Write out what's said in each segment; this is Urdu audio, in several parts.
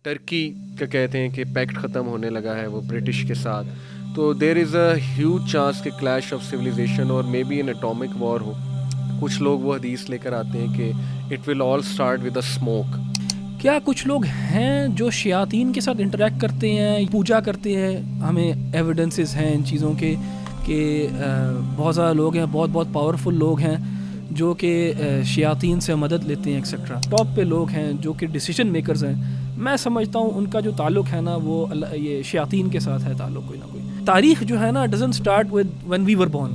ٹرکی کا کہتے ہیں کہ پیکٹ ختم ہونے لگا ہے وہ برٹش کے ساتھ, تو دیر از اے ہیوج چانس کہ کلیش آف سویلائزیشن اور مے بی این اٹامک وار ہو. کچھ لوگ وہ حدیث لے کر آتے ہیں کہ it will all start with a smoke. کیا کچھ لوگ ہیں جو شیاطین کے ساتھ انٹریکٹ کرتے ہیں, پوجا کرتے ہیں؟ ہمیں ایویڈنسز ہیں ان چیزوں کے کہ بہت زیادہ لوگ ہیں, بہت پاورفل لوگ ہیں جو کہ شیاطین سے مدد لیتے ہیں ایکسیٹرا. ٹاپ پہ لوگ ہیں جو کہ ڈیسیجن میکرز ہیں. میں سمجھتا ہوں ان کا جو تعلق ہے نا وہ یہ شیاطین کے ساتھ ہے تعلق, کوئی نہ کوئی. تاریخ جو ہے نا doesn't start with when we were born.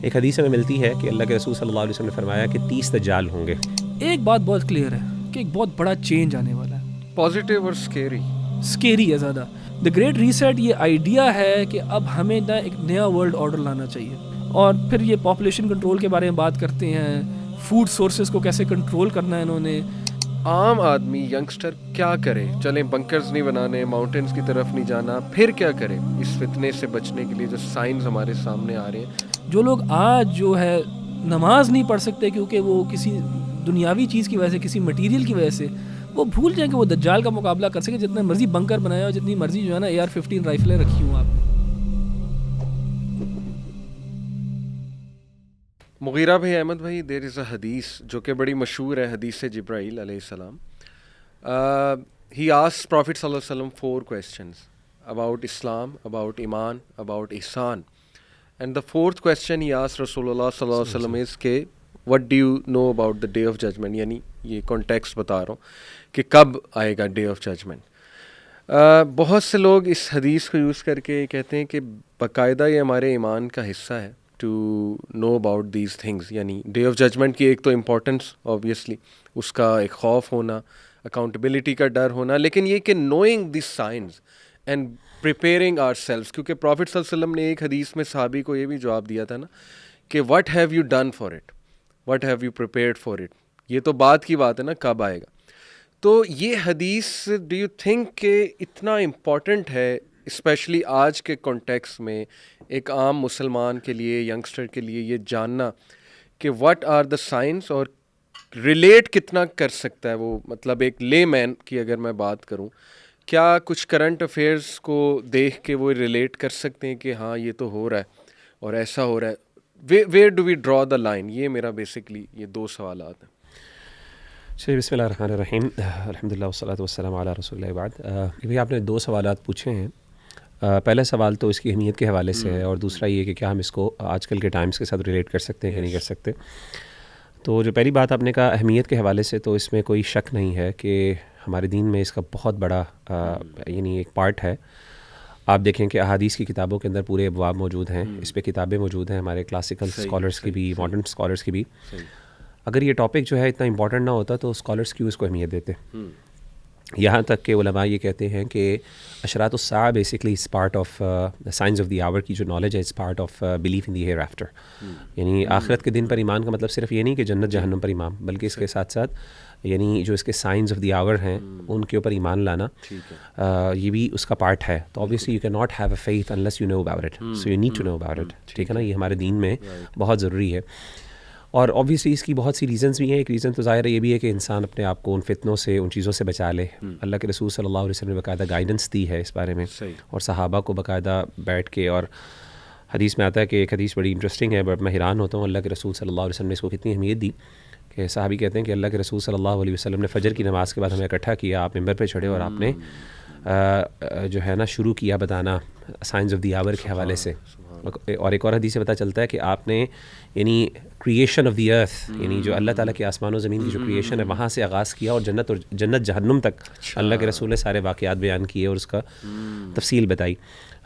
ایک حدیث میں ملتی ہے کہ اللہ کے رسول صلی اللہ علیہ وسلم نے فرمایا کہ 30 دجال ہوں گے. ایک بات بہت کلیئر ہے کہ ایک بہت بڑا چینج آنے والا ہے, پازیٹیو اور اسکیری ہے زیادہ. دا گریٹ ریسیٹ یہ آئیڈیا ہے کہ اب ہمیں نا ایک نیا ورلڈ آرڈر لانا چاہیے. اور پھر یہ پاپولیشن کنٹرول کے بارے میں بات کرتے ہیں, فوڈ سورسز کو کیسے کنٹرول کرنا ہے انہوں نے. عام آدمی ینگسٹر کیا کرے؟ چلیں بنکرز نہیں بنانے, ماؤنٹینز کی طرف نہیں جانا, پھر کیا کرے اس فتنے سے بچنے کے لیے جو سائنز ہمارے سامنے آ رہے ہیں. جو لوگ آج جو ہے نماز نہیں پڑھ سکتے کیونکہ وہ کسی دنیاوی چیز کی وجہ سے, کسی مٹیریل کی وجہ سے, وہ بھول جائیں کہ وہ دجال کا مقابلہ کر سکے. جتنے مرضی بنکر بنایا اور جتنی مرضی جو ہے نا AR-15 رائفلیں رکھی ہوں آپ نے. مغیرہ بھائی, احمد بھائی, دیر از اے حدیث جو کہ بڑی مشہور ہے, حدیث جبرائیل علیہ السلام. ہی آسکڈ پروفٹ صلی اللہ علیہ وسلم 4 questions about Islam, about ایمان, about Ehsan. And the 4th question he asked رسول اللہ صلی اللہ علیہ وسلم is کہ what do you know about the day of judgment, یعنی یہ کانٹیکسٹ بتا رہا ہوں کہ کب آئے گا ڈے آف ججمنٹ. بہت سے لوگ اس حدیث کو یوز کر کے کہتے ہیں کہ باقاعدہ یہ ہمارے ایمان کا حصہ ہے to know about these things. یعنی ڈے آف ججمنٹ کی ایک تو امپورٹنس آبویسلی, اس کا ایک خوف ہونا, اکاؤنٹیبلٹی کا ڈر ہونا, لیکن یہ کہ knowing this signs and preparing ourselves. کیونکہ پروفٹ صلی اللہ علیہ وسلم نے ایک حدیث میں صحابی کو یہ بھی جواب دیا تھا نا کہ what have you done for it, what have you prepared for it. یہ تو بعد کی بات ہے نا, کب آئے گا. تو یہ حدیث ڈو یو تھنک کہ اتنا امپورٹنٹ ہے اسپیشلی آج کے کانٹیکس میں ایک عام مسلمان کے لیے, ینگسٹر کے لیے یہ جاننا کہ واٹ آر دا سائنس, اور ریلیٹ کتنا کر سکتا ہے وہ, مطلب ایک لے مین کی اگر میں بات کروں, کیا کچھ کرنٹ افیئرس کو دیکھ کے وہ ریلیٹ کر سکتے ہیں کہ ہاں یہ تو ہو رہا ہے اور ایسا ہو رہا ہے, where do we draw the line. یہ میرا بیسکلی یہ 2 سوالات ہیں. چلیے بسم اللہ الرحمن الرحیم, الحمدللہ والصلاۃ والسلام علی رسول اللہ بعد. بھائی آپ نے 2 سوالات پوچھے ہیں. پہلا سوال تو اس کی اہمیت کے حوالے سے ہے, اور دوسرا یہ کہ کیا ہم اس کو آج کل کے ٹائمز کے ساتھ ریلیٹ کر سکتے ہیں یا نہیں کر سکتے. تو جو پہلی بات آپ نے کہا اہمیت کے حوالے سے, تو اس میں کوئی شک نہیں ہے کہ ہمارے دین میں اس کا بہت بڑا یعنی ایک پارٹ ہے. آپ دیکھیں کہ احادیث کی کتابوں کے اندر پورے ابواب موجود ہیں, اس پہ کتابیں موجود ہیں ہمارے کلاسیکل اسکالرس کی بھی, ماڈرن اسکالرس کی بھی. اگر یہ ٹاپک جو ہے اتنا امپورٹنٹ نہ ہوتا تو اسکالرس کیوں اس کو اہمیت دیتے. یہاں تک کہ علماء یہ کہتے ہیں کہ اشراط الساعہ بیسکلی اس part of science of the hour کی جو نالج ہے, it's part of belief in the hereafter. یعنی آخرت کے دن پر ایمان کا مطلب صرف یہ نہیں کہ جنت جہنم پر ایمان, بلکہ اس کے ساتھ ساتھ یعنی جو اس کے سائنس آف دی آور ہیں ان کے اوپر ایمان لانا, یہ بھی اس کا پارٹ ہے. تو obviously you cannot have a faith unless you know about it, so you need to know about it. ٹھیک ہے نا, یہ ہمارے دین میں بہت ضروری ہے. اور اوبویسلی اس کی بہت سی ریزنز بھی ہیں. ایک ریزن تو ظاہر ہے یہ بھی ہے کہ انسان اپنے آپ کو ان فتنوں سے, ان چیزوں سے بچا لے. اللہ کے رسول صلی اللہ علیہ وسلم نے باقاعدہ گائیڈنس دی ہے اس بارے میں, اور صحابہ کو باقاعدہ بیٹھ کے, اور حدیث میں آتا ہے کہ ایک حدیث بڑی انٹرسٹنگ ہے, بٹ میں حیران ہوتا ہوں اللہ کے رسول صلی اللہ علیہ وسلم نے اس کو کتنی اہمیت دی. کہ صحابی کہتے ہیں کہ اللہ کے رسول صلی اللہ علیہ وسلم نے فجر کی نماز کے بعد ہمیں اکٹھا کیا, آپ ممبر پہ چڑھے اور آپ نے جو ہے نا شروع کیا بتانا سائنس آف دی آور کے حوالے سے. اور ایک اور حدیث سے پتہ چلتا ہے کہ آپ نے یعنی کریشن آف دی ارتھ, یعنی جو اللہ تعالیٰ کے آسمان و زمین کی جو کریشن ہے وہاں سے آغاز کیا, اور جنت جہنم تک اللہ کے رسول نے سارے واقعات بیان کیے اور اس کا تفصیل بتائی.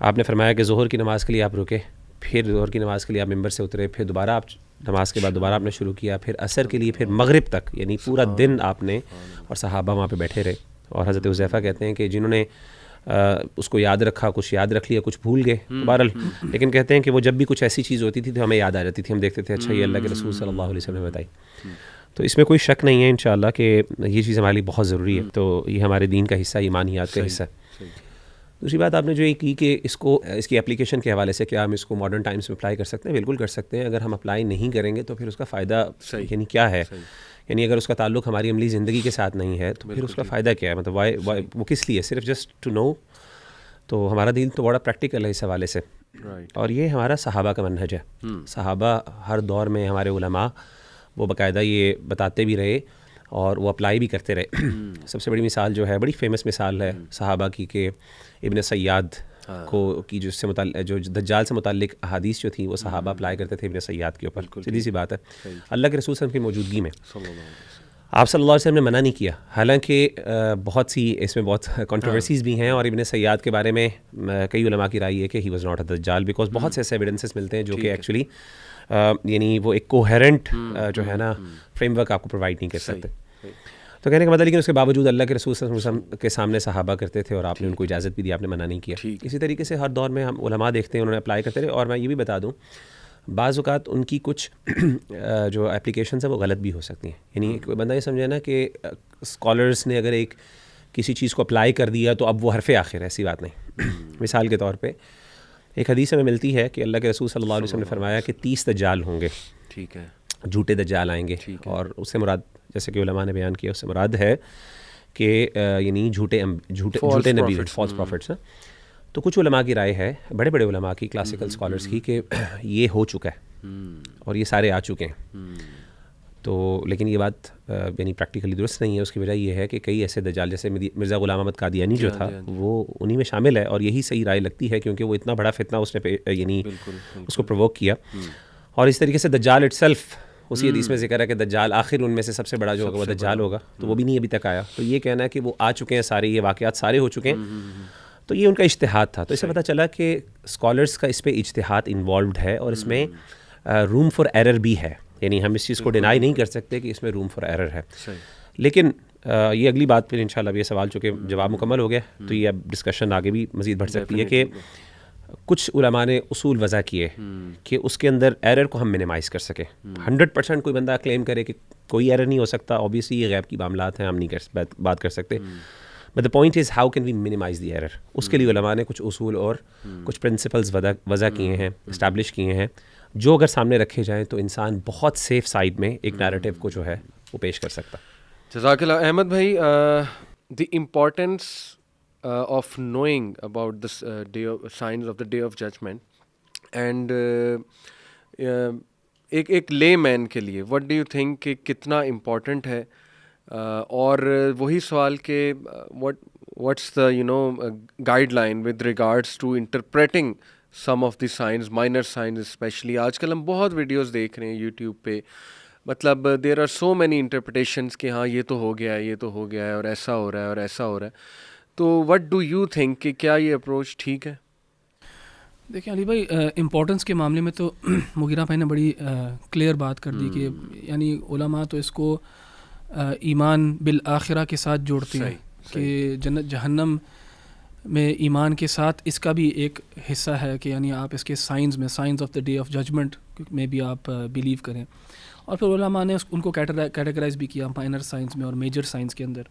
آپ نے فرمایا کہ ظہر کی نماز کے لیے آپ رکے, پھر ظہر کی نماز کے لیے آپ ممبر سے اترے, پھر دوبارہ آپ نماز کے بعد دوبارہ آپ نے شروع کیا, پھر عصر کے لیے, پھر مغرب تک, یعنی پورا دن آپ نے, اور صحابہ وہاں پہ بیٹھے رہے. اور حضرت حذیفہ کہتے ہیں کہ جنہوں نے اس کو یاد رکھا, کچھ یاد رکھ لیا, کچھ بھول گئے بہرحال, لیکن کہتے ہیں کہ وہ جب بھی کچھ ایسی چیز ہوتی تھی تو ہمیں یاد آ جاتی تھی, ہم دیکھتے تھے اچھا یہ اللہ کے رسول صلی اللہ علیہ وسلم نے بتائی. تو اس میں کوئی شک نہیں ہے انشاءاللہ کہ یہ چیز ہمارے لیے بہت ضروری ہے. تو یہ ہمارے دین کا حصہ, ایمانیات کا حصہ ہے. دوسری بات آپ نے جو یہ کی کہ اس کی اپلیکیشن کے حوالے سے کیا ہم اس کو ماڈرن ٹائمس میں اپلائی کر سکتے ہیں؟ بالکل کر سکتے ہیں. اگر ہم اپلائی نہیں کریں گے تو پھر اس کا فائدہ یعنی کیا ہے؟ یعنی اگر اس کا تعلق ہماری عملی زندگی کے ساتھ نہیں ہے تو پھر اس کا فائدہ کیا ہے؟ مطلب وہ کس لیے؟ صرف جسٹ ٹو نو. تو ہمارا دین تو بڑا پریکٹیکل ہے اس حوالے سے, اور یہ ہمارا صحابہ کا منہج ہے. صحابہ ہر دور میں ہمارے علماء وہ باقاعدہ یہ بتاتے بھی رہے اور وہ اپلائی بھی کرتے رہے. سب سے بڑی مثال جو ہے, بڑی فیمس مثال ہے صحابہ کی, کہ ابن سیاد کی جو اس سے متعلق جو دجال سے متعلق احادیث جو تھیں وہ صحابہ اپلائی کرتے تھے ابن سیاد کے اوپر. سیدھی سی بات ہے, اللہ کے رسول صلی اللہ علیہ وسلم کی موجودگی میں آپ صلی اللہ علیہ وسلم نے منع نہیں کیا. حالانکہ بہت سی اس میں بہت کنٹروورسیز بھی ہیں, اور ابن سیاد کے بارے میں کئی علماء کی رائے ہے کہ ہی واز ناٹ اے دجال, بیکاز بہت سے ایسے ایویڈنسز ملتے ہیں جو کہ ایکچولی یعنی وہ ایک کوہیرنٹ جو ہے نا فریم ورک آپ کو پرووائڈ نہیں کر سکتے. تو کہنے کا مطلب, لیکن اس کے باوجود اللہ کے رسول صلی اللہ علیہ وسلم کے سامنے صحابہ کرتے تھے اور آپ نے ان کو اجازت بھی دی, آپ نے منع نہیں کیا. اسی طریقے سے ہر دور میں ہم علماء دیکھتے ہیں انہوں نے اپلائی کرتے رہے. اور میں یہ بھی بتا دوں, بعض اوقات ان کی کچھ جو اپلیکیشنز ہیں وہ غلط بھی ہو سکتی ہیں. یعنی کوئی بندہ یہ سمجھے نا کہ اسکالرس نے اگر ایک کسی چیز کو اپلائی کر دیا تو اب وہ حرف آخر ہے, ایسی بات نہیں. مثال کے طور پہ ایک حدیث میں ملتی ہے کہ اللہ کے رسول صلی اللہ علیہ وسلم نے فرمایا کہ 30 دجال ہوں گے. ٹھیک ہے, جھوٹے دجال آئیں گے, اور اس سے مراد جیسے کہ علماء نے بیان کیا اس سے مراد ہے کہ یعنی جھوٹے نبی, فالس پروفٹس ہیں. تو کچھ علماء کی رائے ہے, بڑے بڑے علماء کی, کلاسیکل اسکالرس کی, کہ یہ ہو چکا ہے اور یہ سارے آ چکے ہیں. تو لیکن یہ بات یعنی پریکٹیکلی درست نہیں ہے. اس کی وجہ یہ ہے کہ کئی ایسے دجال جیسے مرزا غلام احمد قادیانی جو تھا وہ انہی میں شامل ہے, اور یہی صحیح رائے لگتی ہے کیونکہ وہ اتنا بڑا فتنہ اس نے یعنی اس کو پرووک کیا. اور اس طریقے سے دجال اٹ سیلف, اسی حدیث میں ذکر ہے کہ دجال آخر ان میں سے سب سے بڑا جو ہوگا وہ دجال ہوگا, تو وہ بھی نہیں ابھی تک آیا. تو یہ کہنا ہے کہ وہ آ چکے ہیں سارے, یہ واقعات سارے ہو چکے ہیں, تو یہ ان کا اجتہاد تھا. تو اس سے پتہ چلا کہ اسکالرس کا اس پہ اجتہاد انوالوڈ ہے, اور اس میں روم فار ایرر بھی ہے. یعنی ہم اس چیز کو ڈینائی نہیں کر سکتے کہ اس میں روم فار ایرر ہے. لیکن یہ اگلی بات پھر انشاءاللہ یہ سوال چونکہ جواب مکمل ہو گیا تو یہ اب ڈسکشن آگے بھی مزید بڑھ سکتی ہے کہ کچھ علماء نے اصول وضع کیے کہ اس کے اندر ایرر کو ہم منیمائز کر سکیں. 100% کوئی بندہ کلیم کرے کہ کوئی ایرر نہیں ہو سکتا, اوبیسلی یہ غیب کی معاملات ہیں, ہم نہیں بات کر سکتے. But the point is how can we minimise the error. اس کے لیے علماء نے کچھ اصول اور کچھ پرنسپلز وضع کیے ہیں, اسٹیبلش کیے ہیں, جو اگر سامنے رکھے جائیں تو انسان بہت سیف سائڈ میں ایک نیریٹو کو جو ہے وہ پیش کر سکتا. جزاک اللہ. احمد بھائی, the importance of knowing about this signs of the day of judgment and ایک لے مین کے لیے what do you think کہ کتنا امپورٹنٹ ہے, اور وہی سوال کہ what's the guideline with regards to interpreting some of the signs, minor signs especially. آج کل ہم بہت ویڈیوز دیکھ رہے ہیں یوٹیوب پہ, مطلب there are so many interpretations کہ ہاں یہ تو ہو گیا ہے, یہ تو ہو گیا ہے, اور ایسا ہو رہا ہے اور ایسا ہو رہا ہے. تو وٹ ڈو یو تھنک کہ کیا یہ اپروچ ٹھیک ہے؟ دیکھیں علی بھائی, امپورٹنس کے معاملے میں تو مغیرہ بھائی نے بڑی کلیئر بات کر دی کہ یعنی علماء تو اس کو ایمان بالآخرہ کے ساتھ جوڑتے ہیں کہ جنت جہنم میں ایمان کے ساتھ اس کا بھی ایک حصہ ہے کہ یعنی آپ اس کے سائنس میں, signs of the day of judgement میں بھی آپ بلیو کریں. اور پھر علماء نے ان کو کیٹیگرائز بھی کیا مائنر سائنس میں اور میجر سائنس کے اندر.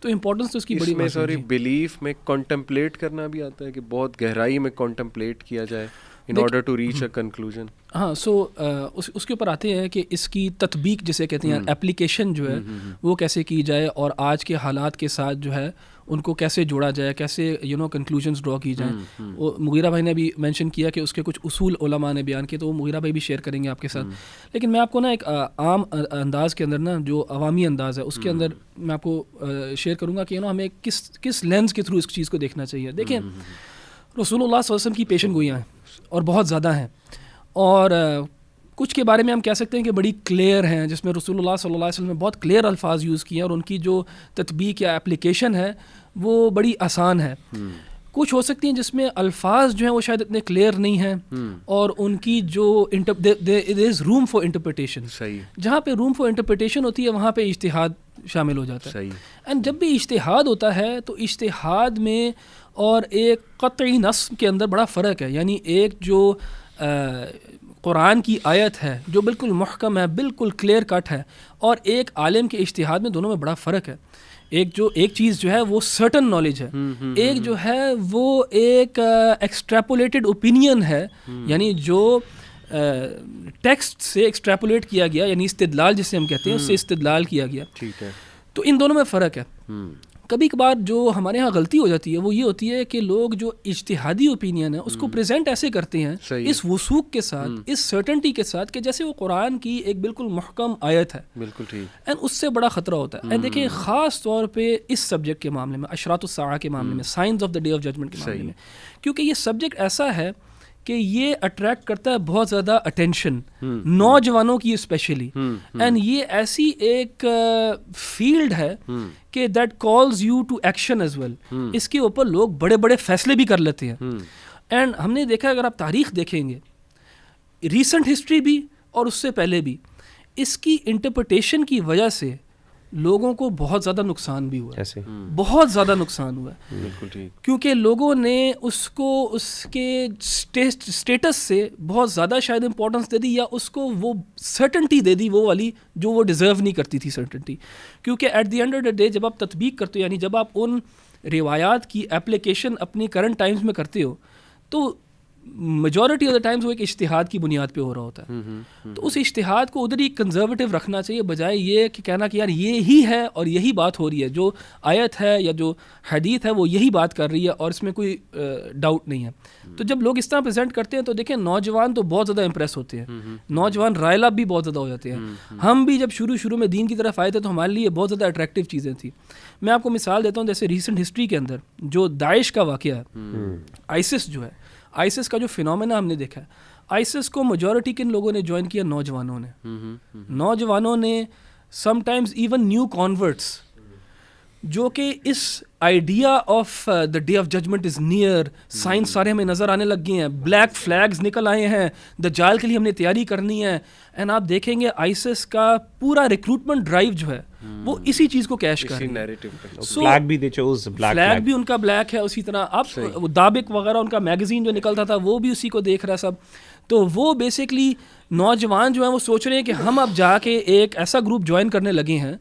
تو امپورٹنس تو اس کی بڑی میں سوری بلیف میں کنٹمپلیٹ کرنا بھی آتا ہے کہ بہت گہرائی میں کنٹمپلیٹ کیا جائے in order to reach a conclusion. ہاں, سو اس کے اوپر آتے ہیں کہ اس کی تطبیق جسے کہتے ہیں, اپلیکیشن جو ہے وہ کیسے کی جائے, اور آج کے حالات کے ساتھ جو ہے ان کو کیسے جوڑا جائے, کیسے کنکلوژنس ڈرا کی جائیں. وہ مغیرہ بھائی نے بھی مینشن کیا کہ اس کے کچھ اصول علماء نے بیان کیے, تو وہ مغیرہ بھائی بھی شیئر کریں گے آپ کے ساتھ. لیکن میں آپ کو نا ایک عام انداز کے اندر نا, جو عوامی انداز ہے اس کے اندر میں آپ کو شیئر کروں گا کہ ہمیں کس لینس کے تھرو اس چیز کو دیکھنا چاہیے. دیکھیں, رسول اللہ صلی اللہ علیہ وسلم کی پیشن گوئیاں ہیں اور بہت زیادہ ہیں, اور کچھ کے بارے میں ہم کہہ سکتے ہیں کہ بڑی کلیئر ہیں, جس میں رسول اللہ صلی اللہ علیہ وسلم نے بہت کلیئر الفاظ یوز کیے, اور ان کی جو تطبیق یا اپلیکیشن ہے وہ بڑی آسان ہے. کچھ ہو سکتی ہیں جس میں الفاظ جو ہیں وہ شاید اتنے کلیئر نہیں ہیں, اور ان کی جو there is room for interpretation, جہاں پہ روم فار انٹرپریٹیشن ہوتی ہے وہاں پہ اجتہاد شامل ہو جاتا ہے. اینڈ جب بھی اجتہاد ہوتا ہے تو اجتہاد میں اور ایک قطعی نص کے اندر بڑا فرق ہے. یعنی ایک جو قرآن کی آیت ہے جو بالکل محکم ہے, بالکل کلیئر کٹ ہے, اور ایک عالم کے اجتہاد میں دونوں میں بڑا فرق ہے. ایک چیز جو ہے وہ سرٹن نالج ہے, ایک جو ہے وہ ایک ایکسٹریپولیٹڈ اوپینین ہے, یعنی جو ٹیکسٹ سے ایکسٹریپولیٹ کیا گیا, یعنی استدلال جسے ہم کہتے ہیں, اس سے استدلال کیا گیا. ٹھیک ہے. تو ان دونوں میں فرق ہے. کبھی کبھار جو ہمارے ہاں غلطی ہو جاتی ہے وہ یہ ہوتی ہے کہ لوگ جو اجتہادی اوپینین ہے اس کو پریزنٹ ایسے کرتے ہیں اس وثوق کے ساتھ, اس سرٹنٹی کے ساتھ کہ جیسے وہ قرآن کی ایک بالکل محکم آیت ہے. بالکل ٹھیک. اینڈ اس سے بڑا خطرہ ہوتا ہے. اینڈ دیکھیں خاص طور پہ اس سبجیکٹ کے معاملے میں, اشراط الساعہ کے معاملے میں, signs of the day of judgement کے معاملے میں, کیونکہ یہ سبجیکٹ ایسا ہے کہ یہ اٹریکٹ کرتا ہے بہت زیادہ اٹینشن نوجوانوں کی اسپیشلی. اینڈ یہ ایسی ایک فیلڈ ہے کہ that calls you to action as well. اس کے اوپر لوگ بڑے بڑے فیصلے بھی کر لیتے ہیں. اینڈ ہم نے دیکھا, اگر آپ تاریخ دیکھیں گے, ریسنٹ ہسٹری بھی اور اس سے پہلے بھی, اس کی انٹرپریٹیشن کی وجہ سے لوگوں کو بہت زیادہ نقصان بھی ہوا ہے, بہت زیادہ نقصان ہوا ہے. بالکل ٹھیک. کیونکہ لوگوں نے اس کو اس کے اسٹیٹس سے بہت زیادہ شاید امپورٹنس دے دی, یا اس کو وہ سرٹنٹی دے دی وہ والی جو وہ ڈیزرو نہیں کرتی تھی سرٹنٹی. کیونکہ at the end of the day جب آپ تطبیق کرتے ہو, یعنی جب آپ ان روایات کی اپلیکیشن اپنی کرنٹ ٹائمز میں کرتے ہو, تو میجورٹی آف دا ٹائمز وہ ایک اجتہاد کی بنیاد پہ ہو رہا ہوتا ہے. تو اس اجتہاد کو ادھر ہی کنزرویٹو رکھنا چاہیے, بجائے یہ کہ کہنا کہ یار یہ ہی ہے اور یہی بات ہو رہی ہے, جو آیت ہے یا جو حدیث ہے وہ یہی بات کر رہی ہے اور اس میں کوئی ڈاؤٹ نہیں ہے. تو جب لوگ اس طرح پریزنٹ کرتے ہیں تو دیکھیں نوجوان تو بہت زیادہ امپریس ہوتے ہیں, نوجوان رائل اپ بھی بہت زیادہ ہو جاتے ہیں. ہم بھی جب شروع میں دین کی طرف آئے تھے تو ہمارے لیے بہت زیادہ اٹریکٹیو چیزیں تھیں. میں آپ کو مثال دیتا ہوں, جیسے ریسنٹ ہسٹری کے اندر جو داعش کا واقعہ ہے, آئسس جو ہے, آئسس کا جو فینومینا ہم نے دیکھا ہے, آئسس کو میجورٹی کن لوگوں نے جوائن کیا, نوجوانوں نے some times even new converts, جو کہ اس idea of the day of judgment is near, signs سارے ہمیں نظر آنے لگ گئے ہیں, بلیک فلیگز نکل آئے ہیں, دجال کے لیے ہم نے تیاری کرنی ہے. اینڈ آپ دیکھیں گے آئسس کا پورا ریکروٹمنٹ ڈرائیو جو ہے وہ اسی چیز کو کیش کر رہی ہے. فلیگ بھی فلیگ بھی ان کا بلیک ہے, اسی طرح آپ دابق وغیرہ ان کا میگزین جو نکلتا تھا وہ بھی اسی کو دیکھ رہا ہے سب. تو وہ بیسکلی نوجوان جو ہیں وہ سوچ رہے ہیں کہ ہم اب جا کے ایک ایسا گروپ جوائن کرنے لگے ہیں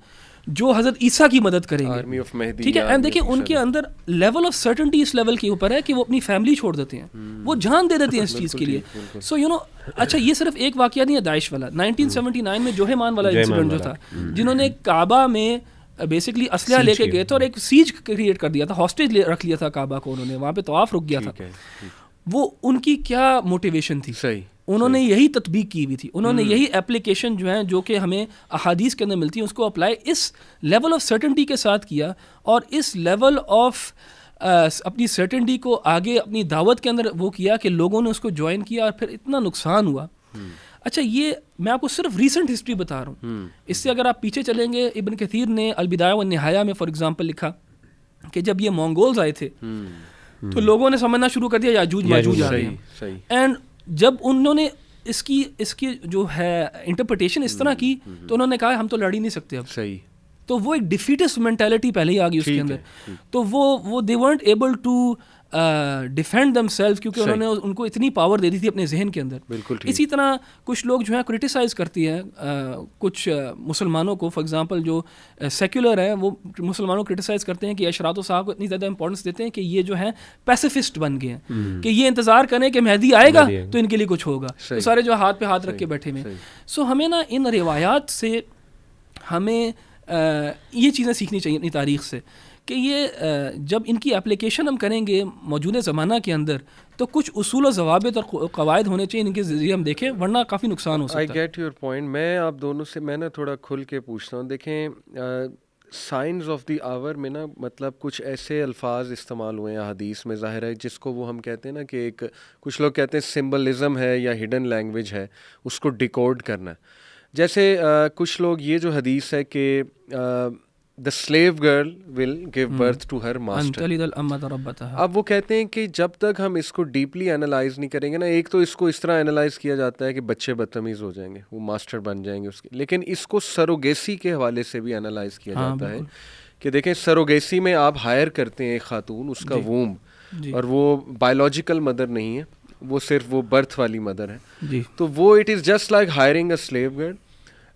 جو حضرت عیسیٰ کی مدد کریں گے. ٹھیک ہے. اینڈ دیکھیں ان کے اندر لیول آف سرٹنٹی اس لیول کے اوپر ہے کہ وہ اپنی فیملی چھوڑ دیتے ہیں, وہ جان دے دیتے ہیں اس چیز کے لیے. سو یو نو, اچھا یہ صرف ایک واقعہ نہیں ہے داعش والا. 1979 میں جوہمان والا انسیڈنٹ جو تھا, جنہوں نے کعبہ میں بیسکلی اسلحہ لے کے گئے تھے اور ایک سیج کریٹ کر دیا تھا, ہاسٹیج رکھ لیا تھا کعبہ کو, انہوں نے وہاں پہ طواف رک گیا تھا. وہ ان کی کیا موٹیویشن تھی, انہوں نے یہی تطبیق کی ہوئی تھی, انہوں نے یہی اپلیکیشن جو ہیں جو کہ ہمیں احادیث کے اندر ملتی ہیں اس کو اپلائی اس لیول آف سرٹنٹی کے ساتھ کیا, اور اس لیول آف اپنی سرٹنٹی کو آگے اپنی دعوت کے اندر وہ کیا کہ لوگوں نے اس کو جوائن کیا اور پھر اتنا نقصان ہوا. اچھا یہ میں آپ کو صرف ریسنٹ ہسٹری بتا رہا ہوں. اس سے اگر آپ پیچھے چلیں گے, ابن کثیر نے البدایہ والنہایہ میں فار ایگزامپل لکھا کہ جب یہ مونگولز آئے تھے تو لوگوں نے سمجھنا شروع کر دیا یاجوج ماجوج آ رہے ہیں. اینڈ جب انہوں نے اس کی جو ہے انٹرپریٹیشن اس طرح کی تو انہوں نے کہا ہم تو لڑ ہی نہیں سکتے اب. صحیح. تو وہ ایک ڈیفیٹسٹ مینٹیلٹی پہلے ہی آ گئی اس کے اندر. تو وہ they weren't able to defend themself, کیونکہ انہوں نے ان کو اتنی پاور دے دی تھی اپنے ذہن کے اندر. اسی طرح کچھ لوگ جو ہیں کرٹیسائز کرتی ہیں کچھ مسلمانوں کو, فار ایگزامپل جو سیکولر ہیں وہ مسلمانوں کو کرٹیسائز کرتے ہیں کہ اشراط و صاحب کو اتنی زیادہ امپورٹنس دیتے ہیں کہ یہ جو ہیں پیسیفسٹ بن گئے ہیں, کہ یہ انتظار کریں کہ مہدی آئے گا تو ان کے لیے کچھ ہوگا, تو سارے جو ہاتھ پہ ہاتھ رکھ کے بیٹھے ہوئے. سو ہمیں نا ان روایات سے ہمیں یہ چیزیں سیکھنی چاہیے اپنی تاریخ سے, کہ یہ جب ان کی اپلیکیشن ہم کریں گے موجودہ زمانہ کے اندر تو کچھ اصول و ضوابط اور قواعد ہونے چاہیے ان کے ذریعے ہم دیکھیں, ورنہ کافی نقصان ہو سکتا ہے. I get your point. میں آپ دونوں سے میں نا تھوڑا کھل کے پوچھتا ہوں. دیکھیں سائنس آف دی آور میں نا مطلب کچھ ایسے الفاظ استعمال ہوئے ہیں حدیث میں, ظاہر ہے جس کو وہ ہم کہتے ہیں نا کہ ایک کچھ لوگ کہتے ہیں سمبلزم ہے یا ہڈن لینگویج ہے, اس کو ڈیکوڈ کرنا. جیسے کچھ لوگ یہ جو حدیث ہے کہ the slave girl will give birth to her master. اب وہ کہتے ہیں کہ جب تک ہم اس کو ڈیپلی انالائز نہیں کریں گے نا, ایک تو اس کو اس طرح انالائز کیا جاتا ہے کہ بچے بدتمیز ہو جائیں گے, وہ ماسٹر بن جائیں گے اس کے, لیکن اس کو سروگیسی کے حوالے سے بھی انالائز کیا جاتا ہے کہ دیکھیں سروگیسی میں آپ ہائر کرتے ہیں ایک خاتون, اس کا ووم, اور وہ بایولوجیکل مدر نہیں ہے, وہ صرف وہ برتھ والی مدر ہے. تو وہ it is just like hiring a slave girl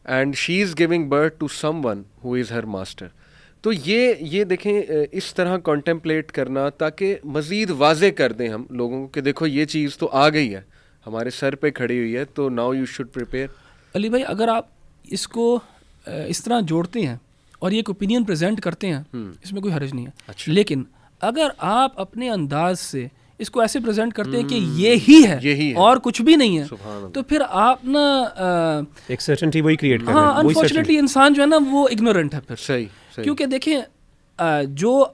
and she is giving birth to someone who is her master. تو یہ دیکھیں اس طرح کانٹمپلیٹ کرنا تاکہ مزید واضح کر دیں ہم لوگوں کو کہ دیکھو یہ چیز تو آ گئی ہے ہمارے سر پہ کھڑی ہوئی ہے, تو ناؤ یو شوڈ پریپیئر. علی بھائی اگر آپ اس کو اس طرح جوڑتے ہیں اور یہ ایک اوپینین پریزنٹ کرتے ہیں اس میں کوئی حرج نہیں ہے, لیکن اگر آپ اپنے انداز سے اس کو ایسے پریزنٹ کرتے ہیں کہ یہی ہے اور کچھ بھی نہیں ہے, تو پھر آپ نا ایک سرٹنٹی وہی کریٹ کر رہے ہیں. ہاں انفارچونیٹلی انسان جو ہے نا وہ اگنورنٹ ہے پھر. صحیح. کیونکہ دیکھیں جو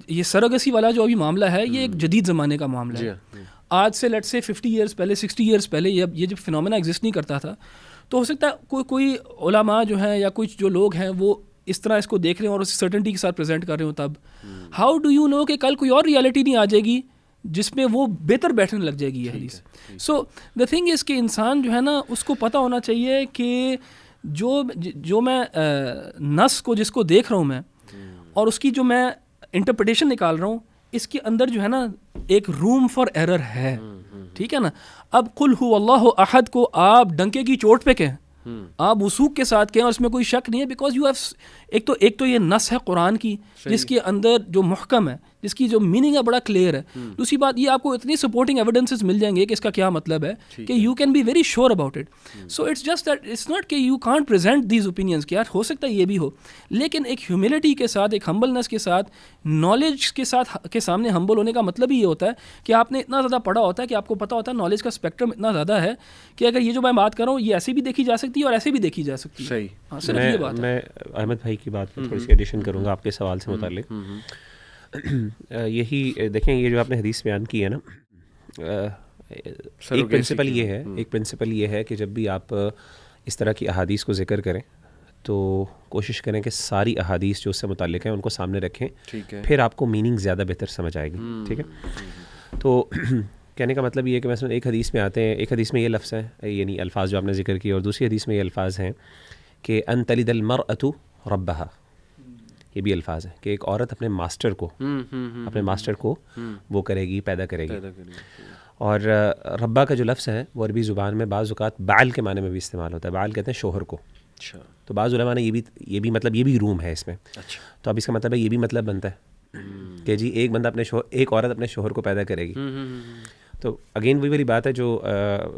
یہ سرگسی والا جو ابھی معاملہ ہے یہ ایک جدید زمانے کا معاملہ ہے. آج سے لیٹ سے 50 ایئرس پہلے 60 ایئرس پہلے یہ جب فینومینا ایگزسٹ نہیں کرتا تھا, تو ہو سکتا ہے کوئی علماء جو ہیں یا کچھ جو لوگ ہیں وہ اس طرح اس کو دیکھ رہے ہیں اور اس سرٹنٹی کے ساتھ پریزنٹ کر رہے ہوں. تب ہاؤ ڈو یو نو کہ کل کوئی اور ریالٹی نہیں آ جائے گی جس میں وہ بہتر بیٹھنے لگ جائے گی یہ حدیث. سو دا تھنگ از کہ انسان جو ہے نا اس کو پتہ ہونا چاہیے کہ جو میں نص کو جس کو دیکھ رہا ہوں میں اور اس کی جو میں انٹرپریٹیشن نکال رہا ہوں, اس کے اندر جو ہے نا ایک روم فار ایرر ہے. ٹھیک ہے نا. اب قل هو اللہ احد کو آپ ڈنکے کی چوٹ پہ کہیں, آپ وثوق کے ساتھ کہیں, اور اس میں کوئی شک نہیں ہے, بیکاز یو ہیو ایک تو یہ نص ہے قرآن کی جس کے اندر جو محکم ہے, جس کی جو میننگ ہے بڑا کلیئر ہے. دوسری بات یہ آپ کو اتنی سپورٹنگ ایویڈنسز مل جائیں گے کہ اس کا کیا مطلب ہے کہ you can be very sure about it. So it's just that it's not کہ you can't present these opinions کہ یار ہو سکتا ہے یہ بھی ہو, لیکن ایک ہیوملٹی کے ساتھ, ایک ہمبلنس کے ساتھ, نالج کے ساتھ کے سامنے ہمبل ہونے کا مطلب ہی یہ ہوتا ہے کہ آپ نے اتنا زیادہ پڑھا ہوتا ہے کہ آپ کو پتہ ہوتا ہے نالج کا اسپیکٹرم اتنا زیادہ ہے کہ اگر یہ جو میں بات کر رہا ہوں یہ ایسے بھی دیکھی جا سکتی ہے اور ایسے بھی دیکھی جا سکتی ہے. صحیح. صرف یہ بات ہے. میں احمد بھائی کی بات پر تھوڑی سی ایڈیشن کروں گا آپ کے سوال سے متعلق. یہی دیکھیں یہ جو آپ نے حدیث بیان کی ہے نا, ایک پرنسپل یہ ہے کہ جب بھی آپ اس طرح کی احادیث کو ذکر کریں تو کوشش کریں کہ ساری احادیث جو اس سے متعلق ہیں ان کو سامنے رکھیں, پھر آپ کو میننگ زیادہ بہتر سمجھ آئے گی. ٹھیک ہے. تو کہنے کا مطلب یہ ہے کہ مثلا ایک حدیث میں آتے ہیں, ایک حدیث میں یہ لفظ ہے یعنی الفاظ جو آپ نے ذکر کیے, اور دوسری حدیث میں یہ الفاظ ہیں کہ ان تلد المرأة ربها, یہ بھی الفاظ ہیں کہ ایک عورت اپنے ماسٹر کو وہ کرے گی, پیدا کرے گی. اور ربا کا جو لفظ ہے وہ عربی زبان میں بعض اوقات بعل کے معنی میں بھی استعمال ہوتا ہے. بعل کہتے ہیں شوہر کو. تو بعض علماء نے یہ بھی مطلب یہ بھی روم ہے اس میں. تو اب اس کا مطلب ہے یہ بھی مطلب بنتا ہے کہ جی ایک بندہ ایک عورت اپنے شوہر کو پیدا کرے گی. تو اگین وہی والی بات ہے جو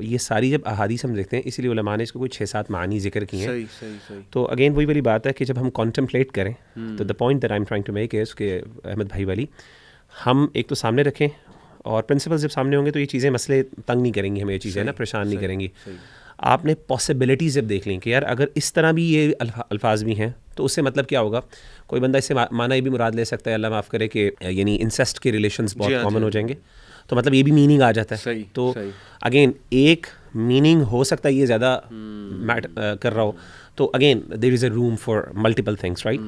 یہ ساری جب احادیث ہم دیکھتے ہیں, اسی لیے علماء نے اس کو کوئی 6-7 معنی ذکر کیے ہیں. تو اگین وہی والی بات ہے کہ جب ہم کانٹمپلیٹ کریں تو the point that I am trying to make is کہ احمد بھائی والی ہم ایک تو سامنے رکھیں, اور پرنسپلز جب سامنے ہوں گے تو یہ چیزیں مسئلے تنگ نہیں کریں گی ہمیں, یہ چیزیں نا پریشان نہیں کریں گی. آپ نے پاسبلٹیز جب دیکھ لیں کہ یار اگر اس طرح بھی یہ الفاظ بھی ہیں تو اس سے مطلب کیا ہوگا. کوئی بندہ اس سے معنی یہ بھی مراد لے سکتا ہے, اللہ معاف کرے, کہ یعنی انسیسٹ کے ریلیشنز بہت کامن ہو جائیں گے, تو مطلب یہ بھی میننگ آ جاتا ہے. تو اگین ایک میننگ ہو سکتا ہے یہ زیادہ کر رہا ہو, تو again there is a room for multiple things, right.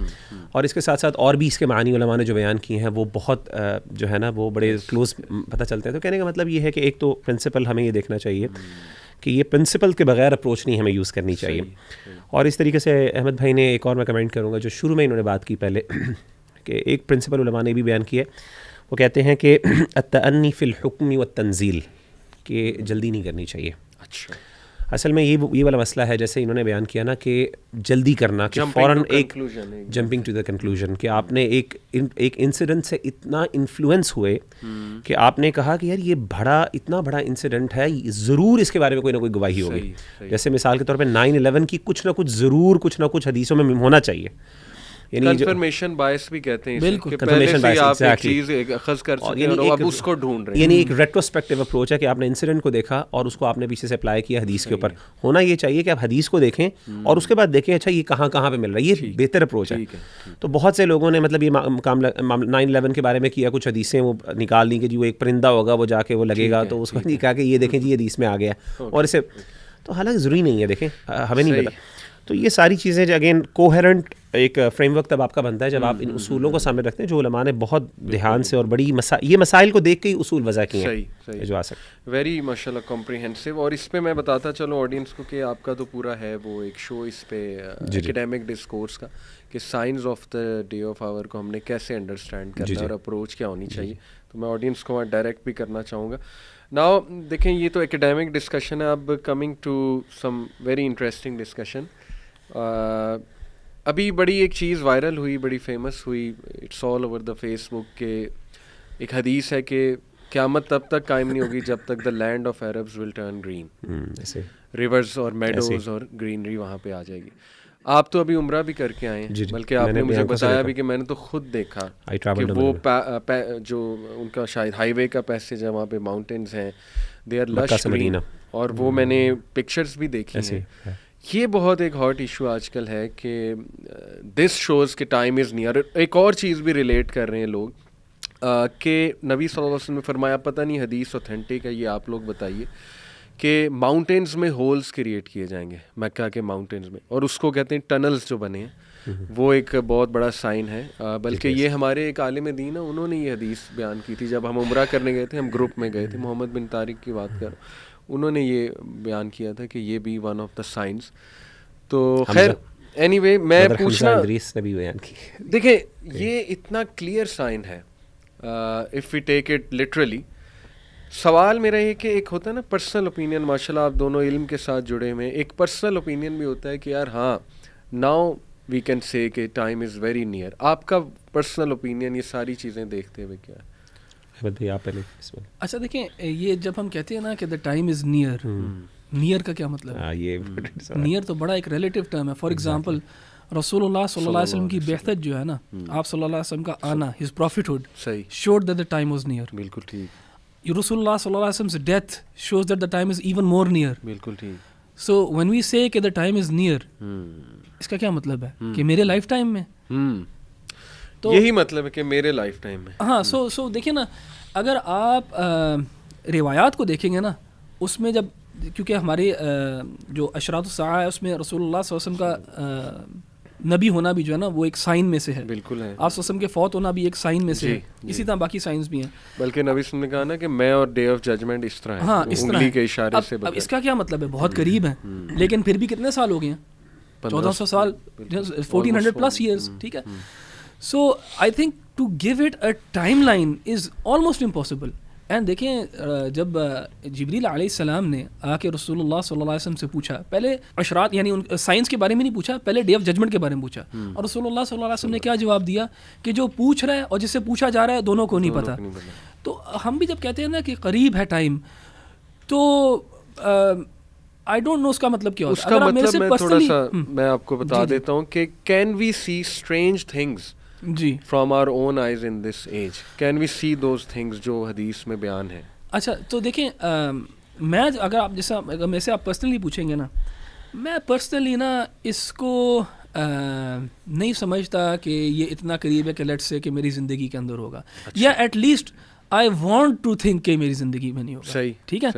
اور اس کے ساتھ ساتھ اور بھی اس کے معنی علماء نے جو بیان کیے ہیں وہ بہت جو ہے نا وہ بڑے کلوز پتہ چلتے ہیں. تو کہنے کا مطلب یہ ہے کہ ایک تو پرنسپل ہمیں یہ دیکھنا چاہیے کہ یہ پرنسپل کے بغیر اپروچ نہیں ہمیں یوز کرنی چاہیے. اور اس طریقے سے احمد بھائی نے ایک اور میں کمنٹ کروں گا جو شروع میں انہوں نے بات کی پہلے, کہ ایک پرنسپل علماء نے بھی بیان کیا, وہ کہتے ہیں کہ التأنی فی الحکم والتنزیل, کہ جلدی نہیں کرنی چاہیے. اچھا. اصل میں یہ والا مسئلہ ہے جیسے انہوں نے بیان کیا نا کہ جلدی کرنا, کہ فوراً ایک جمپنگ ٹو دا کنکلوژن, کہ آپ نے ایک انسیڈنٹ سے اتنا انفلوئنس ہوئے کہ آپ نے کہا کہ یار یہ اتنا بڑا انسیڈنٹ ہے, ضرور اس کے بارے میں کوئی نہ کوئی گواہی ہوگی. جیسے مثال کے طور پہ 9/11 کی کچھ نہ کچھ حدیثوں میں ہونا چاہیے. کنفرمیشن بائس بھی کہتے ہیں, بالکل کنفرمیشن بائس, آپ ایک چیز اخذ کر چکے ہیں اور اب اس کو ڈھونڈ رہے ہیں. یعنی ایک ریٹروسپیکٹیو اپروچ ہے کہ آپ نے انسیڈنٹ کو دیکھا اور اس کو آپ نے پیچھے سے اپلائی کیا حدیث کے اوپر. ہونا یہ چاہیے کہ آپ حدیث کو دیکھیں اور اس کے بعد دیکھیں اچھا یہ کہاں پہ مل رہا ہے, یہ بہتر اپروچ ہے. تو بہت سے لوگوں نے مطلب یہ کام 9/11 کے بارے میں کیا, کچھ حدیثیں وہ نکال لی کہ جی وہ ایک پرندہ ہوگا وہ جا کے وہ لگے گا, تو اس کو نہیں کہا کہ یہ دیکھیں جی حدیث میں آ گیا, اور اسے تو حالانکہ ضروری نہیں ہے, دیکھیں ہمیں نہیں پتا. تو یہ ساری چیزیں جو اگین کوہرنٹ ایک فریم ورک تب آپ کا بنتا ہے جب آپ ان اصولوں کو سامنے رکھتے ہیں جو علماء نے بہت دھیان سے اور بڑی یہ مسائل کو دیکھ کے ہی اصول وضع کیے ہیں جو آ سکتے. ویری ماشاء اللہ کمپریہنسو. اور اس پہ میں بتاتا چلوں آڈینس کو کہ آپ کا تو پورا ہے وہ ایک شو اس پہ ایکیڈیمک ڈسکورس کا, کہ سائنس آف دا ڈے آف آور کو ہم نے کیسے انڈرسٹینڈ کرنا اور اپروچ کیا ہونی چاہیے. تو میں آڈینس کو ڈائریکٹ بھی کرنا چاہوں گا. ناؤ دیکھیں یہ تو ایکیڈیمک ڈسکشن ہے, اب coming to some very interesting discussion. ابھی بڑی ایک چیز وائرل ہوئی, بڑی فیمس ہوئی, it's all over the Facebook, کہ ایک حدیث ہے کہ قیامت تب تک قائم نہیں ہوگی جب تک the land of Arabs will turn green, rivers اور میڈوز اور گرینری وہاں پہ آ جائے گی. آپ تو ابھی عمرہ بھی کر کے آئے ہیں, بلکہ آپ نے مجھے بتایا بھی کہ میں نے تو خود دیکھا کہ وہ جو ان کا شاید ہائی وے کا پیسیج ہے, وہاں پہ ماؤنٹینز ہیں, دے آر لش گرین, اور وہ میں نے پکچرز بھی دیکھی ہیں. یہ بہت ایک ہاٹ ایشو آج کل ہے کہ دس شوز کہ ٹائم از نیئر. ایک اور چیز بھی ریلیٹ کر رہے ہیں لوگ کہ نبی صلی اللہ علیہ وسلم نے فرمایا, پتہ نہیں حدیث اوتھینٹک ہے, یہ آپ لوگ بتائیے, کہ ماؤنٹینز میں ہولز کریٹ کیے جائیں گے مکہ کے ماؤنٹینز میں, اور اس کو کہتے ہیں ٹنلز جو بنے ہیں, وہ ایک بہت بڑا سائن ہے. بلکہ یہ ہمارے ایک عالم دین ہے, انہوں نے یہ حدیث بیان کی تھی جب ہم عمرہ کرنے گئے تھے, ہم گروپ میں گئے تھے, محمد بن طارق کی بات کر, انہوں نے یہ بیان کیا تھا کہ یہ بھی ون آف دا سائنس. تو خیر اینی وے میں پوچھنا, دیکھیں یہ اتنا کلیئر سائن ہے if we take it literally. سوال میرا یہ کہ ایک ہوتا ہے نا پرسنل اوپینین, ماشاء اللہ آپ دونوں علم کے ساتھ جڑے ہوئے ہیں, ایک پرسنل اوپینین بھی ہوتا ہے کہ یار ہاں ناؤ وی کین سے کہ ٹائم از ویری نیئر. آپ کا پرسنل اوپینین یہ ساری چیزیں دیکھتے ہوئے کیا ہے؟ اچھا دیکھیں, یہ جب ہم کہتے ہیں نا کہ دا ٹائم از نیئر, نیئر کا کیا مطلب ہے؟ نیئر تو بڑا ایک ریلیٹیو ٹرم ہے. فار ایگزامپل رسول اللہ صلی اللہ علیہ وسلم کی بعثت جو ہے نا, آپ صلی اللہ علیہ وسلم کا آنا, his prophethood showed that the time was near. بالکل ٹھیک. رسول اللہ صلی اللہ علیہ وسلم death shows that the time is even more near. بالکل ٹھیک. سو وین وی سے کہ دا ٹائم از نیئر, اس کا کیا مطلب ہے کہ میرے لائف ٹائم میں, تو یہی مطلب ہے کہ میرے لائف ٹائم میں. ہاں سو دیکھیں نا, اگر آپ روایات کو دیکھیں گے نا, اس میں جب کیونکہ ہمارے جو اشراط الساعہ ہے اس میں رسول اللہ صلی اللہ علیہ وسلم کا نبی ہونا بھی جو ہے نا وہ ایک سائن میں سے ہے. بالکل ہے. آپ صلی اللہ علیہ وسلم کے فوت ہونا بھی ایک سائن میں سے ہے. اسی طرح باقی سائنس بھی ہیں. بلکہ نبی صلی اللہ علیہ وسلم نے کہا نا کہ میں اور ڈے آف ججمنٹ اس طرح ہے. ہاں اس طرح کے اشارے سے. اب اس کا کیا مطلب ہے؟ بہت قریب ہیں, لیکن پھر بھی کتنے سال ہو گئے ہیں؟ 1400 سال, 1400 پلس ایئرس. ٹھیک ہے. So I think to give it a timeline is almost impossible. And دیکھیں جب جبریل علیہ السلام نے آ کے رسول اللہ صلی اللہ علیہ وسلم سے پوچھا, پہلے اشراط یعنی ان سائنس کے بارے میں نہیں پوچھا, پہلے ڈے آف ججمنٹ کے بارے میں پوچھا, اور رسول اللہ صلی اللہ علیہ وسلم نے کیا جواب دیا کہ جو پوچھ رہا ہے اور جس سے پوچھا جا رہا ہے دونوں کو نہیں پتہ. تو ہم بھی جب کہتے ہیں نا کہ قریب ہے ٹائم, تو آئی ڈونٹ نو اس کا مطلب کیا ہوتا ہے. اس کا مطلب میں تھوڑا سا میں آپ کو بتا دیتا ہوں کہ can we see strange things جی from our own eyes in this age, can we see those things جو حدیث میں بیان ہے. اچھا تو دیکھیں میں اگر آپ جیسا میں سے آپ پرسنلی پوچھیں گے نا, میں پرسنلی نا اس کو نہیں سمجھتا کہ یہ اتنا قریب ہے کہ لیٹ سے کہ میری زندگی کے اندر ہوگا, یا at least I want to think کہ میری زندگی میں نہیں ہوگا. صحیح. ٹھیک ہے.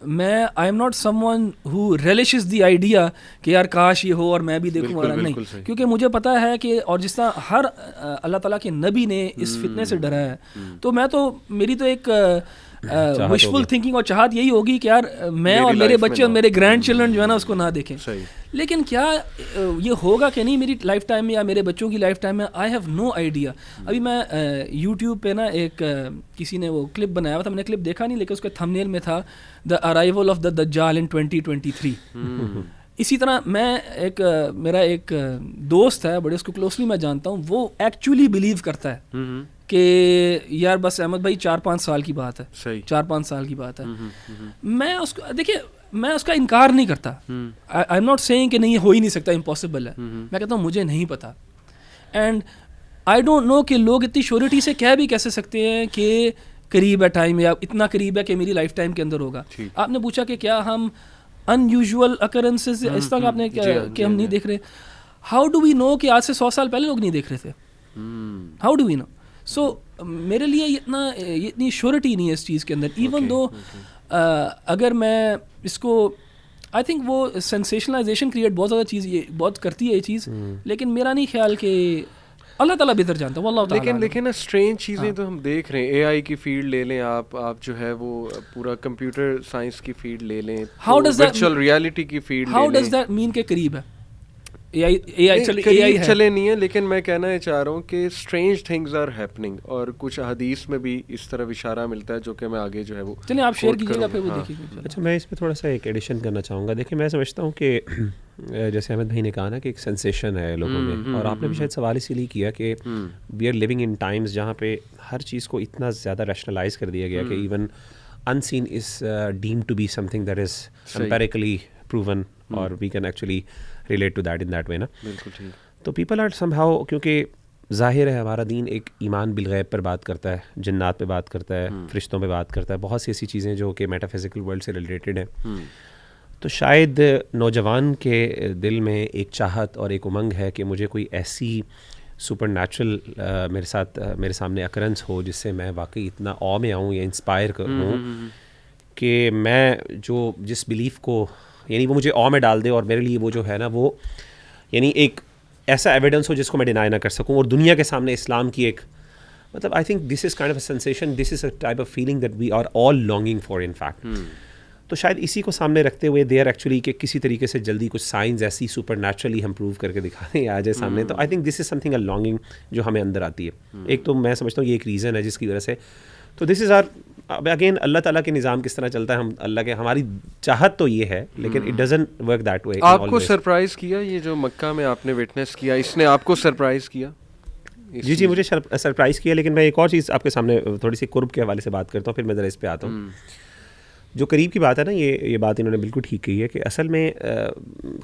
میں I am not someone who relishes the idea کہ یار کاش یہ ہو اور میں بھی دیکھوں والا, نہیں, کیونکہ مجھے پتہ ہے کہ اور جس طرح ہر اللہ تعالیٰ کے نبی نے اس فتنے سے ڈرا ہے, تو میں تو میری تو ایک وشفل تھنکنگ اور چاہت یہی ہوگی کہ یار میں اور میرے بچے اور میرے گرینڈ چلڈرن جو ہے نا اس کو نہ دیکھیں. لیکن کیا یہ ہوگا کہ نہیں میری لائف ٹائم میں یا میرے بچوں کی لائف ٹائم میں, آئی ہیو نو آئیڈیا. ابھی میں یوٹیوب پہ نا ایک کسی نے وہ کلپ بنایا ہوا تھا, میں نے کلپ دیکھا نہیں, لیکن اس کے تھمبنیل میں تھا دا ارائیول آف دا دجال ان 2023. اسی طرح میں میرا ایک دوست ہے, بڑے اس کو کلوزلی میں جانتا ہوں, وہ ایکچولی بلیو کرتا ہے کہ یار بس احمد بھائی 4-5 سال کی بات ہے, 4-5 سال کی بات ہے. میں اس کو دیکھیے, میں اس کا انکار نہیں کرتا, آئی ایم ناٹ سیئنگ کہ نہیں یہ ہو ہی نہیں سکتا, امپاسبل ہے. میں کہتا ہوں مجھے نہیں پتا, اینڈ آئی ڈونٹ نو کہ لوگ اتنی شیورٹی سے کہہ بھی کیسے سکتے ہیں کہ قریب ہے ٹائم, یا اتنا قریب ہے کہ میری لائف ٹائم کے اندر ہوگا. آپ نے پوچھا کہ کیا ہم ان یوزول اکرنسز اس طرح آپ نے کہ ہم نہیں دیکھ رہے. ہاؤ ڈو وی نو کہ آج سے 100 سال پہلے لوگ نہیں دیکھ رہے تھے؟ ہاؤ ڈو وی نو؟ سو میرے لیے اتنی شیورٹی نہیں ہے اس چیز کے اندر, ایون دو اگر میں اس کو آئی تھنک وہ سینسیشنلائزیشن کریٹ بہت زیادہ چیز یہ بہت کرتی ہے یہ چیز, لیکن میرا نہیں خیال کہ اللہ تعالیٰ بہتر جانتا ہے. اللہ لیکن دیکھیں نا اسٹرینج چیزیں تو ہم دیکھ رہے ہیں. اے آئی کی فیلڈ لے لیں آپ جو ہے وہ پورا کمپیوٹر سائنس کی فیلڈ لے لیں, ورچوئل ریالٹی کی فیلڈ. ہاؤ ڈز دیٹ مین کہ قریب ہے؟ اے آئی چلے نہیں ہے, لیکن میں کہنا یہ چاہ رہا ہوں کہ اسٹرینج تھنگز آر ہیپننگ, اور کچھ حدیث میں بھی اس طرح اشارہ ملتا ہے جو کہ میں آگے جو ہے وہ چلیں آپ شیئر کیجیے گا پھر وہ دیکھیے. اچھا میں اس پہ تھوڑا سا ایک ایڈیشن کرنا چاہوں گا. دیکھیں میں سمجھتا ہوں کہ جیسے احمد بھائی نے کہا نا کہ ایک سینسیشن ہے لوگوں میں, اور آپ نے بھی شاید سوال اسی لیے کیا کہ we are living in times جہاں پہ ہر چیز کو اتنا زیادہ ریشنلائز کر دیا گیا کہ even unseen is deemed to be something that is empirically proven, اور we can actually relate to that in that way نا. بالکل ٹھیک. تو پیپل آر سم ہاؤ, کیونکہ ظاہر ہے ہمارا دین ایک ایمان بالغیب پر بات کرتا ہے, جنات پہ بات کرتا ہے, فرشتوں پہ بات کرتا ہے, بہت سی ایسی چیزیں جو کہ میٹا فزیکل ورلڈ سے ریلیٹڈ ہیں. تو شاید نوجوان کے دل میں ایک چاہت اور ایک امنگ ہے کہ مجھے کوئی ایسی سپر نیچرل میرے سامنے اکرنس ہو جس سے میں واقعی اتنا او میں آؤں یا انسپائر ہوں کہ میں جس بلیف کو, یعنی وہ مجھے او میں ڈال دے, اور میرے لیے وہ جو ہے نا وہ یعنی ایک ایسا ایویڈنس ہو جس کو میں ڈینائی نہ کر سکوں, اور دنیا کے سامنے اسلام کی ایک مطلب I think this is kind of a sensation, this is a type of feeling that we are all longing for in fact. تو شاید اسی کو سامنے رکھتے ہوئے دے آر ایکچولی کہ کسی طریقے سے جلدی کچھ سائنس ایسی سپر نیچرلی ہم پروو کر کے دکھا دیں آ جائے سامنے. تو آئی think this is some thing a longing جو ہمیں اندر آتی ہے. ایک تو میں سمجھتا ہوں یہ ایک ریزن ہے جس کی وجہ سے, تو دس از آر اگین اللہ تعالیٰ کے نظام کس طرح چلتا ہے, ہم اللہ کے, ہماری چاہت تو یہ ہے لیکن it doesn't work that way. آپ کو سرپرائز کیا یہ جو مکہ میں آپ نے وٹنس کیا, اس نے آپ کو سرپرائز کیا؟ جی مجھے سرپرائز کیا, لیکن میں ایک اور چیز آپ کے سامنے تھوڑی سی قرب کے حوالے سے بات کرتا ہوں, پھر میں ذرا اس پہ آتا ہوں. جو قریب کی بات ہے نا, یہ بات انہوں نے بالکل ٹھیک کہی ہے کہ اصل میں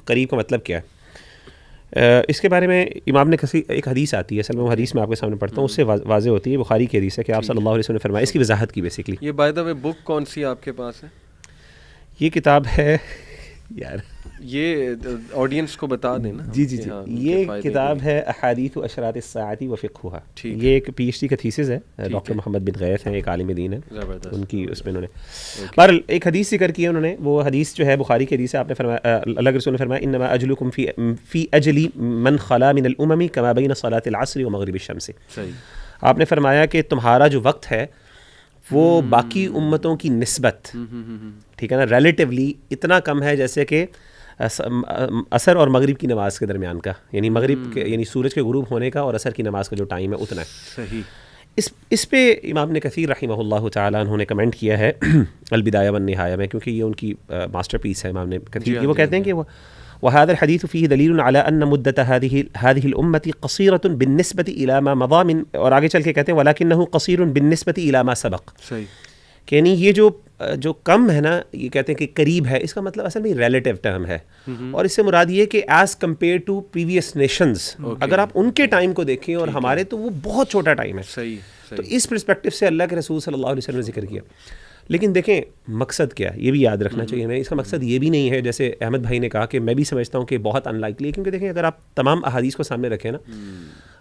قریب کا مطلب کیا ہے. اس کے بارے میں امام نے ایک حدیث آتی ہے, اصل میں وہ حدیث میں آپ کے سامنے پڑھتا ہوں, اس سے واضح ہوتی ہے. بخاری کی حدیث ہے کہ آپ صلی اللہ علیہ وسلم نے فرمایا, اس کی وضاحت کی بیسکلی. یہ بائی دا وے بک کون سی آپ کے پاس ہے؟ یہ کتاب ہے یار, یہ آڈینس کو بتا دیں نا. جی یہ کتاب ہے احادیث اشراط الساعۃ و فقہھا. یہ ایک پی ایچ ڈی کا تھیسس ہے, ڈاکٹر محمد بن غیث ہیں, ایک عالم دین ہے, ان کی اس میں انہوں نے بہرحال ایک حدیث ذکر کی ہے انہوں نے. وہ حدیث جو ہے بخاری کی حدیث ہے. آپ نے فرمایا, اللہ کے رسول نے فرمایا, انما اجلکم فی اجلی من خلا من الامم کما بین صلاۃ العصر و مغرب الشمس. آپ نے فرمایا کہ تمہارا جو وقت ہے وہ باقی امتوں کی نسبت, ٹھیک ہے نا, ریلیٹیولی اتنا کم ہے جیسے کہ عصر اور مغرب کی نماز کے درمیان کا, یعنی مغرب کے یعنی سورج کے غروب ہونے کا اور عصر کی نماز کا جو ٹائم ہے اتنا ہے. صحیح. اس پہ امام نے کثیر رحمہ اللہ تعالیٰ انہوں نے کمنٹ کیا ہے البدایہ والنہایہ میں, کیونکہ یہ ان کی ماسٹر پیس ہے امام نے کثیر کی. وہ کہتے ہیں کہ وهذا الحديث فيه دليل على أن مدة هذه الأمة قصيرة بالنسبة إلى ما مضى من, اور آگے چل کے کہتے ہیں ولكنه قصير بالنسبة إلى ما سبق. صحیح. کہ یعنی یہ جو کم ہے نا, یہ کہتے ہیں کہ قریب ہے, اس کا مطلب اصل میں ریلیٹیو ٹرم ہے, اور اس سے مراد یہ کہ as compared to previous nations, اگر آپ ان کے ٹائم کو دیکھیں اور ہمارے, تو وہ بہت چھوٹا ٹائم ہے. صحیح. تو اس پرسپیکٹو سے اللہ کے رسول صلی اللہ علیہ وسلم نے ذکر کیا. لیکن دیکھیں مقصد کیا ہے, یہ بھی یاد رکھنا چاہیے ہمیں. اس کا مقصد یہ بھی نہیں ہے جیسے احمد بھائی نے کہا, کہ میں بھی سمجھتا ہوں کہ بہت ان لائکلی ہے, کیونکہ دیکھیں اگر آپ تمام احادیث کو سامنے رکھیں نا,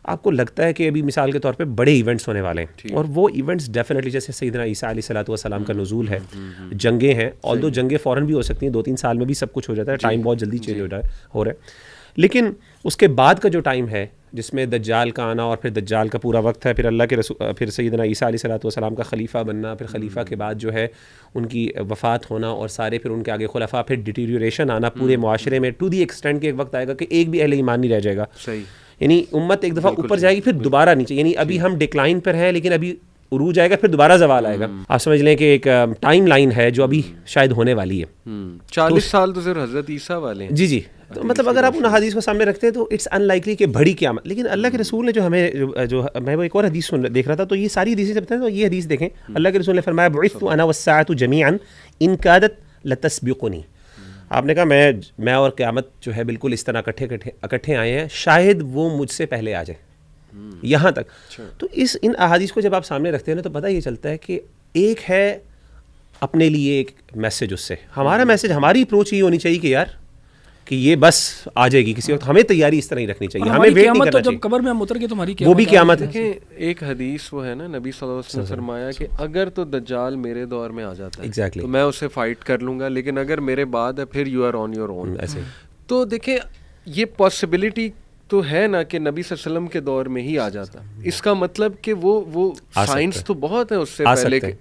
آپ کو لگتا ہے کہ ابھی مثال کے طور پہ بڑے ایونٹس ہونے والے ہیں, اور وہ ایونٹس ڈیفینیٹلی جیسے سیدنا عیسیٰ علیہ الصلوۃ والسلام کا نزول ہے, جنگیں ہیں, آلدو جنگیں فوراً بھی ہو سکتی ہیں, 2-3 سال میں بھی سب کچھ ہو جاتا ہے, ٹائم بہت جلدی چینج ہو رہا ہے. لیکن اس کے بعد کا جو ٹائم ہے جس میں دجال کا آنا, اور پھر دجال کا پورا وقت ہے, پھر اللہ کے رسول, پھر سیدنا عیسیٰ علیہ الصلوۃ والسلام کا خلیفہ بننا, پھر خلیفہ کے بعد جو ہے ان کی وفات ہونا, اور سارے پھر ان کے آگے خلفاء, پھر ڈیٹیریوریشن آنا پورے معاشرے میں, ٹو دی ایکسٹینٹ کہ ایک وقت آئے گا کہ ایک بھی اہل ایمان نہیں رہ جائے گا. صحیح. یعنی امت ایک دفعہ اوپر جائے گی پھر دوبارہ نیچے, یعنی ابھی ہم ڈکلائن پر ہیں لیکن ابھی عروج آئے گا, پھر دوبارہ زوال آئے گا. آپ سمجھ لیں کہ ایک ٹائم لائن ہے جو ابھی شاید ہونے والی ہے. 40 سال تو صرف حضرت عیسیٰ والے ہیں. جی. تو مطلب اگر آپ ان حدیث کو سامنے رکھتے ہیں تو اٹس ان لائکلی کہ بڑی قیامت. لیکن اللہ کے رسول نے جو ہمیں جو میں وہ ایک اور حدیث دیکھ رہا تھا, تو یہ ساری حدیثیں بتائیں, تو یہ حدیث دیکھیں, اللہ کے رسول نے فرمایا بعثت انا والساعة جميعا ان كادت لتسبقنی. آپ نے کہا میں اور قیامت جو ہے بالکل اس طرح اکٹھے آئے ہیں, شاید وہ مجھ سے پہلے آ جائے, یہاں تک. تو ان احادیث کو جب آپ سامنے رکھتے ہیں نا, تو پتہ یہ چلتا ہے کہ ایک ہے اپنے لیے ایک میسج, اس سے ہمارا میسج, ہماری اپروچ یہ ہونی چاہیے کہ یار کہ یہ بس آ جائے گی کسی وقت, ہمیں تیاری اس طرح ہی رکھنی چاہیے, ہمیں ویٹ نہیں کرنا چاہیے. جب قبر میں ہم اتر گئے تو ہماری وہ بھی قیامت ہے. ایک حدیث وہ ہے نا, نبی صلی اللہ علیہ وسلم نے فرمایا کہ اگر تو دجال میرے دور میں آ جاتا ہے تو میں اسے فائٹ کر لوں گا, لیکن اگر میرے بعد ہے پھر you are on your own. ایسے تو دیکھیں یہ پاسبلٹی تو ہے نا کہ نبی صلی اللہ علیہ وسلم کے دور میں ہی آ جاتا. اس کا مطلب کہ وہ سائنس تو بہت ہے اس سے پہلے کے,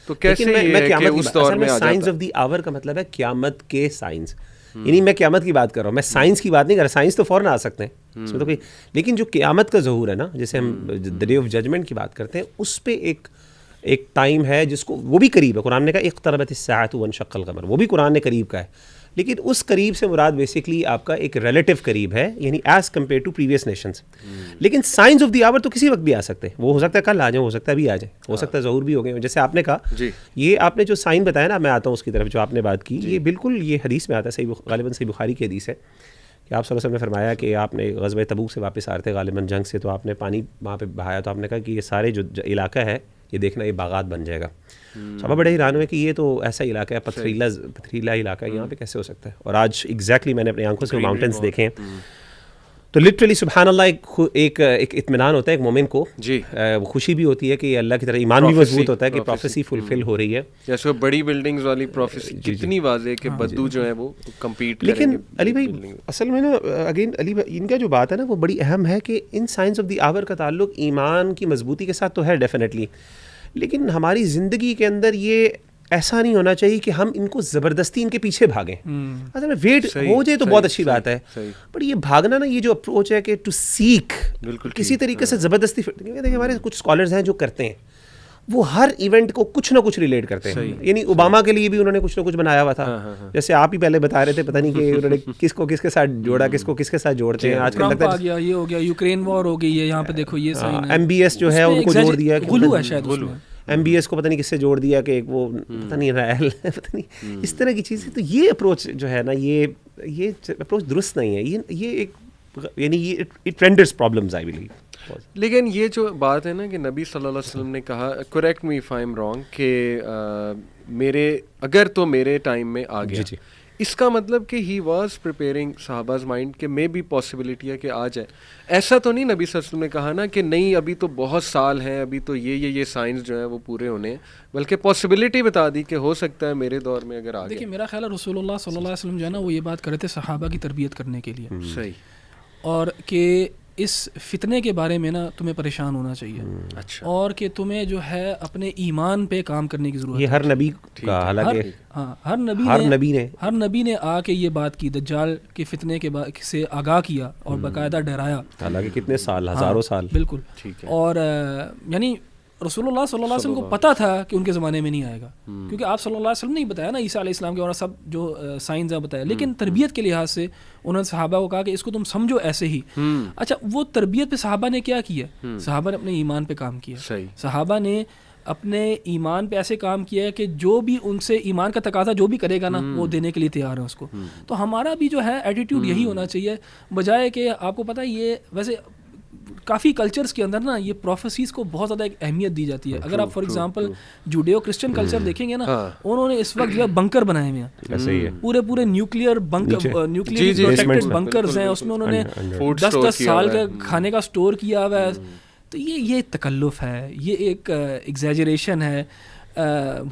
تو کیسے یہ ہے کہ اس دور میں آ جاتا. سائنس آف دی آور کا مطلب ہے قیامت کے سائنس, یعنی میں قیامت کی بات کر رہا ہوں, میں سائنس کی بات نہیں کر رہا. سائنس تو فوراً آ سکتے ہیں اس میں تو کوئی, لیکن جو قیامت کا ظہور ہے نا, جیسے ہم دی ڈے آف ججمنٹ کی بات کرتے ہیں, اس پہ ایک ٹائم ہے جس کو وہ بھی قریب ہے. قرآن نے کہا اقتربت الساعۃ وانشق القمر, وہ بھی قرآن نے قریب کا ہے, لیکن اس قریب سے مراد بیسکلی آپ کا ایک ریلیٹیو قریب ہے, یعنی as compared to previous nations. لیکن سائنز آف دی آور تو کسی وقت بھی آ سکتے ہیں, وہ ہو سکتا ہے کل آ جائیں, ہو سکتا ہے ابھی آ جائیں, ہو سکتا ہے ظہور بھی ہو گئے. جیسے آپ نے کہا یہ آپ نے جو سائن بتایا نا, میں آتا ہوں اس کی طرف جو آپ نے بات کی, یہ بالکل یہ حدیث میں آتا ہے, غالباً صحیح بخاری کی حدیث ہے کہ آپ صلی اللہ علیہ وسلم نے فرمایا کہ آپ نے غزوہ تبوک سے واپس آ رہے تھے غالباً جنگ سے, تو آپ نے پانی وہاں پہ بہایا, تو آپ نے کہا کہ یہ سارے جو علاقہ ہے یہ دیکھنا یہ باغات بن جائے گا. صحابہ بڑے حیران ہوئے کہ یہ تو ایسا علاقہ ہے, پتھریلا علاقہ ہے, یہاں پہ کیسے ہو سکتا ہے. اور آج ایگزیکٹلی میں نے اپنی آنکھوں سے ماؤنٹینس دیکھے ہیں, تو لٹرلی سبحان اللہ ایک اطمینان ہوتا ہے ایک مومن کو, خوشی بھی ہوتی ہے کہ اللہ کی طرح ایمان بھی مضبوط ہوتا ہے کہ پروفیسی فلفل ہو رہی ہے. جیسے بڑی بلڈنگز والی پروفیسی کتنی واضح کہ بدو جو ہے وہ کمپیٹ کریں گے. لیکن علی بھائی اصل میں نا اگین علی بھائی ان کا جو بات ہے نا وہ بڑی اہم ہے کہ ان سائنس آف دی آور کا تعلق ایمان کی مضبوطی کے ساتھ تو ہے ڈیفینیٹلی, لیکن ہماری زندگی کے اندر یہ ایسا نہیں ہونا چاہیے کہ ہم ان کو زبردستی ان کے پیچھے بھاگیں. اصل میں ویٹ ہو جائے تو بہت اچھی بات ہے, بٹ یہ بھاگنا نا, یہ جو اپروچ ہے کہ ٹو سیک کسی طریقے سے زبردستی, دیکھیں ہمارے کچھ اسکالرز ہیں جو کرتے ہیں وہ ہر ایونٹ کو کچھ نہ کچھ ریلیٹ کرتے ہیں. یعنی اوباما کے لیے بھی انہوں نے کچھ نہ کچھ بنایا ہوا تھا, جیسے آپ ہی پہلے بتا رہے تھے, پتہ نہیں کہ انہوں نے کس کو کس کے ساتھ جوڑا, کس کو کس کے ساتھ جوڑتے ہیں. آج کل لگتا ہے یہ ہو گیا یوکرین وار ہو گئی ہے, یہاں پہ دیکھو یہ ایم بی ایس جو ہے ان کو جوڑ دیا, غلو ہے شاید, ایم بی ایس کو پتہ نہیں کس سے جوڑ دیا کہ وہ پتہ نہیں ریل پتہ نہیں اس طرح کی چیزیں. تو یہ اپروچ جو ہے نا یہ اپروچ درست نہیں ہے. یہ ایک یعنی یہ it renders problems I believe. لیکن یہ جو بات ہے نا کہ نبی صلی اللہ علیہ وسلم نے کہا, correct me if I am wrong, کہ اگر تو میرے ٹائم میں آ گیا, اس کا مطلب کہ ہی واز پریپیئرنگ صحابہ's مائنڈ کہ مے بی پاسبلٹی ہے کہ آ جائے. ایسا تو نہیں نبی صلی اللہ علیہ وسلم نے کہا نا کہ نہیں ابھی تو بہت سال ہیں, ابھی تو یہ سائنس جو ہے وہ پورے ہونے ہیں, بلکہ پاسبلٹی بتا دی کہ ہو سکتا ہے میرے دور میں اگر آ گیا. دیکھیے میرا خیال ہے رسول اللہ صلی اللہ علیہ وسلم جو ہے نا وہ یہ بات کر رہے تھے صحابہ کی تربیت کرنے کے لیے, صحیح, اور کہ اس فتنے کے بارے میں نا تمہیں پریشان ہونا چاہیے, اچھا, اور کہ تمہیں جو ہے اپنے ایمان پہ کام کرنے کی ضرورت ہے. یہ ہر نبی کا, حالانکہ ہر نبی نے آ کے یہ بات کی, دجال کے فتنے کے سے آگاہ کیا اور باقاعدہ ڈرایا, حالانکہ کتنے سال, ہزاروں سال. بالکل, اور یعنی رسول اللہ صلی اللہ علیہ وسلم کو پتہ تھا کہ ان کے زمانے میں نہیں آئے گا, کیونکہ آپ صلی اللہ علیہ وسلم نے بتایا نا عیسیٰ علیہ السلام کے اور سب جو سائنس بتایا, لیکن تربیت کے لحاظ سے انہوں نے صحابہ کو کہا کہ اس کو تم سمجھو ایسے ہی. اچھا, وہ تربیت پہ صحابہ نے کیا کیا, صحابہ نے اپنے ایمان پہ کام کیا. صحابہ نے اپنے ایمان پہ ایسے کام کیا ہے کہ جو بھی ان سے ایمان کا تقاضا جو بھی کرے گا نا وہ دینے کے لیے تیار ہے اس کو. تو ہمارا بھی جو ہے ایٹیٹیوڈ یہی ہونا چاہیے, بجائے کہ آپ کو پتہ ہے یہ ویسے کافی کلچرز کے اندر نا یہ پروفیسیز کو بہت زیادہ ایک اہمیت دی جاتی ہے. اگر آپ فار ایگزامپل جوڈیو کرسچن کلچر دیکھیں گے نا, انہوں نے اس وقت جو ہے بنکر بنائے ہوئے ہیں, پورے نیوکلیئر پروٹیکٹڈ بنکرز ہیں, اس میں انہوں نے 10 سال کا کھانے کا سٹور کیا ہوا ہے. تو یہ تکلف ہے, یہ ایک ایگزیجریشن ہے.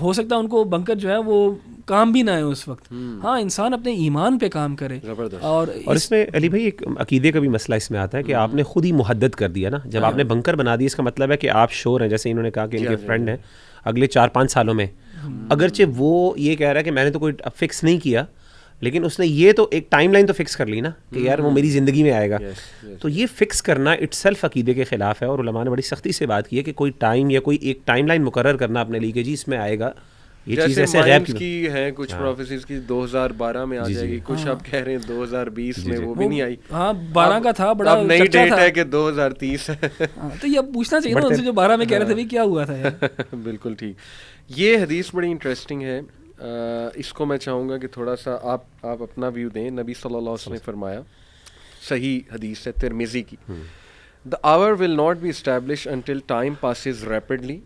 ہو سکتا ہے ان کو بنکر جو ہے وہ کام بھی نہ ہے اس وقت. ہاں, انسان اپنے ایمان پہ کام کرے. اور اس میں علی بھائی ایک عقیدے کا بھی مسئلہ اس میں آتا ہے کہ آپ نے خود ہی محدد کر دیا نا, جب آپ نے بنکر بنا دی, اس کا مطلب ہے کہ آپ شور ہیں, جیسے انہوں نے کہا کہ ان کے فرینڈ ہیں اگلے 4-5 سالوں میں, اگرچہ وہ یہ کہہ رہا ہے کہ میں نے تو کوئی فکس نہیں کیا, لیکن اس نے یہ تو ایک ٹائم لائن تو فکس کر لی نا کہ یار وہ میری زندگی میں آئے گا. تو یہ فکس کرنا اٹ سیلف عقیدے کے خلاف ہے, اور علماء نے بڑی سختی سے بات کی ہے کہ کوئی ٹائم یا کوئی ایک ٹائم لائن مقرر کرنا اپنے لیے کہ جی اس میں آئے گا. یہ چیز ایسے غیب کی ہے, کچھ پروفیسیز کی 2012 میں آ جائے گی, کچھ آپ کہہ رہے ہیں 2020 میں, وہ بھی نہیں آئی. ہاں 12 کا تھا, بڑا نئی ڈیٹ ہے کہ 2030 ہے. تو یہ پوچھنا چاہیے نا ان سے جو 12 میں کہہ رہے تھے بھی کیا ہوا تھا یار. بالکل ٹھیک. یہ حدیث بڑی انٹرسٹنگ ہے, اس کو میں چاہوں گا کہ تھوڑا سا آپ اپنا ویو دیں. نبی صلی اللہ علیہ وسلم نے فرمایا, صحیح حدیث ہے ترمذی کی, the hour will not be established until time passes rapidly,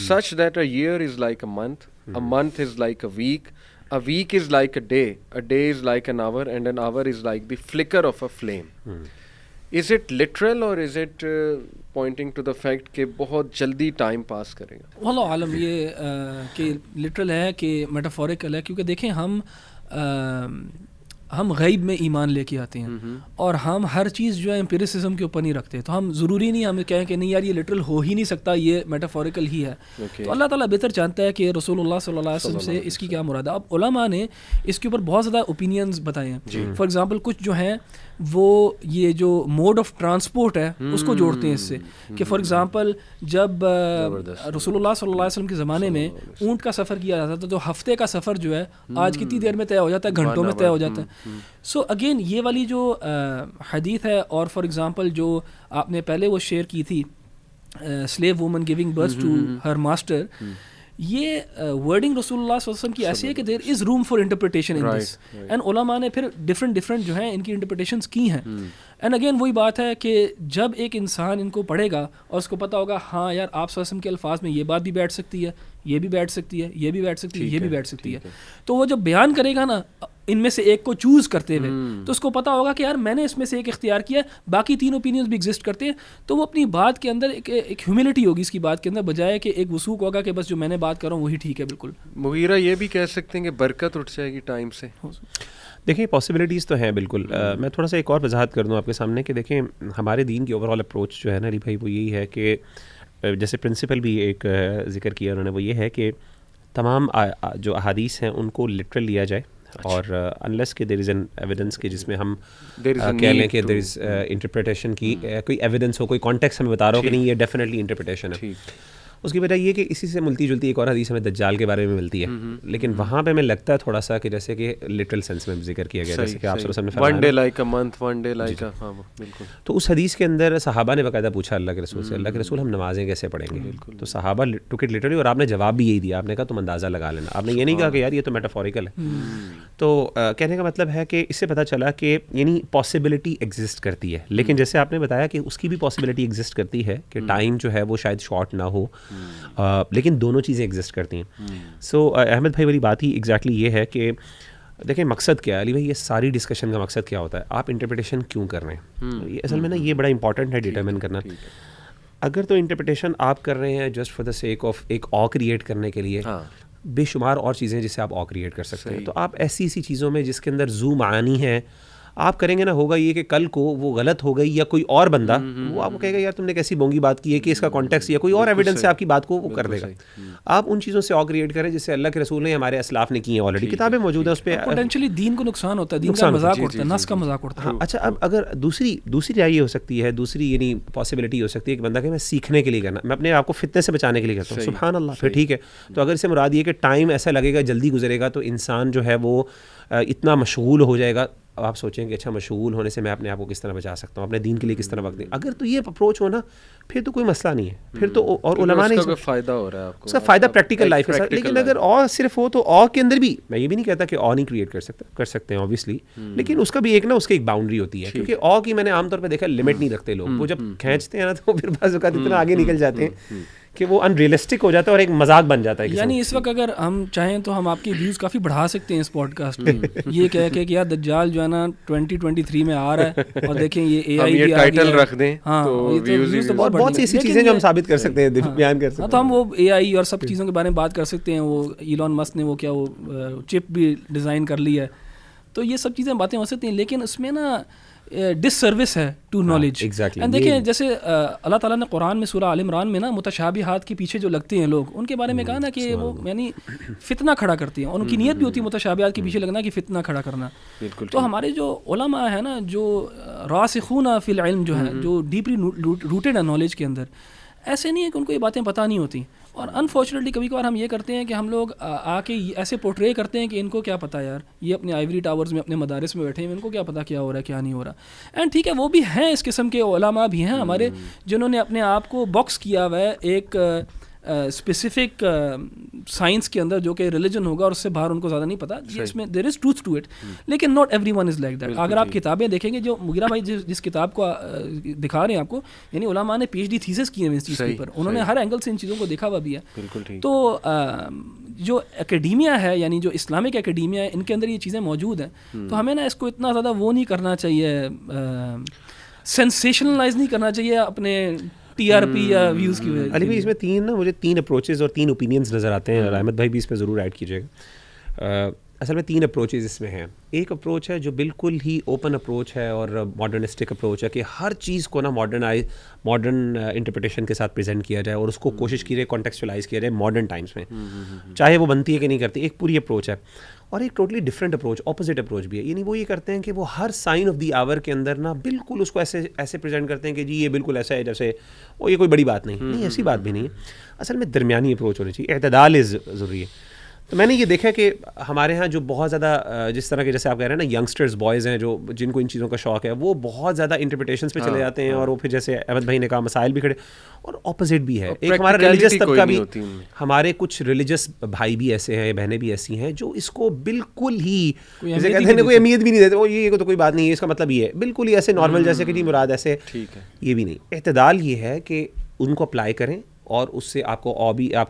such that a year is like a month is like a week is like a day is like an hour, and an hour is like the flicker of a flame. Is it literal or is it pointing to the fact کہ بہت جلدی ٹائم پاس کرے گا؟ واللہ عالم یہ کہ لٹرل ہے کہ میٹافورکل ہے, کیونکہ دیکھیں ہم ہم غیب میں ایمان لے کے آتے ہیں اور ہم ہر چیز جو ہے امپیریسزم کے اوپر نہیں رکھتے. تو ہم ضروری نہیں ہمیں کہیں کہ نہیں یار یہ لٹرل ہو ہی نہیں سکتا, یہ میٹافوریکل ہی ہے. تو اللہ تعالیٰ بہتر جانتا ہے کہ رسول اللہ صلی اللہ علیہ وسلم سے اس کی کیا مراد ہے. اب علماء نے اس کے اوپر بہت زیادہ اوپینینز بتائے ہیں. فار ایگزامپل کچھ جو ہیں وہ یہ جو موڈ آف ٹرانسپورٹ ہے اس کو جوڑتے ہیں اس سے کہ فار ایگزامپل جب رسول اللہ صلی اللہ علیہ وسلم کے زمانے میں اونٹ کا سفر کیا جاتا تھا تو ہفتے کا سفر جو ہے آج کتنی دیر میں طے ہو جاتا ہے, گھنٹوں میں طے ہو جاتا ہے. سو اگین یہ والی جو حدیث ہے, اور فار ایگزامپل جو آپ نے پہلے وہ شیئر کی تھی slave woman giving birth to her master, یہ ورڈنگ رسول اللہ صلی اللہ علیہ وسلم کی ایسی ہے کہ there is room for interpretation in this, and علماء نے پھر ڈفرینٹ جو ہیں ان کی انٹرپریٹیشنس کی ہیں. اینڈ اگین وہی بات ہے کہ جب ایک انسان ان کو پڑھے گا اور اس کو پتہ ہوگا ہاں یار آپ صلی اللہ علیہ وسلم کے الفاظ میں یہ بات بھی بیٹھ سکتی ہے, یہ بھی بیٹھ سکتی ہے, یہ بھی بیٹھ سکتی ہے, یہ بھی بیٹھ سکتی ہے, تو وہ جب بیان کرے گا نا ان میں سے ایک کو چوز کرتے ہوئے تو اس کو پتہ ہوگا کہ یار میں نے اس میں سے ایک اختیار کیا ہے, باقی تین اوپینینز بھی ایگزسٹ کرتے ہیں. تو وہ اپنی بات کے اندر ایک ہیوملٹی ہوگی اس کی بات کے اندر, بجائے کہ ایک وثوق ہوگا کہ بس جو میں نے بات کر رہا ہوں وہی ٹھیک ہے. بالکل مغیرہ یہ بھی کہہ سکتے ہیں کہ برکت اٹھ جائے گی ٹائم سے. دیکھیں پاسبلٹیز تو ہیں بالکل. میں تھوڑا سا ایک اور وضاحت کر دوں آپ کے سامنے کہ دیکھیں ہمارے دین کی اوور آل اپروچ جو ہے نا علی بھائی وہ یہی ہے کہ جیسے پرنسپل بھی ایک ذکر کیا انہوں نے, وہ یہ ہے کہ تمام جو احادیث ہیں ان کو لٹرل لیا جائے, اور انلیس کہ دیر از این ایویڈنس کہ جس میں ہم کہہ لیں کہ دیر از انٹرپریٹیشن کی کوئی ایویڈنس ہو, کوئی کانٹیکسٹ ہمیں بتا رہا ہو کہ نہیں یہ ڈیفینیٹلی انٹرپریٹیشن ہے. اس کی وجہ یہ کہ اسی سے ملتی جلتی ایک اور حدیث ہمیں دجال کے بارے میں ملتی ہے, لیکن وہاں پہ ہمیں لگتا ہے تھوڑا سا کہ جیسے کہ لٹرل سینس میں ذکر کیا گیا, جیسے کہ آپ صلی اللہ علیہ وسلم نے فرمایا one day like a month, one day like a, ہاں بالکل. تو اس حدیث کے اندر صحابہ نے باقاعدہ پوچھا اللہ کے رسول سے, اللہ کے رسول ہم نمازیں کیسے پڑھیں گے؟ تو صحابہ ٹوک اٹ لٹرلی, اور آپ نے جواب بھی یہی دیا, آپ نے کہا تم اندازہ لگا لینا. آپ نے یہ نہیں کہا کہ یار یہ تو میٹافوریکل ہے. تو کہنے کا مطلب ہے کہ اس سے پتہ چلا کہ یعنی پاسبلٹی ایگزسٹ کرتی ہے, لیکن جیسے آپ نے بتایا کہ اس کی بھی پاسبلٹی ایگزسٹ کرتی ہے کہ ٹائم جو ہے وہ شاید شارٹ نہ ہو, لیکن دونوں چیزیں ایگزسٹ کرتی ہیں. سو احمد بھائی والی بات ہی ایگزیکٹلی یہ ہے کہ دیکھیں مقصد کیا ہے علی بھائی, یہ ساری ڈسکشن کا مقصد کیا ہوتا ہے, آپ انٹرپریٹیشن کیوں کر رہے ہیں. یہ اصل میں نا یہ بڑا امپورٹنٹ ہے ڈیٹرمن کرنا. اگر تو انٹرپریٹیشن آپ کر رہے ہیں just for the sake of ایک او کریٹ کرنے کے لیے, بے شمار اور چیزیں جسے آپ او کریٹ کر سکتے ہیں, تو آپ ایسی چیزوں میں جس کے اندر زو معانی ہے آپ کریں گے نا, ہوگا یہ کہ کل کو وہ غلط ہو گئی یا کوئی اور بندہ وہ آپ کو کہے گا یار تم نے کیسی بونگی بات کی ہے, کہ اس کا کانٹیکسٹ یا کوئی اور ایویڈنس سے آپ کی بات کو وہ کر دے گا. آپ ان چیزوں سے آ کریٹ کریں جس سے اللہ کے رسول نے ہمارے اسلاف نے کی ہیں, آلریڈی کتابیں موجود ہیں اس پہ. پوٹینشلی دین کو نقصان ہوتا ہے, دین کا مذاق اڑتا ہے, نس کا مذاق اڑتا ہے. اچھا اب اگر دوسری رائے یہ ہو سکتی ہے, دوسری یعنی پاسبلٹی ہو سکتی ہے کہ بندہ کہ میں سیکھنے کے لیے کرنا, میں اپنے آپ کو فتنے سے بچانے کے لیے کرتا ہوں, سبحان اللہ, پھر ٹھیک ہے. تو اگر اسے مراد یہ کہ ٹائم ایسا لگے گا جلدی گزرے گا تو انسان جو ہے وہ اتنا مشغول ہو جائے گا, اب آپ سوچیں کہ اچھا مشغول ہونے سے میں اپنے آپ کو کس طرح بچا سکتا ہوں, اپنے دین کے لیے کس طرح وقت دیں. اگر تو یہ اپروچ ہو نا پھر تو کوئی مسئلہ نہیں ہے, پھر تو اور علماء نے فائدہ ہو رہا ہے آپ کو, اس کا فائدہ پریکٹیکل لائف کے ساتھ. لیکن اگر اور صرف ہو تو اور کے اندر بھی میں یہ بھی نہیں کہتا کہ اور نہیں کریٹ کر سکتے ہیں اوبیسلی, لیکن اس کا بھی ایک نا اس کی ایک باؤنڈری ہوتی ہے, کیونکہ اور کی میں نے عام طور پہ دیکھا لمٹ نہیں رکھتے لوگ, وہ جب کھینچتے ہیں نا تو پھر بعض اوقات اتنا آگے نکل جاتے ہیں کہ وہ ان ریئلسٹک ہو جاتا ہے اور ایک مذاق بن جاتا ہے. یعنی اس وقت اگر ہم چاہیں تو ہم آپ کی ویوز کافی بڑھا سکتے ہیں اس پوڈ کاسٹ میں, یہ کہہ کے کہ یار دجال جو ہے نا 2023 میں آ رہا ہے, اور دیکھیں یہ اے آئی بھی ٹائٹل رکھ دیں تو ویوز تو بہت سی ایسی چیزیں جو ہم ثابت کر سکتے ہیں, بیان کر سکتے ہیں. تو ہم وہ اے آئی اور سب چیزوں کے بارے میں بات کر سکتے ہیں. وہ ایلون مسک نے وہ کیا وہ چپ بھی ڈیزائن کر لی ہے, تو یہ سب چیزیں باتیں ہو سکتی ہیں, لیکن اس میں نا ڈس سروس ہے ٹو نالج. دیکھیں جیسے اللہ تعالیٰ نے قرآن میں سورہ آل عمران میں نا متشابہات کے پیچھے جو لگتے ہیں لوگ, ان کے بارے میں کہا نا کہ وہ یعنی فتنہ کھڑا کرتے ہیں, اور ان کی نیت بھی ہوتی ہے متشابہات کے پیچھے لگنا کہ فتنہ کھڑا کرنا. تو ہمارے جو علماء ہیں نا, جو راسخون فی العلم جو ہیں, جو ڈیپلی روٹیڈ ہے نالج کے اندر, ایسے نہیں ہے کہ ان کو یہ باتیں پتہ نہیں ہوتی. اور انفارچونیٹلی کبھی کبھار ہم یہ کرتے ہیں کہ ہم لوگ آ کے ایسے پورٹرے کرتے ہیں کہ ان کو کیا پتہ یار, یہ اپنے آئیوری ٹاورز میں اپنے مدارس میں بیٹھے ہیں, ان کو کیا پتہ کیا ہو رہا ہے کیا نہیں ہو رہا. اینڈ ٹھیک ہے وہ بھی ہیں, اس قسم کے علماء بھی ہیں ہمارے جنہوں نے اپنے آپ کو باکس کیا ہوا ہے ایک اسپیسیفک سائنس کے اندر جو کہ ریلیجن ہوگا, اور اس سے باہر ان کو زیادہ نہیں پتا. اس میں دیر از ٹروتھ ٹو اٹ, لیکن not every one is like that. اگر آپ کتابیں دیکھیں گے, جو مغیرہ بھائی جس کتاب کو دکھا رہے ہیں آپ کو, یعنی علماء نے پی ایچ ڈی تھیسس کیے ہیں اس چیز کے اوپر, انہوں نے ہر اینگل سے ان چیزوں کو دیکھا ہوا بھی ہے. تو جو اکیڈیمیا ہے, یعنی جو اسلامک اکیڈیمیا ہے, ان کے اندر یہ چیزیں موجود ہیں. تو ہمیں نا اس کو اتنا زیادہ وہ نہیں کرنا چاہیے, سینسیشنلائز نہیں کرنا چاہیے اپنے ٹی آر پی یا ویوز کی وجہ. علی بھائی اس میں مجھے تین اپروچز اور تین اوپینینز نظر آتے ہیں, اور احمد بھائی بھی اس پہ ضرور ایڈ کیجیے گا. اصل میں 3 اپروچز اس میں ہیں. ایک اپروچ ہے جو بالکل ہی اوپن اپروچ ہے اور ماڈرنسٹک اپروچ ہے کہ ہر چیز کو نا ماڈرن انٹرپریٹیشن کے ساتھ پریزنٹ کیا جائے اور اس کو کوشش کی جائے کانٹیکسچولائز کیا جائے ماڈرن ٹائمس میں, چاہے وہ بنتی ہے کہ نہیں کرتی. ایک پوری اپروچ ہے. اور ایک totally different approach, opposite approach بھی ہے. یعنی وہ یہ کرتے ہیں کہ وہ ہر سائن آف دی آور کے اندر نا بالکل اس کو ایسے پریزنٹ کرتے ہیں کہ جی یہ بالکل ایسا ہے جیسے وہ یہ کوئی بڑی بات نہیں. ایسی بات بھی نہیں ہے. اصل میں درمیانی اپروچ ہونی چاہیے, اعتدال ضروری ہے. تو میں نے یہ دیکھا کہ ہمارے ہاں جو بہت زیادہ جس طرح کے جیسے آپ کہہ رہے ہیں نا ینگسٹرز بوائز ہیں جو جن کو ان چیزوں کا شوق ہے, وہ بہت زیادہ انٹرپریٹیشنس پہ چلے جاتے ہیں اور وہ پھر جیسے احمد بھائی نے کہا مسائل بھی کھڑے. اور اپوزٹ بھی ہے, ایک ہمارا ریلیجس طبقہ بھی, ہمارے کچھ ریلیجس بھائی بھی ایسے ہیں, بہنیں بھی ایسی ہیں جو اس کو بالکل ہی جیسے کہتے ہیں کوئی اہمیت بھی نہیں دیتے. وہ یہ تو کوئی بات نہیں ہے, اس کا مطلب یہ ہے بالکل ہی ایسے نارمل جیسے کہ جی مراد ایسے, یہ بھی نہیں. اعتدال یہ ہے کہ ان کو اپلائی کریں اور اس سے آپ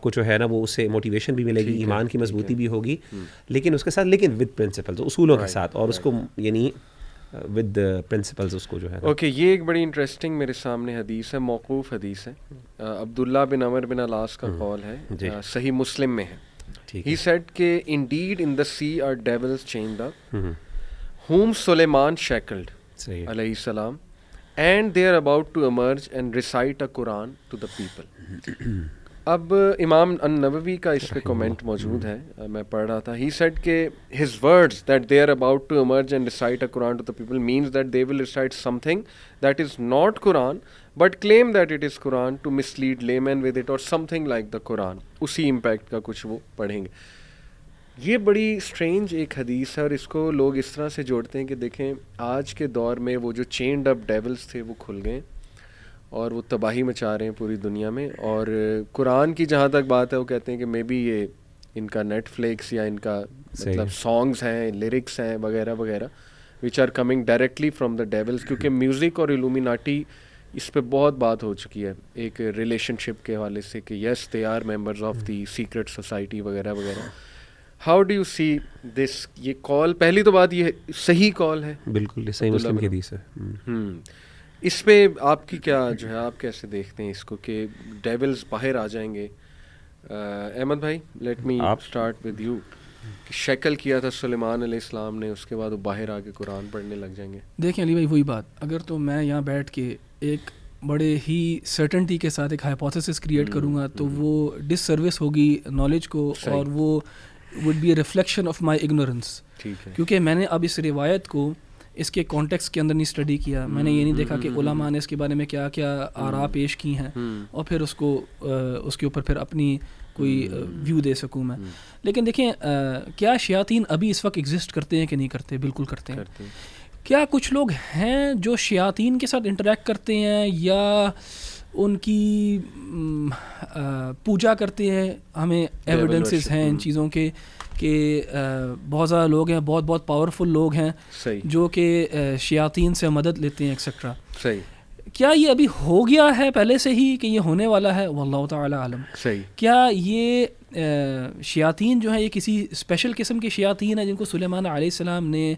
کو جو ہے نا وہ اس سے موٹیویشن بھی ملے گی, ایمان کی مضبوطی بھی ہوگی, لیکن اس کے ساتھ ود پرنسپلز, اصولوں کے ساتھ, اور اس کو یعنی ود پرنسپلز اس کو جو ہے. اوکے, یہ ایک بڑی انٹرسٹنگ میرے سامنے حدیث ہے, موقوف حدیث ہے, عبداللہ بن عمر بن العاص کا قول ہے, صحیح مسلم میں ہے. ہی سیڈ کہ انڈیڈ ان دا سی آر ڈیولز چینڈ اپ whom سلیمان شیکلڈ علیہ السلام and they are about to emerge and recite a Quran to the people. اب امام النووی کا اس پہ کومنٹ موجود ہے, میں پڑھ رہا تھا. He said کہ his words that they are about to emerge and recite a Quran to the people means that they will recite something that is not Quran but claim that it is Quran to mislead laymen with it or something like the Quran. اسی امپیکٹ کا کچھ وہ پڑھیں گے. یہ بڑی اسٹرینج ایک حدیث ہے اور اس کو لوگ اس طرح سے جوڑتے ہیں کہ دیکھیں آج کے دور میں وہ جو چینڈ اپ ڈیولز تھے وہ کھل گئے اور وہ تباہی مچا رہے ہیں پوری دنیا میں. اور قرآن کی جہاں تک بات ہے وہ کہتے ہیں کہ مے بی یہ ان کا نیٹ فلکس یا ان کا مطلب سانگز ہیں, لیرکس ہیں وغیرہ وغیرہ which are coming directly from the devils, کیونکہ میوزک اور الومیناٹی اس پہ بہت بات ہو چکی ہے ایک ریلیشن شپ کے حوالے سے کہ yes they are members of the secret society وغیرہ وغیرہ. How do you see this? یہ کال, پہلی تو بات یہ صحیح کال ہے, بالکل صحیح مسلم کی حدیث ہے. اس پہ آپ کی کیا جو ہے, آپ کیسے دیکھتے ہیں اس کو کہ ڈیولز باہر آ جائیں گے؟ احمد بھائی let me start with you. Shackle کیا تھا سلیمان علیہ السلام نے, اس کے بعد وہ باہر آ کے قرآن پڑھنے لگ جائیں گے. دیکھیں علی بھائی وہی بات, اگر تو میں یہاں بیٹھ کے ایک بڑے ہی سرٹنٹی کے ساتھ ایک ہائپوتھیسس کریٹ کروں گا تو وہ ڈس سروس ہوگی نالج کو, اور وہ would be a reflection of my ignorance. کیونکہ میں نے اب اس روایت کو اس کے کانٹیکس کے اندر نہیں اسٹڈی کیا. میں نے یہ نہیں دیکھا کہ علماء نے اس کے بارے میں کیا کیا آراء پیش کی ہیں اور پھر اس کے اوپر پھر اپنی کوئی ویو دے سکوں میں. لیکن دیکھیں کیا شیاطین ابھی اس وقت ایگزسٹ کرتے ہیں کہ نہیں کرتے؟ بالکل کرتے ہیں. کیا کچھ لوگ ہیں جو شیاطین کے ساتھ انٹریکٹ کرتے ہیں یا ان کی پوجا کرتے ہیں؟ ہمیں ایویڈنسز ہیں ان چیزوں کے کہ بہت زیادہ لوگ ہیں, بہت بہت پاورفل لوگ ہیں جو کہ شیاطین سے مدد لیتے ہیں ایکسیٹرا. کیا یہ ابھی ہو گیا ہے پہلے سے ہی کہ یہ ہونے والا ہے؟ واللہ تعالی عالم. کیا یہ شیاطین جو ہیں یہ کسی اسپیشل قسم کے شیاطین ہیں جن کو سلیمان علیہ السلام نے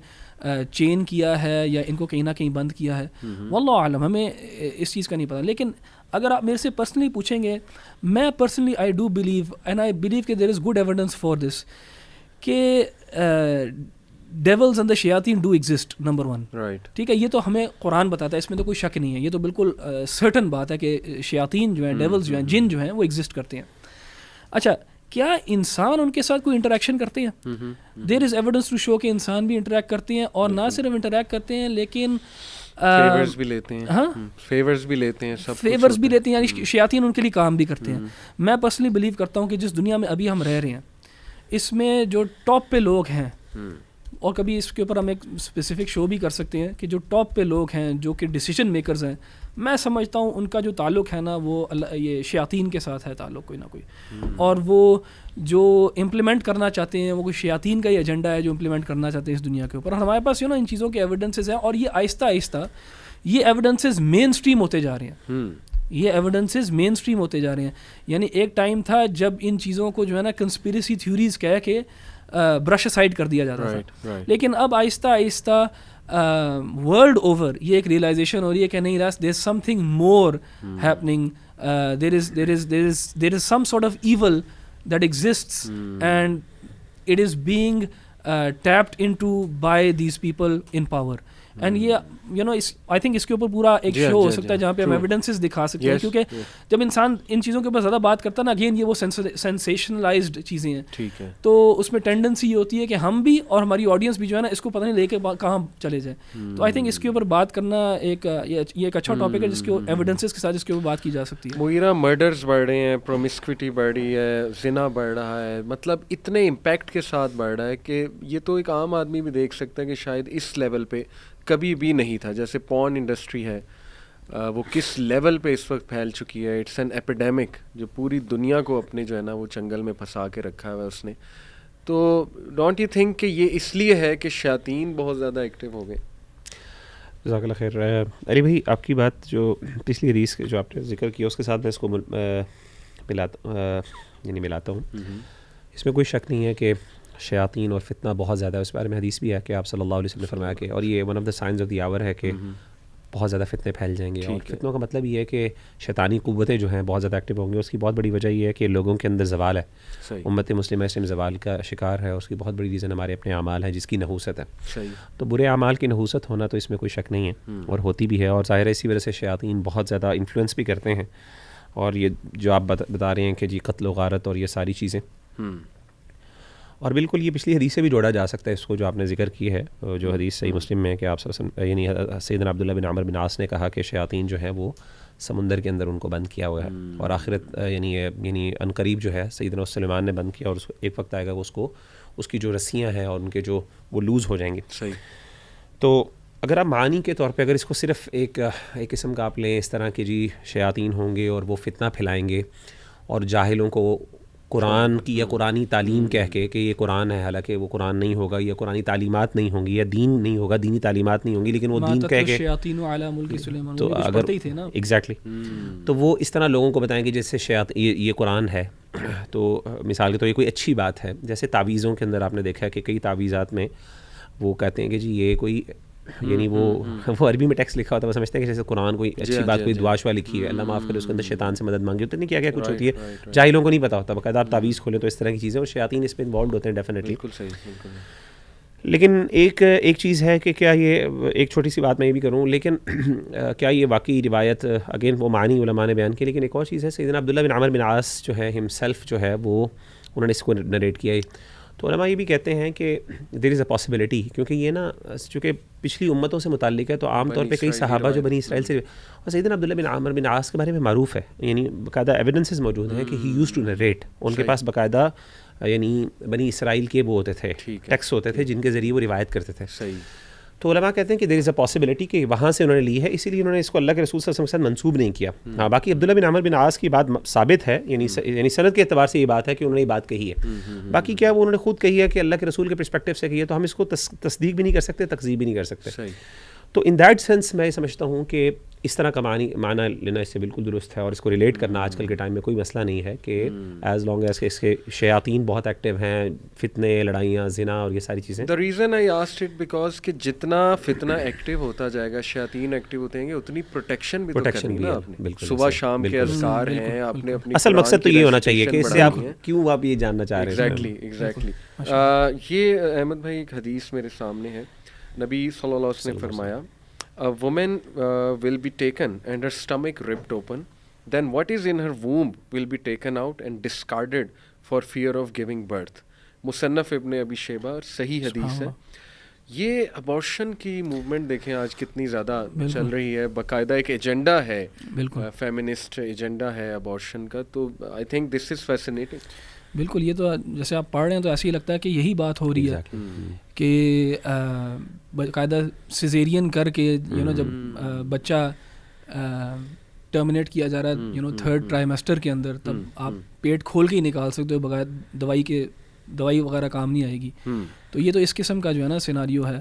چین کیا ہے یا ان کو کہیں نہ کہیں بند کیا ہے؟ واللہ عالم, ہمیں اس چیز کا نہیں پتہ. لیکن اگر آپ میرے سے پرسنلی پوچھیں گے, میں personally I do believe and I believe کہ there is good evidence for this کہ ڈیولز اینڈ دا شیاطین ڈو ایگزسٹ, نمبر ون. ٹھیک ہے, یہ تو ہمیں قرآن بتاتا ہے, اس میں تو کوئی شک نہیں ہے, یہ تو بالکل سرٹن بات ہے کہ شیاطین جو ہیں, ڈیولز جو ہیں, جن جو ہیں وہ ایگزسٹ کرتے ہیں. اچھا, کیا انسان ان کے ساتھ کوئی انٹریکشن کرتے ہیں؟ دیر از ایویڈنس ٹو شو کہ انسان بھی انٹریکٹ کرتے ہیں, اور نہ صرف انٹریکٹ کرتے ہیں لیکن فیورز بھی لیتے ہیں. ہاں, فیورز بھی لیتے ہیں, سب فیورز بھی لیتے ہیں, یعنی شیاطین ان کے لیے کام بھی کرتے ہیں. میں پرسنلی بلیو کرتا ہوں کہ جس دنیا میں ابھی ہم رہ رہے ہیں اس میں جو ٹاپ پہ لوگ ہیں, اور کبھی اس کے اوپر ہم ایک اسپیسیفک شو بھی کر سکتے ہیں کہ جو ٹاپ پہ لوگ ہیں جو کہ ڈیسیجن میکرز ہیں, میں سمجھتا ہوں ان کا جو تعلق ہے نا وہ یہ شیاطین کے ساتھ ہے تعلق کوئی نہ کوئی, اور وہ جو امپلیمنٹ کرنا چاہتے ہیں وہ کوئی شیاطین کا ہی ایجنڈا ہے جو امپلیمنٹ کرنا چاہتے ہیں اس دنیا کے اوپر. اور ہمارے پاس ان چیزوں کے ایویڈنسز ہیں, اور یہ آہستہ آہستہ یہ ایویڈنسز مین اسٹریم ہوتے جا رہے ہیں. یہ ایویڈنسز مین اسٹریم ہوتے جا رہے ہیں. یعنی ایک ٹائم تھا جب ان چیزوں کو جو ہے نا کنسپیریسی تھیوریز کہہ کے برش سائڈ کر دیا جاتا تھا, لیکن اب آہستہ آہستہ ورلڈ اوور یہ ایک ریئلائزیشن ہو رہی ہے کہ نہیں, there is something more happening, there is some sort of evil that exists and it is being tapped into by these people in power. And یہ یو نو آئی تھنک اس کے اوپر پورا ایک شو ہو سکتا ہے جہاں پہ ہم ایویڈنسز دکھا سکتے ہیں, کیونکہ جب انسان ان چیزوں کے اوپر زیادہ بات کرتا ہے نا, اگین یہ وہ سینسیشنلائزڈ چیزیں ہیں, تو اس میں ٹینڈنسی یہ ہوتی ہے کہ ہم بھی اور ہماری آڈینس بھی جو ہے نا اس کو پتہ نہیں لے کے کہاں چلے جائیں. تو آئی تھنک اس کے اوپر بات کرنا یہ ایک اچھا ٹاپک ہے جس کے ایویڈنسز کے ساتھ اس کے اوپر بات کی جا سکتی ہے. مغیرہ مرڈرز بڑھ رہے ہیں, پرومسکوٹی بڑھ رہی ہے, زنا بڑھ رہا ہے, مطلب اتنے امپیکٹ کے ساتھ بڑھ رہا ہے کہ یہ تو ایک عام آدمی بھی دیکھ سکتا ہے کہ شاید اس لیول پہ کبھی بھی نہیں تھا. جیسے پورن انڈسٹری ہے وہ کس لیول پہ اس وقت پھیل چکی ہے. اٹس این ایپیڈیمک جو پوری دنیا کو اپنے جو ہے نا وہ چنگل میں پھنسا کے رکھا ہوا ہے اس نے. تو ڈونٹ یو تھنک کہ یہ اس لیے ہے کہ شیاطین بہت زیادہ ایکٹیو ہو گئے؟ جزاک اللہ خیر. علی بھائی آپ کی بات جو پچھلی حدیث جو آپ نے ذکر کیا اس کے ساتھ میں اس کو ملاتا ہوں. اس میں کوئی شک نہیں ہے کہ شیاطین اور فتنہ بہت زیادہ ہے. اس بارے میں حدیث بھی ہے کہ آپ صلی اللہ علیہ وسلم نے فرمایا کہ, اور یہ one of the signs of the hour ہے کہ بہت زیادہ فتنے پھیل جائیں گے. اور فتنوں کا مطلب یہ ہے کہ شیطانی قوتیں جو ہیں بہت زیادہ ایکٹیو ہوں گی. اس کی بہت بڑی وجہ یہ ہے کہ لوگوں کے اندر زوال ہے. امت مسلمہ اس ٹائم زوال کا شکار ہے, اور اس کی بہت بڑی ریزن ہمارے اپنے اعمال ہیں جس کی نحوست ہے. تو برے اعمال کی نحوست ہونا تو اس میں کوئی شک نہیں ہے, اور ہوتی بھی ہے. اور ظاہر ہے اسی وجہ سے شیاطین بہت زیادہ انفلوئنس بھی کرتے ہیں. اور یہ جو آپ بتا رہے ہیں کہ جی قتل و غارت اور یہ ساری چیزیں, اور بالکل یہ پچھلی حدیث سے بھی جوڑا جا سکتا ہے اس کو جو آپ نے ذکر کی ہے, جو حدیث صحیح مسلم میں ہے کہ آپ یعنی سیدنا عبداللہ بن عمر بن عاص نے کہا کہ شیاطین جو ہیں وہ سمندر کے اندر ان کو بند کیا ہوا ہے, اور آخرت یعنی عنقریب جو ہے سیدنا سلیمان نے بند کیا, اور ایک وقت آئے گا اس کی جو رسیاں ہیں اور ان کے جو وہ لوز ہو جائیں گے. صحیح. تو اگر آپ معنی کے طور پہ اگر اس کو صرف ایک قسم کا آپ لیں اس طرح کہ جی شیاطین ہوں گے اور وہ فتنہ پھیلائیں گے, اور جاہلوں کو قرآن کی یا قرآنی تعلیم کہہ کے کہ یہ قرآن ہے, حالانکہ وہ قرآن نہیں ہوگا, یا قرآنی تعلیمات نہیں ہوں گی, یا دین نہیں ہوگا, دینی تعلیمات نہیں ہوں گی, لیکن وہ دین کہہ کے تو اگر ایگزیکٹلی تو وہ اس طرح لوگوں کو بتائیں گے جیسے یہ قرآن ہے. تو مثال کے طور یہ کوئی اچھی بات ہے. جیسے تعویذوں کے اندر آپ نے دیکھا ہے کہ کئی تعویذات میں وہ کہتے ہیں کہ جی یہ کوئی یعنی وہ عربی میں ٹیکسٹ لکھا ہوتا ہے, وہ سمجھتے ہیں کہ جیسے قرآن کوئی اچھی بات کوئی دعا شعا لکھی ہے, اللہ معاف کرے, اس کے اندر شیطان سے مدد مانگی ہوتی ہے, نہیں کیا کچھ ہوتی ہے, جاہلوں کو نہیں پتہ ہوتا. باقاعدہ آپ تعویذ کھولیں تو اس طرح کی چیزیں, اور شیاطین اس میں انوالوڈ ہوتے ہیں ڈیفینیٹلی. لیکن ایک چیز ہے کہ کیا یہ ایک چھوٹی سی بات میں یہ بھی کروں, لیکن کیا یہ واقعی روایت اگین وہ معنی علماء نے بیان کی, لیکن ایک اور چیز ہے سیدنا عبداللہ بن عمر بن عاص جو ہے ہم سیلف جو ہے وہ انہوں نے اس کو نریٹ کیا ہے. تو علماء یہ بھی کہتے ہیں کہ دیر از اے پاسبلٹی, کیونکہ یہ نا چونکہ پچھلی امتوں سے متعلق ہے, تو عام طور پہ کئی صحابہ جو بنی اسرائیل سے, اور سیدنا عبداللہ بن عمر بن عاص کے بارے میں معروف ہے, یعنی باقاعدہ ایویڈنسز موجود ہیں کہ ہی یوز ٹو نریٹ. ان کے پاس باقاعدہ یعنی بنی اسرائیل کے وہ ہوتے تھے, ٹیکسٹ ہوتے تھے جن کے ذریعے وہ روایت کرتے تھے. تو علماء کہتے ہیں کہ دیر از اے پاسبلٹی کہ وہاں سے انہوں نے لی ہے, اسی لیے انہوں نے اس کو اللہ کے رسول صلی اللہ علیہ وسلم کے ساتھ منسوب نہیں کیا. ہاں باقی عبداللہ بن عمر بن عاص کی بات ثابت ہے, یعنی سند کے اعتبار سے یہ بات ہے کہ انہوں نے یہ بات کہی ہے. باقی کیا وہ انہوں نے خود کہی ہے کہ اللہ کے رسول کے پرسپیکٹو سے کہی ہے, تو ہم اس کو تصدیق بھی نہیں کر سکتے, تکذیب بھی نہیں کر سکتے. تو ان دیٹ سینس میں سمجھتا ہوں کہ اس طرح کا معنی لینا اس سے بالکل درست ہے, اور اس کو ریلیٹ کرنا آج کل کے ٹائم میں کوئی مسئلہ نہیں ہے کہ ایز لانگ ایز کہ اس کے شیاطین بہت ایکٹیو ہیں, فتنے, لڑائیاں, زنا اور یہ ساری چیزیں. The reason I asked it because کہ جتنا فتنہ ایکٹیو ہوتا جائے گا, شیاطین ایکٹیو ہوتے ہیں گے, اتنی پروٹیکشن بھی تو کرنی ہے آپ نے. صبح شام کے اذکار ہیں, آپ نے اپنی اصل مقصد تو یہ ہونا چاہیے کہ اس سے آپ کیوں آپ یہ جاننا چاہ رہے ہیں. ایگزیکٹلی. یہ احمد بھائی ایک حدیث میرے سامنے ہے, نبی صلی اللہ علیہ وسلم نے فرمایا a woman will be taken and her stomach ripped open, then what is in her womb will be taken out and discarded for fear of giving birth. مصنف ابن ابی شیبہ, اور صحیح حدیث ہے. یہ ابارشن کی موومنٹ دیکھیں آج کتنی زیادہ چل رہی ہے, باقاعدہ ایک ایجنڈا ہے, فیمنسٹ ایجنڈا ہے ابارشن کا. تو آئی تھنک دس از فیسینیٹنگ. بالکل, یہ تو جیسے آپ پڑھ رہے ہیں تو ایسے ہی لگتا ہے کہ یہی بات ہو رہی ہے کہ باقاعدہ سیزیرین کر کے جب بچہ ٹرمینیٹ کیا جا رہا ہے تھرڈ ٹرائیمیسٹر کے اندر, تب آپ پیٹ کھول کے ہی نکال سکتے ہو بغیر دوائی وغیرہ کام نہیں آئے گی. تو یہ تو اس قسم کا جو ہے نا سیناریو ہے.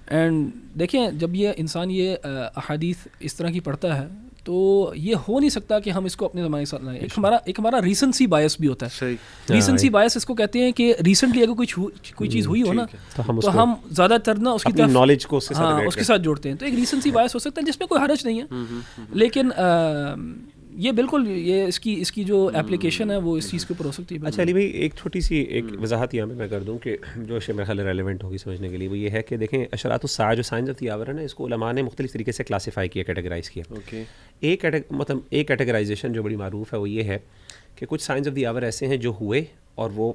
اینڈ دیکھیں جب یہ انسان یہ احادیث اس طرح کی پڑھتا ہے تو یہ ہو نہیں سکتا کہ ہم اس کو اپنے زمانے کے ساتھ لائیں. ایک ہمارا ریسنسی بائس بھی ہوتا ہے. ریسنسی بائس اس کو کہتے ہیں کہ ریسنٹلی اگر کوئی چیز ہوئی ہو نا تو ہم زیادہ تر نا اس کی طرف نالج کو اس کے ساتھ جوڑتے ہیں. تو ایک ریسنسی بائس ہو سکتا ہے جس میں کوئی حرج نہیں ہے, لیکن یہ بالکل یہ اس کی جو اپلیکیشن ہے وہ اس چیز کے اوپر ہو سکتی ہے. اچھا علی بھائی ایک چھوٹی سی ایک وضاحت یہاں پہ میں کر دوں کہ جو میرے خیال ریلیونٹ ہوگی سمجھنے کے لیے، وہ یہ ہے کہ دیکھیں اشراط الساعہ جو سائنس آف دی آور ہے نا، اس کو علماء نے مختلف طریقے سے کلاسیفائی کیا، کیٹیگرائز کیا. ایک کیٹیگرائزیشن جو بڑی معروف ہے وہ یہ ہے کہ کچھ سائنس آف دی آور ایسے ہیں جو ہوئے اور وہ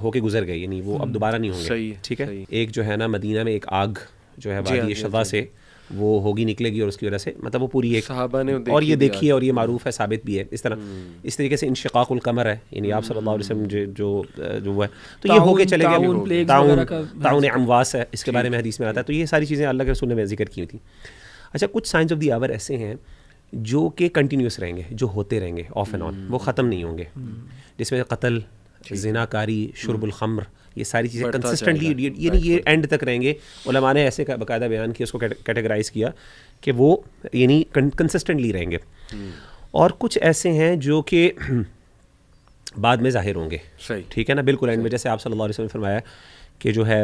ہو کے گزر گئے، یعنی وہ اب دوبارہ نہیں ہوں گے. ٹھیک ہے. ایک جو ہے نا مدینہ میں ایک آگ جو ہے وادی شذا سے وہ ہوگی نکلے گی، اور اس کی وجہ سے مطلب وہ پوری ایک صحابہ نے اور یہ دیکھی ہے اور یہ معروف ہے، ثابت بھی ہے. اس طرح اس طریقے سے انشقاق القمر ہے، یعنی آپ صلی اللہ علیہ وسلم جو وہ ہے تو یہ ہو کے چلے گئے. تعاون امواس ہے، اس کے بارے میں حدیث میں آتا ہے. تو یہ ساری چیزیں اللہ کے رسول نے ذکر کی ہوئی تھی. اچھا کچھ سائنس آف دی آور ایسے ہیں جو کہ کنٹینیوس رہیں گے، جو ہوتے رہیں گے آف اینڈ آن، وہ ختم نہیں ہوں گے، جس میں قتل، زنا کاری، شرب الخمر، یہ ساری چیزیں کنسسٹنٹلی، یعنی یہ اینڈ تک رہیں گے. علماء نے ایسے باقاعدہ بیان کیا، اس کو کیٹیگرائز کیا کہ وہ یعنی کنسسٹنٹلی رہیں گے. اور کچھ ایسے ہیں جو کہ بعد میں ظاہر ہوں گے. ٹھیک ہے نا، بالکل اینڈ میں، جیسے آپ صلی اللہ علیہ وسلم نے فرمایا کہ جو ہے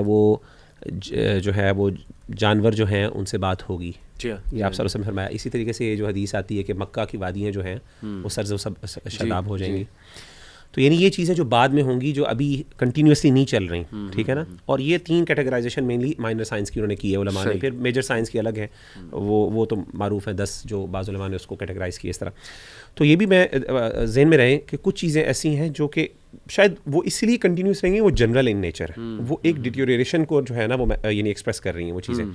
وہ جانور جو ہیں ان سے بات ہوگی. یہ آپ صلی اللہ علیہ وسلم نے فرمایا. اسی طریقے سے یہ جو حدیث آتی ہے کہ مکہ کی وادیاں جو ہیں وہ سرز و شاداب ہو جائیں گی. تو یعنی یہ چیزیں جو بعد میں ہوں گی، جو ابھی کنٹینیوسلی نہیں چل رہی. ٹھیک ہے نا. اور یہ 3 کیٹیگرائزیشن مینلی مائنر سائنس کی انہوں نے کی ہے علماء نے. پھر میجر سائنس کی الگ ہے، وہ تو معروف ہے 10 جو بعض علماء نے اس کو کیٹیگرائز کی اس طرح. تو یہ بھی میں ذہن میں رہے کہ کچھ چیزیں ایسی ہیں جو کہ شاید وہ اس لیے کنٹینیوس رہیں گی، وہ جنرل ان نیچر ہے، وہ ایک ڈیٹیوریشن کو جو ہے نا وہ یعنی ایکسپریس کر رہی ہیں وہ چیزیں.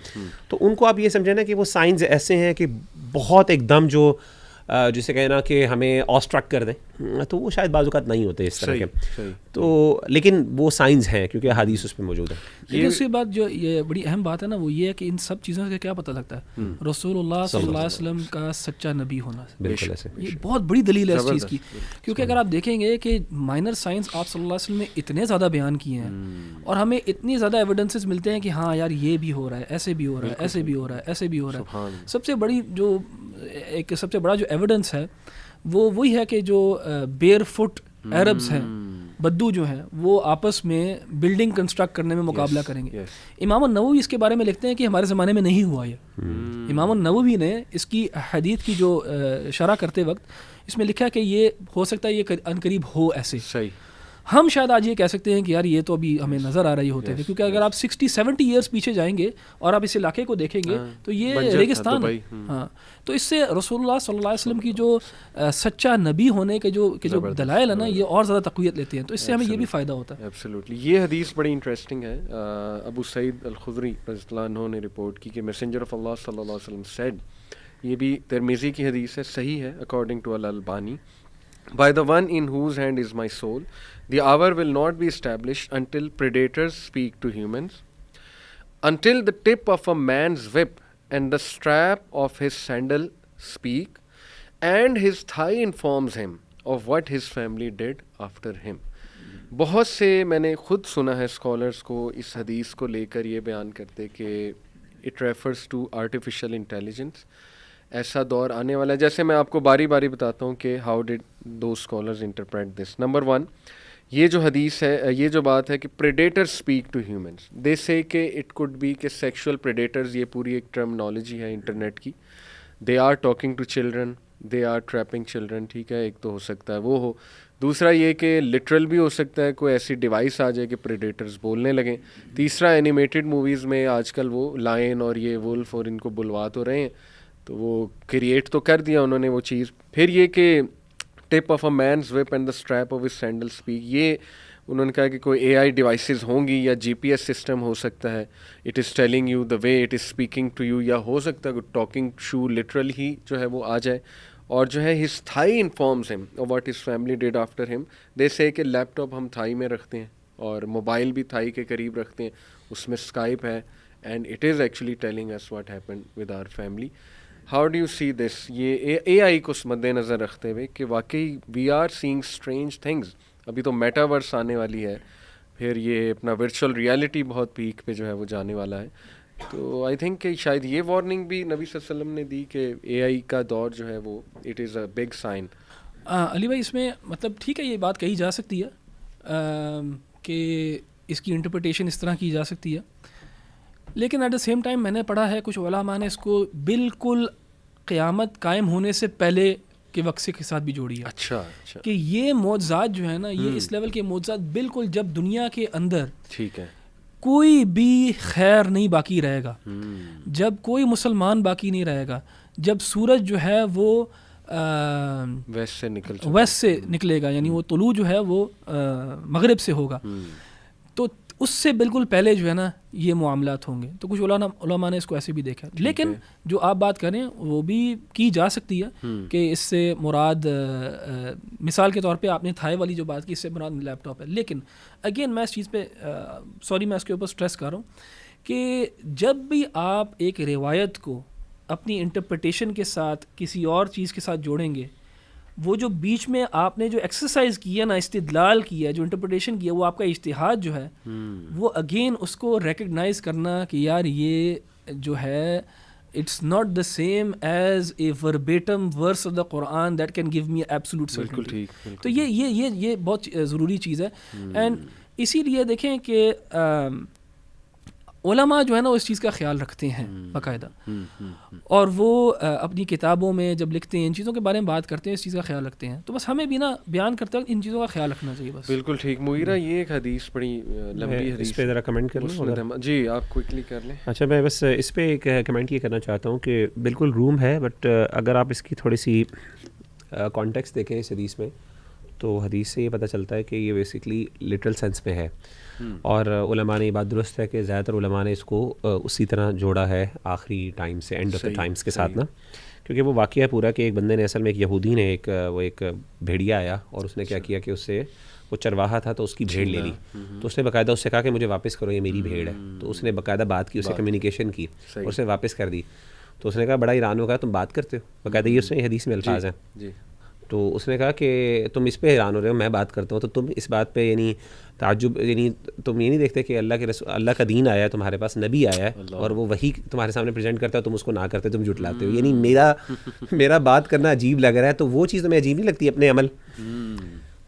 تو ان کو آپ یہ سمجھیں نا کہ وہ سائنس ایسے ہیں کہ بہت ایک دم جو جسے کہنا کہ ہمیں آسٹرک کر دیں، تو وہ شاید بعض اوقات نہیں ہوتے اس طرح کے. تو لیکن وہ سائنس ہیں کیونکہ احادیث اس پہ موجود ہے. لیکن اس کے بعد جو یہ بڑی اہم بات ہے نا وہ یہ ہے کہ ان سب چیزوں سے کیا پتہ لگتا ہے رسول اللہ صلی اللہ علیہ وسلم کا سچا نبی ہونا. بالکل ایسے یہ بہت بڑی دلیل ہے اس چیز کی، کیونکہ اگر آپ دیکھیں گے کہ مائنر سائنس آپ صلی اللہ علیہ وسلم نے اتنے زیادہ بیان کیے ہیں اور ہمیں اتنی زیادہ ایویڈنسز ملتے ہیں کہ ہاں یار یہ بھی ہو رہا ہے، ایسے بھی ہو رہا ہے، ایسے بھی ہو رہا ہے، ایسے بھی ہو رہا ہے. سب سے بڑا جو ایویڈنس ہے وہ وہی ہے کہ جو بیئر فٹ عربس ہیں، بدو جو ہیں، وہ آپس میں بلڈنگ کنسٹرکٹ کرنے میں مقابلہ کریں گے. امام النووی اس کے بارے میں لکھتے ہیں کہ ہمارے زمانے میں نہیں ہوا یہ. امام النووی نے اس کی حدیث کی جو شرح کرتے وقت اس میں لکھا کہ یہ ہو سکتا ہے یہ عنقریب ہو ایسے. ہم شاید آج یہ کہہ سکتے ہیں کہ یار یہ تو ابھی ہمیں نظر آ رہی ہوتے تھے، کیونکہ اگر آپ 60-70 ایئرس پیچھے جائیں گے اور آپ اس علاقے کو دیکھیں گے تو یہ ریگستان ہے. ہاں، تو اس سے رسول اللہ صلی اللہ علیہ وسلم کی جو سچا نبی ہونے کے جو دلائل ہیں نا یہ اور زیادہ تقویت لیتے ہیں. تو اس سے ہمیں یہ بھی فائدہ ہوتا ہے. ایبسلیوٹلی. یہ حدیث بڑی انٹرسٹنگ ہے. ابو سعید الخدری رضی اللہ عنہ نے رپورٹ کی کہ میسنجر آف اللہ صلی اللہ علیہ وسلم سیڈ، یہ بھی ترمذی کی حدیث ہے، صحیح ہے اکارڈنگ ٹو الالبانی، by the one in whose hand is my soul, the hour will not be established until predators speak to humans, until the tip of a man's whip and the strap of his sandal speak, and his thigh informs him of what his family did after him. بہت سے میں نے خود سنا ہے اسکالرس کو اس حدیث کو لے کر یہ بیان کرتے کہ it refers to artificial intelligence. ایسا دور آنے والا ہے. جیسے میں آپ کو باری باری بتاتا ہوں کہ how did those scholars interpret this. Number 1، یہ جو حدیث ہے، یہ جو بات ہے کہ predator speak to humans, they say کہ اٹ کوڈ بی کہ سیکشول پریڈیٹرز، یہ پوری ایک ٹرمنالوجی ہے انٹرنیٹ کی. They are talking to children, they are trapping children. ٹھیک ہے، ایک تو ہو سکتا ہے وہ ہو. دوسرا یہ کہ لٹرل بھی ہو سکتا ہے، کوئی ایسی ڈیوائس آ جائے کہ پریڈیٹرز بولنے لگیں. تیسرا اینیمیٹڈ موویز میں آج کل وہ لائن اور یہ وولف اور ان کو بلوا تو رہے ہیں، تو وہ کریٹ تو کر دیا انہوں نے وہ چیز. پھر یہ کہ tip of a man's whip and the strap of his sandal speak, یہ انہوں نے کہا کہ کوئی اے آئی ڈیوائسز ہوں گی یا جی پی ایس سسٹم ہو سکتا ہے، it is telling you the way it is speaking to you, یا ہو سکتا ہے ٹاکنگ شو لٹرل ہی جو ہے وہ آ جائے. اور جو ہے his thigh informs him what his family did after him. They say کہ لیپ ٹاپ ہم تھائی میں رکھتے ہیں اور موبائل بھی تھائی کے قریب رکھتے ہیں، اس میں اسکائپ ہے، and it is actually telling us what happened with our family. How do you see this? یہ اے آئی کو مد نظر رکھتے ہوئے کہ واقعی we are seeing strange things. ابھی تو میٹاورس آنے والی ہے، پھر یہ اپنا ورچوئل ریالٹی بہت پیک پہ جو ہے وہ جانے والا ہے. تو آئی تھنک کہ شاید یہ وارننگ بھی نبی صلی اللہ علیہ وسلم نے دی کہ اے آئی کا دور جو ہے وہ it is a big sign. Ali بھائی اس میں مطلب ٹھیک ہے یہ بات کہی جا سکتی ہے کہ اس کی انٹرپریٹیشن اس طرح کی جا سکتی ہے، لیکن ایٹ دا سیم ٹائم میں نے پڑھا ہے کچھ علماء نے اس کو بالکل قیامت قائم ہونے سے پہلے کے وقت کے ساتھ بھی جوڑی ہے. اچھا اچھا. کہ یہ معجزات جو ہے نا, یہ اس لیول کے معجزات بالکل جب دنیا کے اندر ٹھیک ہے کوئی بھی خیر نہیں باقی رہے گا, جب کوئی مسلمان باقی نہیں رہے گا, جب سورج جو ہے وہ ویسٹ سے نکلے گا, یعنی وہ طلوع جو ہے وہ مغرب سے ہوگا, تو اس سے بالکل پہلے جو ہے نا یہ معاملات ہوں گے. تو کچھ علماء نے اس کو ایسے بھی دیکھا, لیکن جو آپ بات کریں وہ بھی کی جا سکتی ہے کہ اس سے مراد مثال کے طور پہ آپ نے تھائے والی جو بات کی, اس سے مراد لیپ ٹاپ ہے. لیکن اگین میں اس چیز پہ میں اس کے اوپر سٹریس کر رہا ہوں کہ جب بھی آپ ایک روایت کو اپنی انٹرپریٹیشن کے ساتھ کسی اور چیز کے ساتھ جوڑیں گے, وہ جو بیچ میں آپ نے جو ایکسرسائز کیا نا, استدلال کیا, جو انٹرپریٹیشن کیا, وہ آپ کا اجتہاد جو ہے وہ اگین اس کو ریکگنائز کرنا کہ یار یہ جو ہے it's not the same as a verbatim verse of the Quran that can give me absolute certainty. تو یہ بہت ضروری چیز ہے. اینڈ اسی لیے دیکھیں کہ علماء جو ہے نا اس چیز کا خیال رکھتے ہیں باقاعدہ, اور وہ اپنی کتابوں میں جب لکھتے ہیں ان چیزوں کے بارے میں بات کرتے ہیں, اس چیز کا خیال رکھتے ہیں. تو بس ہمیں بھی نا بیان کرتے وقت ان چیزوں کا خیال رکھنا چاہیے بس. بالکل ٹھیک. مغیرہ یہ ایک حدیث بڑی لمبی حدیث, اس پہ ذرا کمنٹ کر لیں. جی آپ کوئکلی کر لیں. اچھا میں بس اس پہ ایک کمنٹ یہ کرنا چاہتا ہوں کہ بالکل روم ہے, بٹ اگر آپ اس کی تھوڑی سی کانٹیکسٹ دیکھیں اس حدیث میں, تو حدیث سے یہ پتہ چلتا ہے کہ یہ بیسکلی لٹرل سینس میں ہے, اور علماء نے یہ بات درست ہے کہ زیادہ تر علماء نے اس کو اسی طرح جوڑا ہے آخری ٹائم سے, اینڈ آف دا ٹائمس کے ساتھ نا, کیونکہ وہ واقعہ ہے پورا کہ ایک بندے نے اصل میں ایک یہودی نے ایک بھیڑیا آیا اور اس نے کیا کیا کہ اس سے وہ چرواہا تھا تو اس کی بھیڑ لے لی, تو اس نے باقاعدہ اس سے کہا کہ مجھے واپس کرو, یہ میری بھیڑ ہے. تو اس نے باقاعدہ بات کی, اسے کمیونیکیشن کی اور اسے واپس کر دی. تو اس نے کہا بڑا حیران ہوگا تم بات کرتے ہو, باقاعدہ یہ اس میں حدیث میں الفاظ ہیں. تو اس نے کہا کہ تم اس پہ حیران ہو رہے ہو, میں بات کرتا ہوں تو تم اس بات پہ یعنی تعجب, یعنی تم یہ نہیں دیکھتے کہ اللہ کے رسول, اللہ کا دین آیا ہے تمہارے پاس, نبی آیا ہے اور وہ وہی تمہارے سامنے پریزنٹ کرتا ہے, تم اس کو نہ کرتے, تم جھٹلاتے ہو. یعنی میرا بات کرنا عجیب لگ رہا ہے, تو وہ چیز تمہیں عجیب نہیں لگتی اپنے عمل.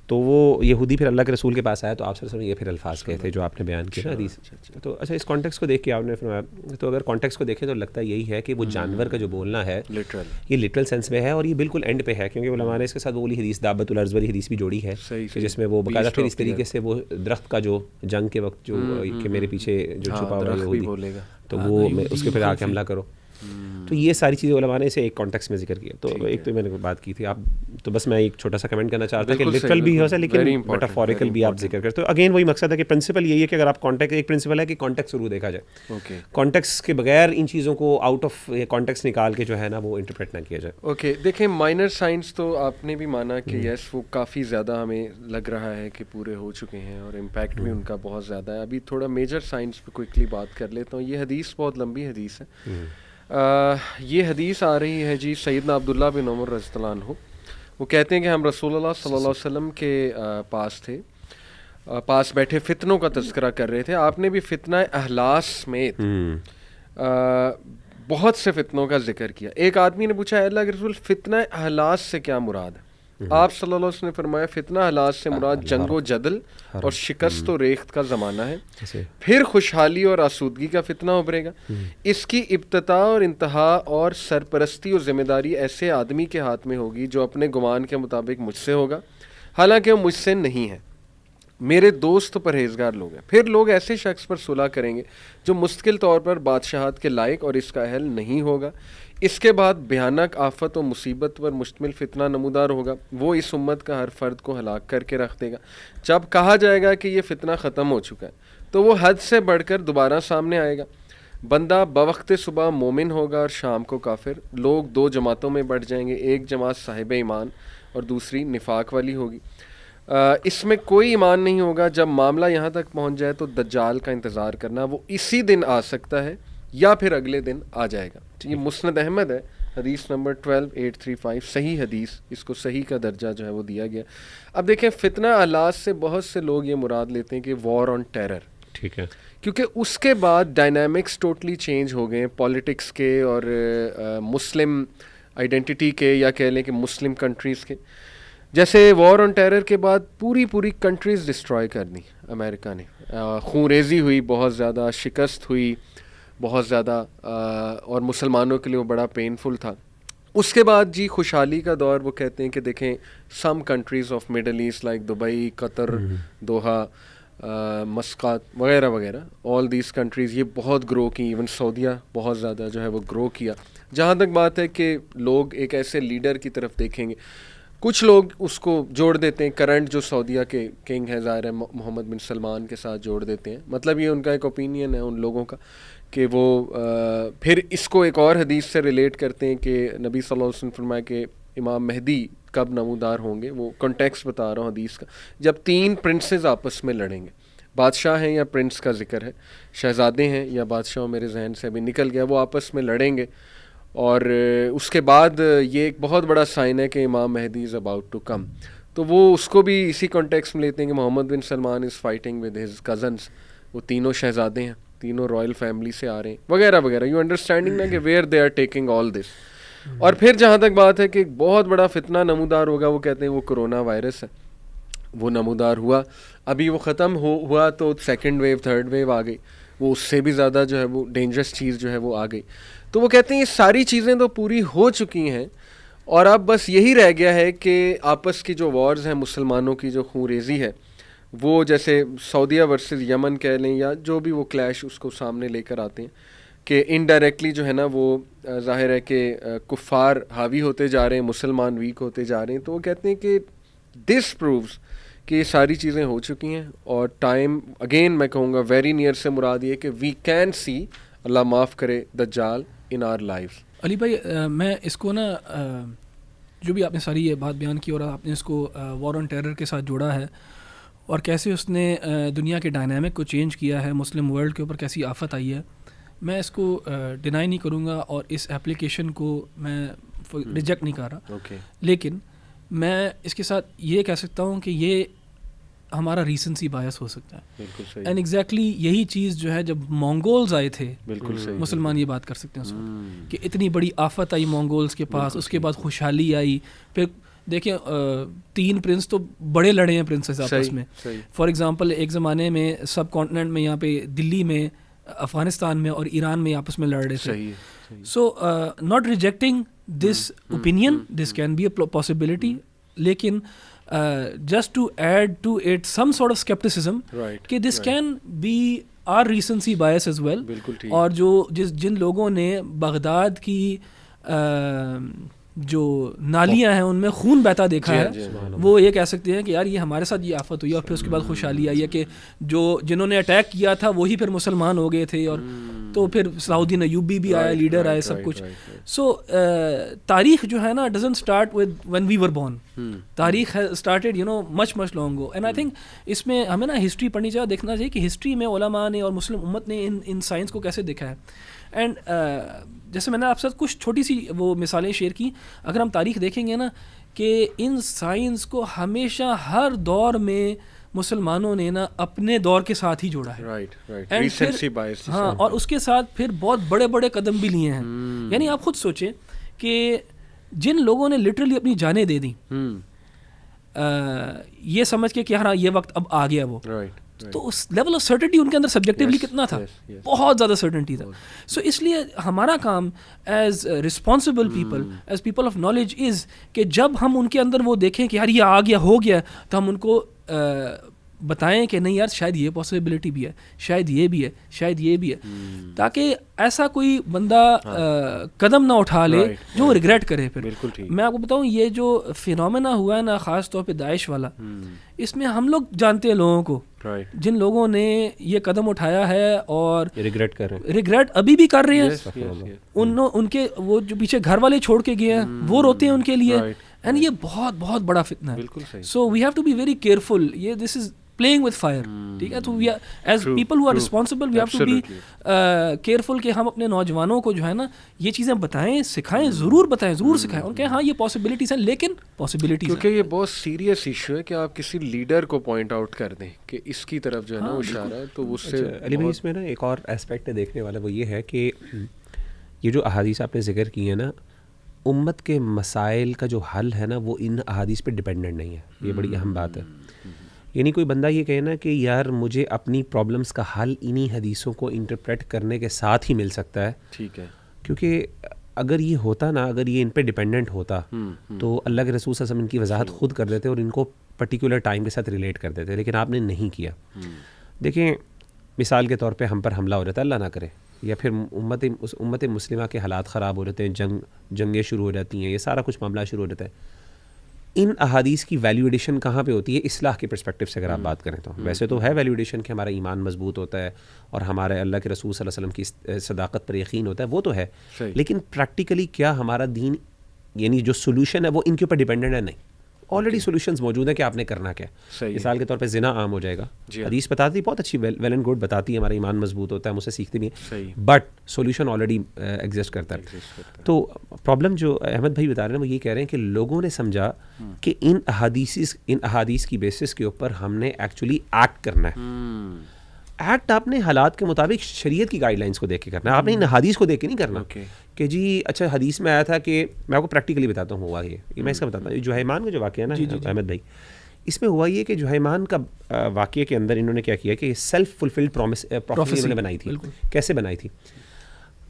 تو وہ یہودی پھر اللہ کے رسول کے پاس آیا, تو آپ صلی اللہ علیہ وسلم یہ پھر الفاظ کہے تھے جو آپ نے بیان کیا حدیث. تو اچھا اس کانٹیکس کو دیکھ کے آپ نے فرمایا, تو اگر کانٹیکس کو دیکھیں تو لگتا یہی ہے کہ وہ جانور کا جو بولنا ہے یہ لٹرل سینس میں ہے, اور یہ بالکل اینڈ پہ ہے, کیونکہ علماء نے اس کے ساتھ وہ والی حدیث دابۃ الارض والی حدیث بھی جوڑی ہے جس میں وہ باقاعدہ پھر اس طریقے سے وہ درخت کا جو جنگ کے وقت جو کہ میرے پیچھے جو چھپا ہوا یہودی, تو وہ اس کے پھر آ کے حملہ کرو. تو یہ ساری چیزیں علماء نے اسے ایک کانٹیکس میں ذکر کیا. تو ایک تو میں نے بات کی تھی آپ, تو بس میں ایک چھوٹا سا کمنٹ کرنا چاہتا ہوں کہ لٹرل بھی ہو سکتا ہے لیکن میٹافوریکل بھی آپ ذکر کرتے. تو اگین وہی مقصد ہے کہ پرنسپل یہی ہے کہ اگر آپ کانٹیکس, ایک پرنسپل ہے کہ کانٹیکس ضرور دیکھا جائے, کانٹیکس کے بغیر ان چیزوں کو آؤٹ آف کانٹیکس نکال کے جو ہے نا وہ انٹرپریٹ نہ کیا جائے. اوکے دیکھیں مائنر سائنس تو آپ نے بھی مانا کہ یس وہ کافی زیادہ ہمیں لگ رہا ہے کہ پورے ہو چکے ہیں اور امپیکٹ بھی ان کا بہت زیادہ ہے. ابھی تھوڑا میجر سائنس پہ کوئکلی بات کر لیتا ہوں. یہ حدیث بہت لمبی حدیث ہے. یہ حدیث آ رہی ہے جی سیدنا عبداللہ بن عمر رضی اللہ عنہ, وہ کہتے ہیں کہ ہم رسول اللہ صلی اللہ علیہ وسلم کے پاس تھے, پاس بیٹھے فتنوں کا تذکرہ کر رہے تھے. آپ نے بھی فتنہ اہلاس سمیت بہت سے فتنوں کا ذکر کیا. ایک آدمی نے پوچھا اللہ کے رسول فتنہ اہلاس سے کیا مراد ہے؟ آپ صلی اللہ علیہ وسلم نے فرمایا فتنہ اہلاس سے مراد جنگ و جدل اور شکست و ریخت کا زمانہ ہے, پھر خوشحالی اور آسودگی کا فتنہ ابھرے گا. اس کی ابتدا اور انتہا اور سرپرستی اور ذمہ داری ایسے آدمی کے ہاتھ میں ہوگی جو اپنے گمان کے مطابق مجھ سے ہوگا, حالانکہ وہ مجھ سے نہیں ہے. میرے دوست پرہیزگار لوگ ہیں. پھر لوگ ایسے شخص پر صلح کریں گے جو مستقل طور پر بادشاہت کے لائق اور اس کا اہل نہیں ہوگا. اس کے بعد بھیانک آفت و مصیبت پر مشتمل فتنہ نمودار ہوگا, وہ اس امت کا ہر فرد کو ہلاک کر کے رکھ دے گا. جب کہا جائے گا کہ یہ فتنہ ختم ہو چکا ہے تو وہ حد سے بڑھ کر دوبارہ سامنے آئے گا. بندہ بوقت صبح مومن ہوگا اور شام کو کافر. لوگ دو جماعتوں میں بٹ جائیں گے, ایک جماعت صاحب ایمان اور دوسری نفاق والی ہوگی. اس میں کوئی ایمان نہیں ہوگا. جب معاملہ یہاں تک پہنچ جائے تو دجال کا انتظار کرنا, وہ اسی دن آ سکتا ہے یا پھر اگلے دن آ جائے گا. یہ مسند احمد ہے, حدیث نمبر 12835, صحیح حدیث, اس کو صحیح کا درجہ جو ہے وہ دیا گیا. اب دیکھیں فتنہ اہلاس سے بہت سے لوگ یہ مراد لیتے ہیں کہ وار آن ٹیرر, ٹھیک ہے, کیونکہ اس کے بعد ڈائنامکس ٹوٹلی چینج ہو گئے پالیٹکس کے اور مسلم آئیڈینٹی کے, یا کہہ لیں کہ مسلم کنٹریز کے. جیسے وار آن ٹیرر کے بعد پوری کنٹریز ڈسٹرائے کر دی امریکہ نے, خون ریزی ہوئی, بہت زیادہ شکست ہوئی, بہت زیادہ, اور مسلمانوں کے لیے وہ بڑا پینفل تھا. اس کے بعد جی خوشحالی کا دور، وہ کہتے ہیں کہ دیکھیں some countries of Middle East like Dubai, Qatar, Doha, Muscat وغیرہ وغیرہ، آل دیز کنٹریز یہ بہت گرو کی، ایون سعودیہ بہت زیادہ جو ہے وہ گرو کیا. جہاں تک بات ہے کہ لوگ ایک ایسے لیڈر کی طرف دیکھیں گے، کچھ لوگ اس کو جوڑ دیتے ہیں کرنٹ جو سعودیہ کے کنگ ہے ظاہر ہے محمد بن سلمان کے ساتھ جوڑ دیتے ہیں. مطلب یہ ان کا ایک اوپینین ہے ان لوگوں کا کہ وہ پھر اس کو ایک اور حدیث سے ریلیٹ کرتے ہیں کہ نبی صلی اللہ علیہ وسلم فرمایا کہ امام مہدی کب نمودار ہوں گے. وہ کانٹیکسٹ بتا رہا ہوں حدیث کا، جب 3 پرنسز آپس میں لڑیں گے. بادشاہ ہیں یا پرنس کا ذکر ہے، شہزادے ہیں یا بادشاہ میرے ذہن سے ابھی نکل گیا، وہ آپس میں لڑیں گے. اور اس کے بعد یہ ایک بہت بڑا سائن ہے کہ امام مہدی از اباؤٹ ٹو کم. تو وہ اس کو بھی اسی کانٹیکسٹ میں لیتے ہیں کہ Mohammed bin Salman is fighting with his cousins. وہ تینوں شہزادے ہیں، تینوں رائل فیملی سے آ رہے ہیں وغیرہ وغیرہ. یو انڈرسٹینڈنگ نا کہ where they are taking all this. اور پھر جہاں تک بات ہے کہ ایک بہت بڑا فتنہ نمودار ہوگا، وہ کہتے ہیں وہ کرونا وائرس ہے. وہ نمودار ہوا، ابھی وہ ختم ہوا تو 2nd ویو 3rd ویو آ گئی. وہ اس سے بھی زیادہ جو ہے وہ ڈینجرس چیز جو ہے وہ آ گئی. تو وہ کہتے ہیں یہ ساری چیزیں تو پوری ہو چکی ہیں، اور اب بس یہی رہ گیا ہے کہ آپس کی جو وارز ہیں، مسلمانوں کی جو خون ریزی ہے، وہ جیسے سعودیہ ورسز یمن کہہ لیں یا جو بھی وہ کلیش اس کو سامنے لے کر آتے ہیں کہ انڈائریکٹلی جو ہے نا وہ ظاہر ہے کہ کفار حاوی ہوتے جا رہے ہیں، مسلمان ویک ہوتے جا رہے ہیں. تو وہ کہتے ہیں کہ دس پرووز کہ یہ ساری چیزیں ہو چکی ہیں، اور ٹائم اگین میں کہوں گا ویری نیئر سے مراد یہ کہ وی کین سی، اللہ معاف کرے، دجال ان آر لائف. علی بھائی میں اس کو نا جو بھی آپ نے ساری یہ بات بیان کی اور آپ نے اس کو وار آن ٹیرر کے ساتھ جوڑا ہے اور کیسے اس نے دنیا کے ڈائنامک کو چینج کیا ہے، مسلم ورلڈ کے اوپر کیسی آفت آئی ہے، میں اس کو ڈینائی نہیں کروں گا اور اس ایپلیکیشن کو میں ریجیکٹ نہیں کر رہا. لیکن میں اس کے ساتھ یہ کہہ سکتا ہوں کہ یہ ہمارا ریسنسی بایس ہو سکتا ہے. بالکل صحیح. اینڈ ایگزیکٹلی یہی چیز جو ہے جب مونگولز آئے تھے، بالکل صحیح. مسلمان یہ بات کر سکتے ہیں اس وقت کہ اتنی بڑی آفت آئی مونگولز کے پاس، اس کے بعد خوشحالی آئی. پھر دیکھیں 3 پرنس تو بڑے لڑے ہیں پرنسز آپس میں. فار ایگزامپل ایک زمانے میں سب کانٹیننٹ میں، یہاں پہ دلی میں، افغانستان میں اور ایران میں آپس میں لڑ رہے تھے. So not rejecting this opinion, this can be a possibility, لیکن just to add to it some sort of skepticism کہ this can be our recency bias as well. اور جن لوگوں نے بغداد کی جو نالیاں ہیں ان میں خون بہتا دیکھا ہے، وہ یہ کہہ سکتے ہیں کہ یار یہ ہمارے ساتھ یہ آفت ہوئی، اور پھر اس کے بعد خوشحالی آئی ہے کہ جنہوں نے اٹیک کیا تھا وہی پھر مسلمان ہو گئے تھے، اور تو پھر صلاح الدین ایوبی بھی آیا، لیڈر آئے، سب کچھ. سو تاریخ جو ہے نا doesn't start with when we were born. تاریخ started much long go. And I think اس میں ہمیں نا ہسٹری پڑھنی چاہیے، دیکھنا چاہیے کہ ہسٹری میں علماء نے اور مسلم امت نے ان سائنس کو کیسے دیکھا ہے. اینڈ جیسے میں نے آپ سے کچھ چھوٹی سی وہ مثالیں شیئر کی، اگر ہم تاریخ دیکھیں گے نا کہ ان سائنس کو ہمیشہ ہر دور میں مسلمانوں نے نا اپنے دور کے ساتھ ہی جوڑا ہے. ہاں، اور اس کے ساتھ پھر بہت بڑے بڑے قدم بھی لیے ہیں. یعنی آپ خود سوچیں کہ جن لوگوں نے لٹرلی اپنی جانیں دے دیں یہ سمجھ کے کہ ہاں یہ وقت اب آ گیا، وہ تو اس لیول آف سرٹنٹی ان کے اندر سبجیکٹیولی کتنا تھا، بہت زیادہ سرٹنٹی تھا. سو اس لیے ہمارا کام as responsible people, as people of knowledge is کہ جب ہم ان کے اندر وہ دیکھیں کہ یار یہ آ گیا، ہو گیا، تو ہم ان کو بتائیں کہ نہیں یار شاید یہ پاسبلٹی بھی ہے، شاید یہ بھی ہے، شاید یہ بھی ہے، تاکہ ایسا کوئی بندہ قدم نہ اٹھا لے جو ریگریٹ کرے. پھر میں آپ کو بتاؤں یہ جو فینومینا ہوا ہے نا، خاص طور پہ داعش والا، اس میں ہم لوگ جانتے ہیں لوگوں کو جن لوگوں نے یہ قدم اٹھایا ہے اور ریگریٹ کر رہے ہیں، ریگریٹ ابھی بھی کر رہے ہیں. ان کے وہ جو پیچھے گھر والے چھوڑ کے گئے ہیں وہ روتے ہیں ان کے لیے. اینڈ یہ بہت بہت بڑا فتنہ ہے. So we have to be very careful. یہ this is playing with fire. ٹھیک ہے، تو as people who are responsible we have to be careful کہ ہم اپنے نوجوانوں کو جو ہے نا یہ چیزیں بتائیں، سکھائیں، ضرور بتائیں، ضرور سکھائیں ان کے ہاں یہ پاسبلٹیز ہیں، لیکن پاسبلٹیز کیونکہ یہ بہت سیریس ایشو ہے کہ آپ کسی لیڈر کو پوائنٹ آؤٹ کر دیں کہ اس کی طرف جو ہے نا اشارہ ہے. تو اس سے علی بھائی اس میں نا ایک اور اسپیکٹ دیکھنے والا وہ یہ ہے کہ یہ جو احادیث آپ نے ذکر کی ہیں نا، امت کے مسائل کا جو حل ہے نا وہ ان احادیث پہ ڈپینڈنٹ نہیں ہے. یہ بڑی اہم بات ہے. یعنی کوئی بندہ یہ کہے نا کہ یار مجھے اپنی پرابلمس کا حل انہی حدیثوں کو انٹرپریٹ کرنے کے ساتھ ہی مل سکتا ہے، ٹھیک ہے، کیونکہ اگر یہ ہوتا نا, اگر یہ ان پہ ڈپینڈنٹ ہوتا تو اللہ کے رسول صلی اللہ علیہ وسلم ان کی وضاحت خود کر دیتے اور ان کو پرٹیکولر ٹائم کے ساتھ ریلیٹ کر دیتے, لیکن آپ نے نہیں کیا. دیکھیں مثال کے طور پہ ہم پر حملہ ہو جاتا ہے, اللہ نہ کرے, یا پھر امت مسلمہ کے حالات خراب ہو جاتے ہیں, جنگیں شروع ہو جاتی ہیں, یہ سارا کچھ معاملہ شروع ہو جاتا ہے. ان احادیث کی ویلیو ایڈیشن کہاں پہ ہوتی ہے؟ اصلاح کے پرسپیکٹو سے اگر آپ بات کریں تو ویسے تو ہے ویلیو ایڈیشن کہ ہمارا ایمان مضبوط ہوتا ہے اور ہمارے اللہ کے رسول صلی اللہ علیہ وسلم کی صداقت پر یقین ہوتا ہے, وہ تو ہے, لیکن پریکٹیکلی کیا ہمارا دین یعنی جو سولوشن ہے وہ ان کے اوپر ڈیپینڈنٹ ہے؟ نہیں. آلریڈی سولوشنز موجود ہیں کہ آپ نے کرنا کیا. مثال کے طور پہ زنا عام ہو جائے گا, حدیث بتاتی بہت اچھی ویل اینڈ گڈ بتاتی ہے, ہمارا ایمان مضبوط ہوتا ہے, ہم اسے سیکھتے بھی ہیں, بٹ سولوشن آلریڈی ایگزسٹ کرتا ہے. تو پرابلم جو احمد بھائی بتا رہے ہیں وہ یہ کہہ رہے ہیں کہ لوگوں نے سمجھا کہ ان احادیث کی بیسس کے اوپر ہم نے ایکچولی ایکٹ کرنا ہے. ایکٹ آپ نے حالات کے مطابق شریعت کی گائیڈ لائنس کو دیکھ کے کرنا ہے, آپ نے ان حدیث کو دیکھ کے نہیں کرنا کہ جی اچھا حدیث میں آیا تھا کہ میں آپ کو پریکٹیکلی بتاتا ہوں ہوا یہ میں اس کا بتاتا ہوں. جہیمان کا جو واقعہ ہے نا احمد بھائی, اس میں ہوا یہ کہ جہیمان کا واقعے کے اندر انہوں نے کیا کیا کہ سیلف فلفلڈ پروفیسی انہوں نے بنائی تھی. کیسے بنائی تھی؟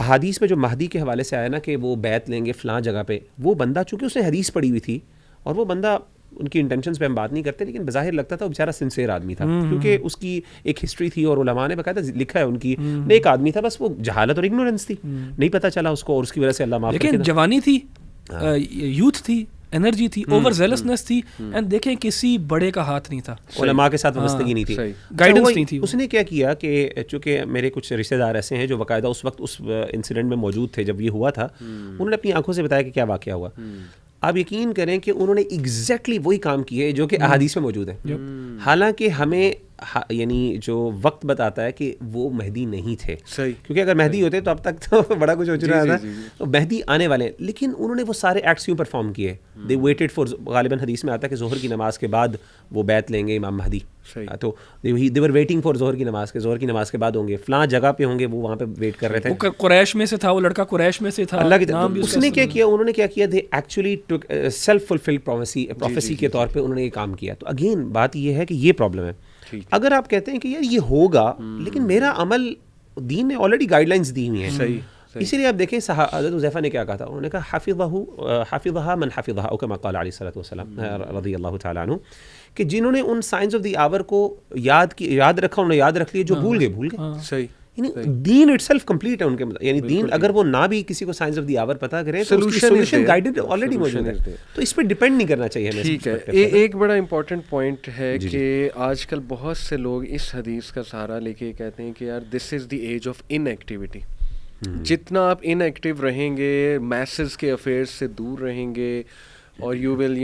حدیث میں جو مہدی کے حوالے سے آیا نا کہ وہ بیعت لیں گے فلاں جگہ پہ, وہ بندہ چونکہ اس نے حدیث پڑھی ہوئی تھی اور وہ بندہ ان کی انٹینشنز پہ ہم بات نہیں کرتے, لیکن بظاہر لگتا تھا وہ بیچارہ سنسیئر آدمی تھا, کیونکہ اس کی ایک ہسٹری تھی اور علماء نے باقاعدہ لکھا ہے ان کی, نیک آدمی تھا, بس وہ جہالت اور اگنورنس تھی, نہیں پتہ چلا اس کو اور اس کی وجہ سے اللہ معاف کرے. لیکن جوانی تھی, یوتھ تھی, انرجی تھی, اوور زیلسنس تھی, اینڈ دیکھیں کسی بڑے کا ہاتھ نہیں تھا, علماء کے ساتھ وابستگی نہیں تھی, گائیڈنس نہیں تھی. اس نے کیا کیا کہ چونکہ میرے کچھ رشتہ دار ایسے ہیں جو باقاعدہ اس وقت اس انسیڈنٹ میں موجود تھے جب یہ ہوا تھا, انہوں نے اپنی آنکھوں سے بتایا کہ کیا واقعہ ہوا. آپ یقین کریں کہ انہوں نے ایگزیکٹلی وہی کام کیے جو کہ احادیث میں موجود ہے, حالانکہ ہمیں یعنی جو وقت بتاتا ہے کہ وہ مہدی نہیں تھے, کیونکہ اگر مہدی ہوتے تو اب تک تو بڑا کچھ ہو چکا تھا, تو مہدی آنے والے ہیں, لیکن انہوں نے وہ سارے ایکٹس کیوں پرفارم کیے؟ دے ویٹڈ فار, غالباً حدیث میں آتا ہے کہ ظہر کی نماز کے بعد وہ بیعت لیں گے امام مہدی, تو دے ور ویٹنگ فار ظہر کی نماز کے, ظہر کی نماز کے بعد ہوں گے فلاں جگہ پہ ہوں گے, وہ وہاں پہ ویٹ کر رہے تھے. قریش میں سے تھا وہ لڑکا, قریش میں سے تھا, اللہ کی اس نے کیا کیا, انہوں نے کیا کیا, they actually self fulfilled prophecy کے طور پہ انہوں نے یہ کام کیا. تو اگین بات یہ ہے کہ یہ پرابلم ہے. اگر آپ کہتے ہیں کہ یار یہ ہوگا, لیکن میرا عمل دین نے آلریڈی گائیڈ لائنس دی ہوئی ہیں, اسی لیے آپ دیکھیں حضرت حذیفہ نے کیا کہا تھا, انہوں نے کہا حفظها من حفظها, او کما قال علیہ الصلوۃ والسلام رضی اللہ تعالیٰ عنہ, کہ جنہوں نے ان سائنس آف دی آور کو یاد رکھا, انہوں نے یاد رکھ لیے, جو بھول گئے. صحیح, یعنی دین اٹ سیلف کمپلیٹ ہے ان کے, یعنی دین اگر وہ نہ بھی کسی کو سائنس آف دی آور پتہ کرے تو اس کی سولوشن گائیڈڈ آلریڈی موجود ہے, تو اس پہ ڈیپینڈ نہیں کرنا چاہیے ہمیں. ٹھیک ہے, ایک بڑا امپورٹنٹ پوائنٹ ہے کہ آج کل بہت سے لوگ اس حدیث کا سہارا لے کے کہتے ہیں کہ یار this is the age of inactivity. جتنا آپ ان ایکٹیو رہیں گے, میسز کے افیئرس سے دور رہیں گے, اور you will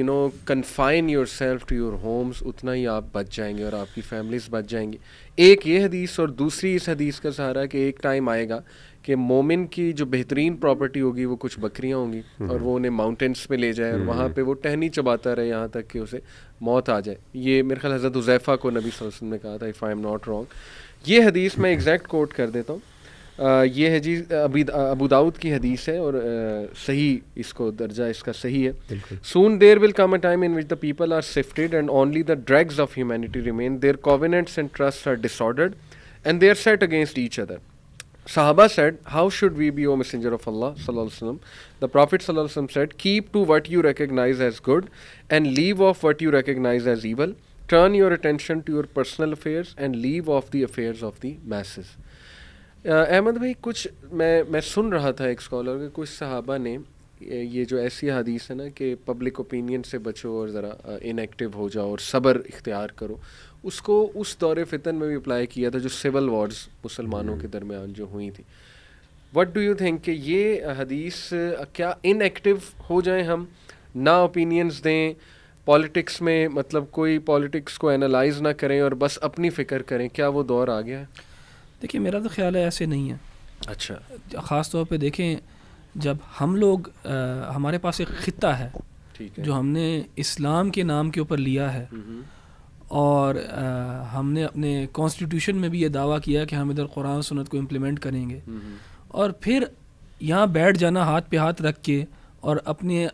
confine yourself to your homes, اتنا ہی آپ بچ جائیں گے اور آپ کی فیملیز بچ جائیں گی. ایک یہ حدیث, اور دوسری اس حدیث کا سہارا کہ ایک ٹائم آئے گا کہ مومن کی جو بہترین پراپرٹی ہوگی وہ کچھ بکریاں ہوں گی, اور وہ انہیں ماؤنٹینس پہ لے جائے اور وہاں پہ وہ ٹہنی چباتا رہے یہاں تک کہ اسے موت آ جائے. یہ میرے خیال حضرت حذیفہ کو نبی صلی اللہ علیہ وسلم نے کہا تھا, if I am not wrong. یہ حدیث میں ایگزیکٹ کوٹ کر دیتا ہوں. یہ حدیث ابو داؤد کی حدیث ہے اور صحیح, اس کو درجہ اس کا صحیح ہے. Soon there will come a time in which the people are sifted and only the dregs of humanity remain. Their covenants and trusts are disordered and they are set against each other. Sahaba said, how should we be, O Messenger of Allah sallallahu alaihi wasallam? The Prophet sallallahu alaihi wasallam said, keep to what you recognize as good and leave off what you recognize as evil. Turn your attention to your personal affairs and leave off the affairs of the masses. Ahmad بھائی, کچھ میں سن رہا تھا ایک اسکالر کے, کچھ صحابہ نے یہ جو ایسی حدیث ہے نا کہ پبلک اوپینین سے بچو اور ذرا ان ایکٹیو ہو جاؤ اور صبر اختیار کرو, اس کو اس دور فتن میں بھی اپلائی کیا تھا جو سول وارز مسلمانوں کے درمیان جو ہوئی تھی. وٹ ڈو یو تھنک کہ یہ حدیث کیا ان ایکٹیو ہو جائیں ہم, نہ اوپینینز دیں پالیٹکس میں, مطلب کوئی پالیٹکس کو انالائز نہ کریں اور بس اپنی فکر کریں, کیا وہ دور آ گیا ہے؟ دیکھیے میرا تو خیال ہے ایسے نہیں ہے. اچھا, خاص طور پہ دیکھیں جب ہم لوگ ہمارے پاس ایک خطہ ہے جو ہم نے اسلام کے نام کے اوپر لیا ہے, اور ہم نے اپنے کانسٹیٹیوشن میں بھی یہ دعویٰ کیا کہ ہم ادھر قرآن سنت کو امپلیمنٹ کریں گے, اور پھر یہاں بیٹھ جانا ہاتھ پہ ہاتھ رکھ کے اور اپنے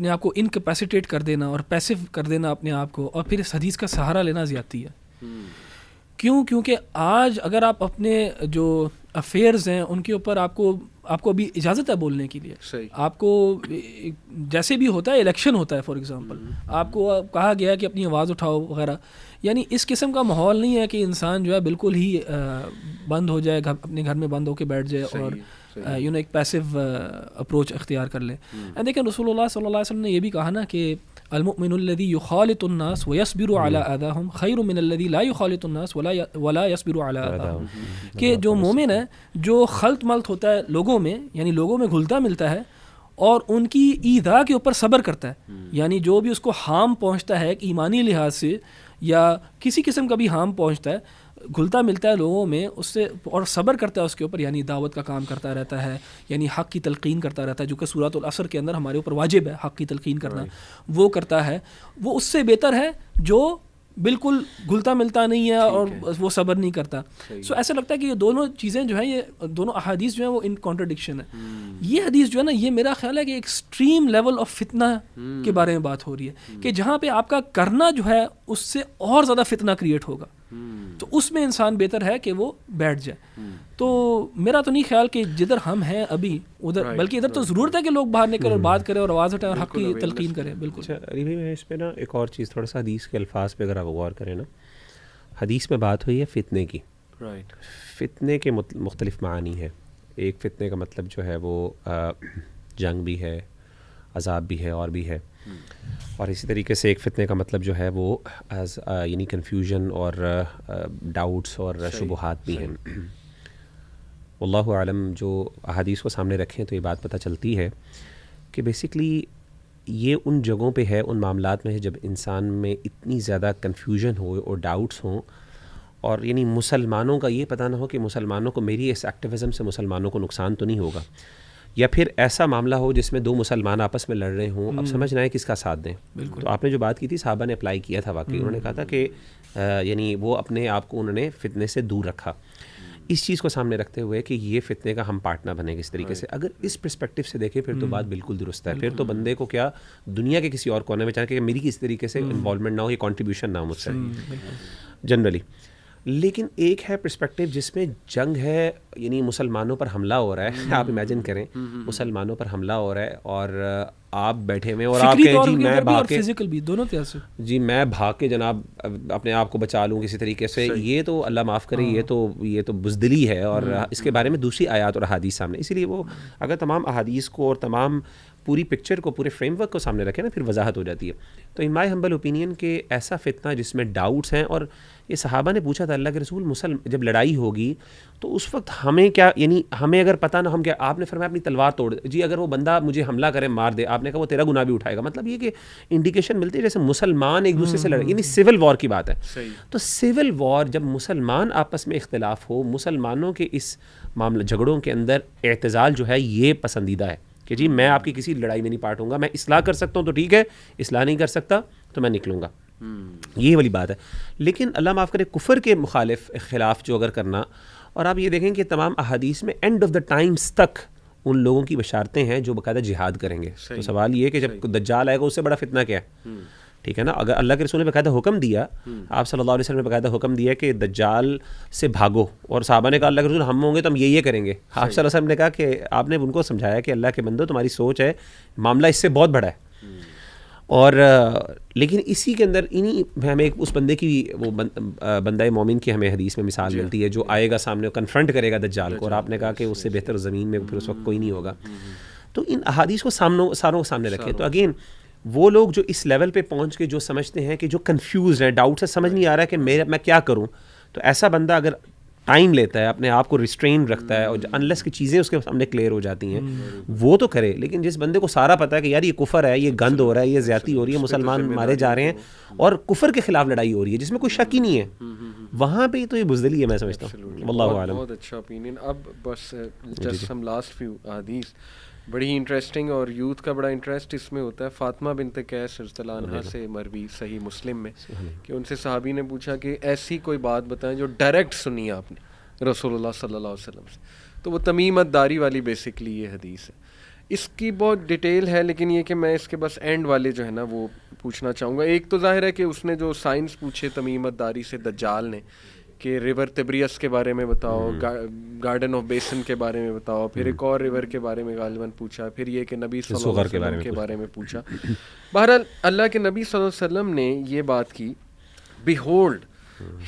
آپ کو انکیپیسیٹیٹ کر دینا اور پیسو کر دینا اپنے آپ کو, اور پھر اس حدیث کا سہارا لینا زیادتی ہے. کیونکہ آج اگر آپ اپنے جو افیئرز ہیں ان کے اوپر آپ کو آپ کو ابھی اجازت ہے بولنے کے لیے. صحیح. آپ کو جیسے بھی ہوتا ہے الیکشن ہوتا ہے فار ایگزامپل, آپ کو کہا گیا ہے کہ اپنی آواز اٹھاؤ وغیرہ, یعنی اس قسم کا ماحول نہیں ہے کہ انسان جو ہے بالکل ہی بند ہو جائے, اپنے گھر میں بند ہو کے بیٹھ جائے اور ایک پیسو اپروچ اختیار کر لے. دیکھیں رسول اللہ صلی اللہ علیہ وسلم نے یہ بھی کہا نا کہ المؤمن الذی یخالط الناس ویصبر علی اذاہم خیر من الذی لا یخالط الناس ولا یصبر علی اذاہم, کہ جو مومن ہے جو خلط ملط ہوتا ہے لوگوں میں, یعنی لوگوں میں گھلتا ملتا ہے اور ان کی ایذا کے اوپر صبر کرتا ہے, یعنی جو بھی اس کو ہارم پہنچتا ہے ایمانی لحاظ سے یا کسی قسم کا بھی ہارم پہنچتا ہے, گھلتا ملتا ہے لوگوں میں اس سے اور صبر کرتا ہے اس کے اوپر, یعنی دعوت کا کام کرتا رہتا ہے, یعنی حق کی تلقین کرتا رہتا ہے, جو کہ سورۃ العصر کے اندر ہمارے اوپر واجب ہے حق کی تلقین کرنا, وہ کرتا ہے, وہ اس سے بہتر ہے جو بالکل گھلتا ملتا نہیں ہے اور وہ صبر نہیں کرتا. سو ایسا لگتا ہے کہ یہ دونوں چیزیں جو ہیں, یہ دونوں احادیث جو ہیں وہ ان کانٹرڈکشن ہے. یہ حدیث جو ہے نا, یہ میرا خیال ہے کہ ایکسٹریم لیول آف فتنہ کے بارے میں بات ہو رہی ہے کہ جہاں پہ آپ کا کرنا جو ہے اس سے اور زیادہ فتنہ کریٹ ہوگا, تو اس میں انسان بہتر ہے کہ وہ بیٹھ جائے. تو میرا تو نہیں خیال کہ جدھر ہم ہیں ابھی ادھر, بلکہ ادھر تو ضرورت ہے کہ لوگ باہر نکلیں اور بات کریں اور آواز اٹھائیں اور حق کی تلقین کریں. بالکل. اچھا علی بھائی, میں اس پہ نا ایک اور چیز تھوڑا سا حدیث کے الفاظ پہ اگر آپ غور کریں نا, حدیث میں بات ہوئی ہے فتنے کی. فتنے کے مختلف معانی ہیں. ایک فتنے کا مطلب جو ہے وہ جنگ بھی ہے, عذاب بھی ہے اور بھی ہے, اور اسی طریقے سے ایک فتنے کا مطلب جو ہے وہ یعنی کنفیوژن اور ڈاؤٹس اور شبہات بھی ہیں. واللہ عالم, جو احادیث کو سامنے رکھیں تو یہ بات پتہ چلتی ہے کہ بیسکلی یہ ان جگہوں پہ ہے, ان معاملات میں ہے جب انسان میں اتنی زیادہ کنفیوژن ہو اور ڈاؤٹس ہوں, اور یعنی مسلمانوں کا یہ پتہ نہ ہو کہ مسلمانوں کو میری اس ایکٹیویزم سے مسلمانوں کو نقصان تو نہیں ہوگا, یا پھر ایسا معاملہ ہو جس میں دو مسلمان آپس میں لڑ رہے ہوں, اب سمجھ نہ آئے کس کا ساتھ دیں. تو آپ نے جو بات کی تھی صحابہ نے اپلائی کیا تھا واقعی, انہوں نے کہا تھا کہ یعنی وہ اپنے آپ کو انہوں نے فتنے سے دور رکھا, اس چیز کو سامنے رکھتے ہوئے کہ یہ فتنے کا ہم پارٹ نہ بنے کس طریقے سے. اگر اس پرسپیکٹو سے دیکھیں پھر تو بات بالکل درست ہے. پھر تو بندے کو کیا دنیا کے کسی اور کونے میں چاہے کہ میری کس طریقے سے انوالومنٹ نہ ہو, یہ کنٹریبیوشن نہ ہو مجھ سے جنرلی. لیکن ایک ہے پرسپیکٹو جس میں جنگ ہے, یعنی مسلمانوں پر حملہ ہو رہا ہے. آپ امیجن کریں مسلمانوں پر حملہ ہو رہا ہے اور آپ بیٹھے ہوئے اور آپ کہیں جی میں بھاگ کے فزیکل بھی دونوں طرح سے جی میں بھاگ کے جناب اپنے آپ کو بچا لوں کسی طریقے سے, یہ تو اللہ معاف کرے, یہ تو بزدلی ہے. اور اس کے بارے میں دوسری آیات اور احادیث سامنے, اسی لیے وہ اگر تمام احادیث کو اور تمام پوری پکچر کو, پورے فریم ورک کو سامنے رکھیں نا, پھر وضاحت ہو جاتی ہے. تو ان مائی ہمبل اوپینین کہ ایسا فتنہ جس میں ڈاؤٹس ہیں, اور یہ صحابہ نے پوچھا تھا اللہ کے رسول جب لڑائی ہوگی تو اس وقت ہمیں کیا, یعنی ہمیں اگر پتہ نہ, ہم کیا, آپ نے فرمایا اپنی تلوار توڑ جی, اگر وہ بندہ مجھے حملہ کرے مار دے, آپ نے کہا وہ تیرا گناہ بھی اٹھائے گا. مطلب یہ کہ انڈیکیشن ملتی ہے جیسے مسلمان ایک دوسرے سے لڑے, یعنی سول وار کی بات ہے. تو سول وار جب مسلمان آپس میں اختلاف ہو, مسلمانوں کے اس معاملہ جھگڑوں کے اندر اعتزال جو ہے یہ پسندیدہ ہے کہ جی میں آپ کی کسی لڑائی میں نہیں پارٹ ہوں گا, میں اصلاح کر سکتا ہوں تو ٹھیک ہے, اصلاح نہیں کر سکتا تو میں نکلوں گا. یہ والی بات ہے. لیکن اللہ معاف کرے کفر کے مخالف خلاف جو اگر کرنا, اور آپ یہ دیکھیں کہ تمام احادیث میں اینڈ آف دا ٹائمز تک ان لوگوں کی بشارتیں ہیں جو باقاعدہ جہاد کریں گے. تو سوال یہ ہے کہ جب دجال آئے گا اس سے بڑا فتنہ کیا ہے, ٹھیک ہے نا. اگر اللہ کے رسول نے باقاعدہ حکم دیا, آپ صلی اللہ علیہ وسلم نے باقاعدہ حکم دیا کہ دجال سے بھاگو, اور صحابہ نے کہا اللہ کے رسول ہم ہوں گے تو ہم یہ کریں گے. آپ صلی اللہ علیہ وسلم نے کہا کہ آپ نے ان کو سمجھایا کہ اللہ کے بندو تمہاری سوچ ہے, معاملہ اس سے بہت بڑا ہے. اور لیکن اسی کے اندر انہیں ہمیں اس بندے کی وہ بندہ مومن کی ہمیں حدیث میں مثال ملتی ہے جو آئے گا سامنے, کنفرنٹ کرے گا دجال کو, اور آپ نے کہا کہ اس سے بہتر زمین میں پھر اس وقت کوئی نہیں ہوگا. تو ان احادیث کو ساروں کو سامنے رکھیں. تو اگین وہ لوگ جو اس لیول پہ پہنچ کے جو سمجھتے ہیں کہ جو کنفیوزڈ ہیں, ڈاؤٹ سے سمجھ نہیں آ رہا ہے کہ میں کیا کروں, تو ایسا بندہ اگر ٹائم لیتا ہے, اپنے آپ کو ریسٹرین رکھتا ہے, اور انلیس کی چیزیں اس کے سامنے کلیئر ہو جاتی ہیں وہ تو کرے. لیکن جس بندے کو سارا پتہ ہے کہ یار یہ کفر ہے, یہ گند ہو رہا ہے, یہ زیادتی ہو رہی ہے, مسلمان مارے جا رہے ہیں اور کفر کے خلاف لڑائی ہو رہی ہے جس میں کوئی شک ہی نہیں ہے, وہاں پہ تو یہ بزدلی ہے میں سمجھتا ہوں. واللہ اعلم. بہت اچھا اوپینین. اب بس جسٹ ہم لاسٹ فیو حدیث بڑی انٹرسٹنگ, اور یوتھ کا بڑا انٹرسٹ اس میں ہوتا ہے. فاطمہ بنت قیس رضی اللہ عنہا سے مروی صحیح مسلم میں کہ ان سے صحابی نے پوچھا کہ ایسی کوئی بات بتائیں جو ڈائریکٹ سنی آپ نے رسول اللہ صلی اللہ علیہ وسلم سے. تو وہ تمیمت داری والی بیسکلی یہ حدیث ہے. اس کی بہت ڈیٹیل ہے, لیکن یہ کہ میں اس کے بس اینڈ والے جو ہے نا وہ پوچھنا چاہوں گا. ایک تو ظاہر ہے کہ اس نے جو سائنس پوچھے تمیمت داری سے دجال نے کہ ریور تبریس کے بارے میں بتاؤ, گارڈن آف بیسن کے بارے میں بتاؤ, پھر ایک اور ریور کے بارے میں غالباً پوچھا, پھر یہ کہ نبی صلی اللہ علیہ وسلم کے بارے میں پوچھا. بہرحال اللہ کے نبی صلی اللہ علیہ وسلم نے یہ بات کی, بیہولڈ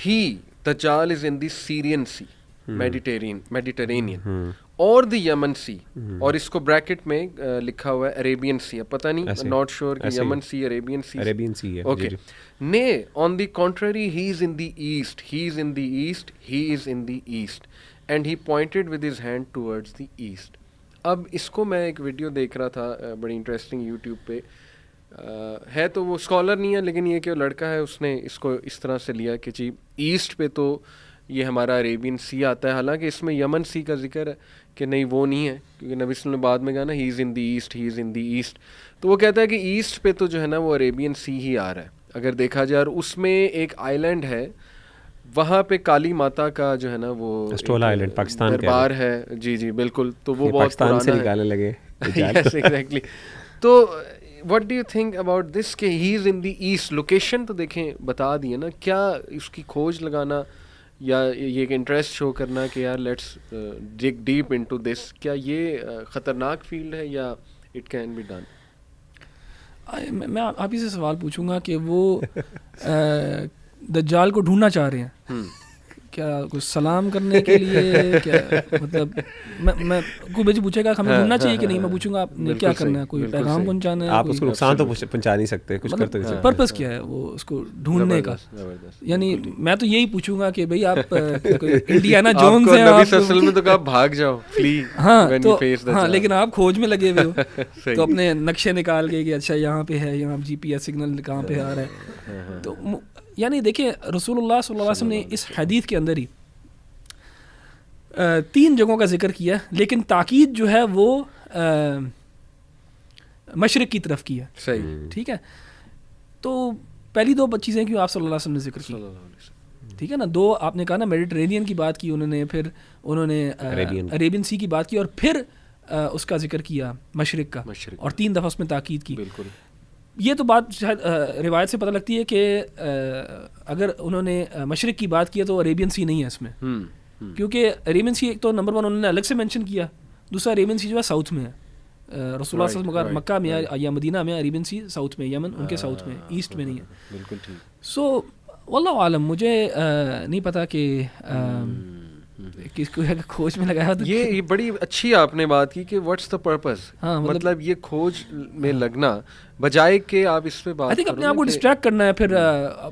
ہی دجال از in the Sirin C, Mediterranean اور دی یمن سی, اور اس کو بریکٹ میں لکھا ہوا ہے عریبین سی, اب پتہ نہیں, ناٹ شیور کہ یمن سی عریبین سی ہے. اوکے, نے on the country he is in the east, he is in the east, he is in the east, and he pointed with his hand towards the east. اب اس کو میں ایک ویڈیو دیکھ رہا تھا بڑی انٹرسٹنگ یوٹیوب پہ, ہے تو وہ اسکالر نہیں ہے, لیکن یہ کہ وہ لڑکا ہے, اس نے اس کو اس طرح سے لیا کہ جی ایسٹ پہ تو یہ ہمارا عریبین سی آتا ہے, حالانکہ اس میں یمن سی کا ذکر ہے کہ نہیں وہ نہیں ہے, کیونکہ نبی صلی اللہ علیہ وسلم نے بعد میں کہا نا ہی is in the east, he is in the asset, تو وہ کہتا ہے کہ ایسٹ پہ تو جو ہے نا وہ عریبین سی ہی آ رہا ہے اگر دیکھا جائے, اور اس میں ایک آئی لینڈ ہے, وہاں پہ کالی ماتا کا جو ہے نا وہ اسٹولا آئی لینڈ پاکستان دربار ہے. جی جی بالکل, تو وہ بہت پاکستان سے نکالنے لگے. Yes exactly. تو what do you think about this کہ he is in the asset, location تو دیکھیں بتا دی ہے نا, کیا اس کی کھوج لگانا یا یہ ایک انٹرسٹ شو کرنا کہ یار لیٹس ڈگ ڈیپ انٹو دس, کیا یہ خطرناک فیلڈ ہے یا اٹ کین بی ڈن؟ میں آپ ہی سے سوال پوچھوں گا کہ وہ دجال کو ڈھونڈنا چاہ رہے ہیں کیا کچھ سلام کرنے کے لیے, کیا مطلب میں کوئی مجھے پوچھے گا ہمیں ڈھونڈنا چاہیے کہ نہیں, میں پوچھوں گا آپ نے کیا کرنا ہے, کوئی پیغام پہنچانا ہے, آپ اس کو نقصان تو پہنچا نہیں سکتے, کچھ کر تو نہیں, پرپز کیا ہے وہ اس کو ڈھونڈنے کا. یعنی میں تو یہی پوچھوں گا کہ بھئی آپ انڈیانا جونز ہیں, نبی صلی اللہ علیہ وسلم نے تو کہا بھاگ جاؤ, فلی, ہاں لیکن آپ کھوج میں لگے ہوئے ہو, تو اپنے نقشے نکال کے کہ اچھا یہاں پہ ہے, یہاں جی پی ایس سگنل کہاں پہ آ رہا ہے. تو یعنی دیکھیں رسول اللہ صلی اللہ علیہ وسلم نے اس حدیث کے اندر ہی 3 جگہوں کا ذکر کیا, لیکن تاکید جو ہے وہ مشرق کی طرف کی ہے. صحیح, ٹھیک ہے. تو پہلی 2 چیزیں کیوں آپ صلی اللہ علیہ وسلم نے ذکر کی, ٹھیک ہے نا, 2 آپ نے کہا نا میڈیٹرینین کی بات کی انہوں نے, پھر انہوں نے عریبین سی کی بات کی, اور پھر اس کا ذکر کیا مشرق کا, اور 3 دفعہ اس میں تاکید کی. بالکل. یہ تو بات شاید روایت سے پتہ لگتی ہے کہ اگر انہوں نے مشرق کی بات کی تو عریبین سی نہیں ہے اس میں, کیونکہ عریبین سی ایک تو نمبر 1 انہوں نے الگ سے مینشن کیا, دوسرا عریبین سی جو ہے ساؤتھ میں ہے, رسول اللہ صلی اللہ علیہ وسلم مکہ میں یا مدینہ میں, عریبین سی ساؤتھ میں, یمن ان کے ساؤتھ میں, ایسٹ میں نہیں ہے. بالکل ٹھیک. سو واللہ عالم, مجھے نہیں پتا کہ کس کو کھوج میں لگایا. یہ بڑی اچھی آپ نے بات کی کہ واٹس دا پرپز, مطلب یہ کھوج میں لگنا بجائے کہ آپ اس پہ بات اپنے آپ کو ڈسٹریکٹ کرنا ہے, پھر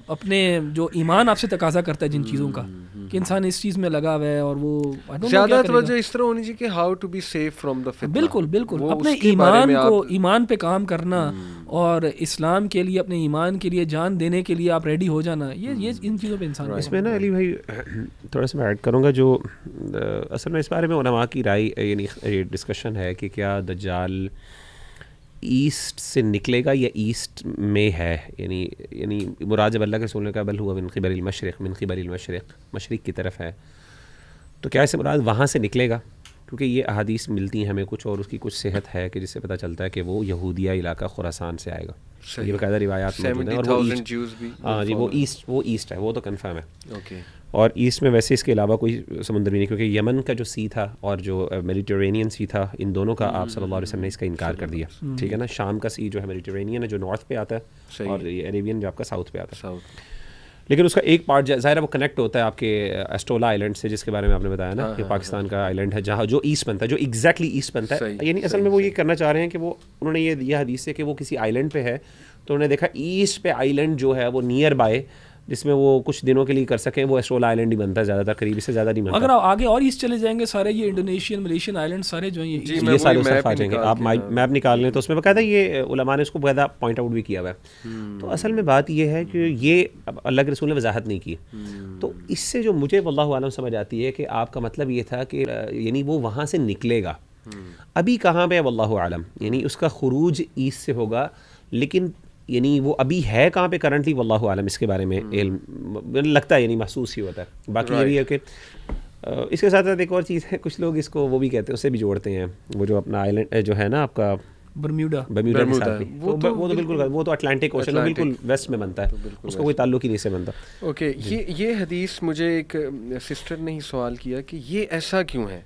اپنے جو ایمان آپ سے تقاضا کرتا ہے جن چیزوں کا کہ انسان اس چیز میں لگا ہوا ہے, اور وہ زیادہ توجہ اس طرح ہونی چاہیے کہ how to be safe from the fitna. بالکل بالکل, اپنے ایمان پہ کام کرنا, اور اسلام کے لیے, اپنے ایمان کے لیے جان دینے کے لیے آپ ریڈی ہو جانا, یہ ان چیزوں پہ انسان. اس میں نا علی بھائی تھوڑا سا میں ایڈ کروں گا, جو اصل میں اس بارے میں علماء کی رائے, یعنی ڈسکشن ہے کہ کیا دجال ایسٹ سے نکلے گا یا ایسٹ میں ہے, یعنی مراد جب اللہ کے رسول نے کہا بل ہوا من قبل المشرق, من قبل المشرق, مشرق کی طرف ہے, تو کیا اسے مراد وہاں سے نکلے گا, کیونکہ یہ احادیث ملتی ہیں ہمیں کچھ, اور اس کی کچھ صحت ہے کہ جس سے پتہ چلتا ہے کہ وہ یہودیہ علاقہ خراسان سے آئے گا. یہ باقاعدہ روایات موجود ہیں, اور ہاں جی وہ ایسٹ ہے, وہ تو کنفرم ہے. اور ایسٹ میں ویسے اس کے علاوہ کوئی سمندر بھی نہیں, کیونکہ یمن کا جو سی تھا اور جو میڈیٹرینین سی تھا, ان دونوں کا آپ صلی اللہ علیہ وسلم نے اس کا انکار کر دیا. ٹھیک ہے نا, شام کا سی جو ہے میڈیٹرینین ہے جو نارتھ پہ آتا ہے, اور عریبین جو آپ کا ساؤتھ پہ آتا ہے. لیکن اس کا ایک پارٹ ظاہر ہے وہ کنیکٹ ہوتا ہے آپ کے اسٹولا آئی لینڈ سے, جس کے بارے میں آپ نے بتایا نا کہ پاکستان کا آئی لینڈ ہے جہاں جو ایسٹ بنتا ہے, جو ایگزیکٹلی ایسٹ بنتا ہے. یعنی اصل میں وہ یہ کرنا چاہ رہے ہیں کہ وہ انہوں نے یہ حدیث ہے کہ وہ کسی آئی لینڈ پہ ہے, تو انہوں نے دیکھا ایسٹ پہ آئی لینڈ جو ہے وہ نیئر بائی, جس میں وہ کچھ دنوں کے لیے کر سکیں, وہ اسٹولا آئی لینڈ ہی بنتا ہے زیادہ تر, قریب سے زیادہ نہیں بنتا. اگر آپ آگے اور ایسٹ چلے جائیں گے, سارے یہ انڈونیشین, ملیشین آئی لینڈ سارے جو ہیں یہ سارے صرف آ جائیں گے. آپ میپ نکال لیں تو اس میں باقاعدہ یہ علماء نے اس کو باقاعدہ پوائنٹ آؤٹ بھی کیا ہوا ہے. تو اصل میں بات یہ ہے کہ یہ اللہ کے رسول نے وضاحت نہیں کی, تو اس سے جو مجھے واللہ عالم سمجھ آتی ہے کہ آپ کا مطلب یہ تھا کہ یعنی وہ وہاں سے نکلے گا, ابھی کہاں پہ واللہ عالم, یعنی اس کا خروج ایسٹ سے ہوگا, لیکن یعنی وہ ابھی ہے کہاں پہ کرنٹلی واللہ عالم, اس کے بارے میں علم لگتا ہے, یعنی محسوس ہی ہوتا ہے. باقی یہ بھی ہے کہ اس کے ساتھ ساتھ ایک اور چیز ہے, کچھ لوگ اس کو وہ بھی کہتے ہیں, اس سے بھی جوڑتے ہیں, وہ جو اپنا آئی لینڈ جو ہے نا آپ کا برمیوڈا کے ساتھ بھی. وہ تو بالکل, وہ تو اٹلانٹک اوشن بالکل ویسٹ میں بنتا ہے, اس کا کوئی تعلق ہی نہیں سے بنتا. اوکے, یہ حدیث مجھے ایک سسٹر نے ہی سوال کیا کہ یہ ایسا کیوں ہے.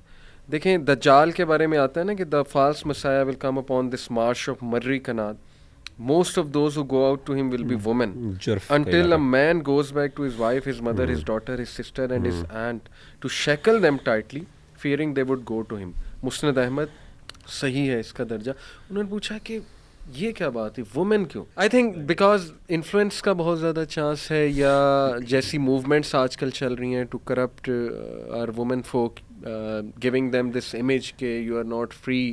دیکھیں دجال کے بارے میں آتا ہے نا کہ the false messiah will come upon this marsh of مرری کناد. Most of those who go out to him will be women until a man goes back to his wife, his mother, his daughter, his sister and his aunt to shackle them tightly, fearing they would go to him. مسند احمد صحیح ہے اس کا درجہ. انہوں نے پوچھا کہ یہ کیا بات ہے, وومن کیوں؟ آئی تھنک بیکاز انفلوئنس کا بہت زیادہ چانس ہے, یا جیسی موومنٹس آج کل چل رہی ہیں to corrupt our women folk, giving them this image کہ you are not free,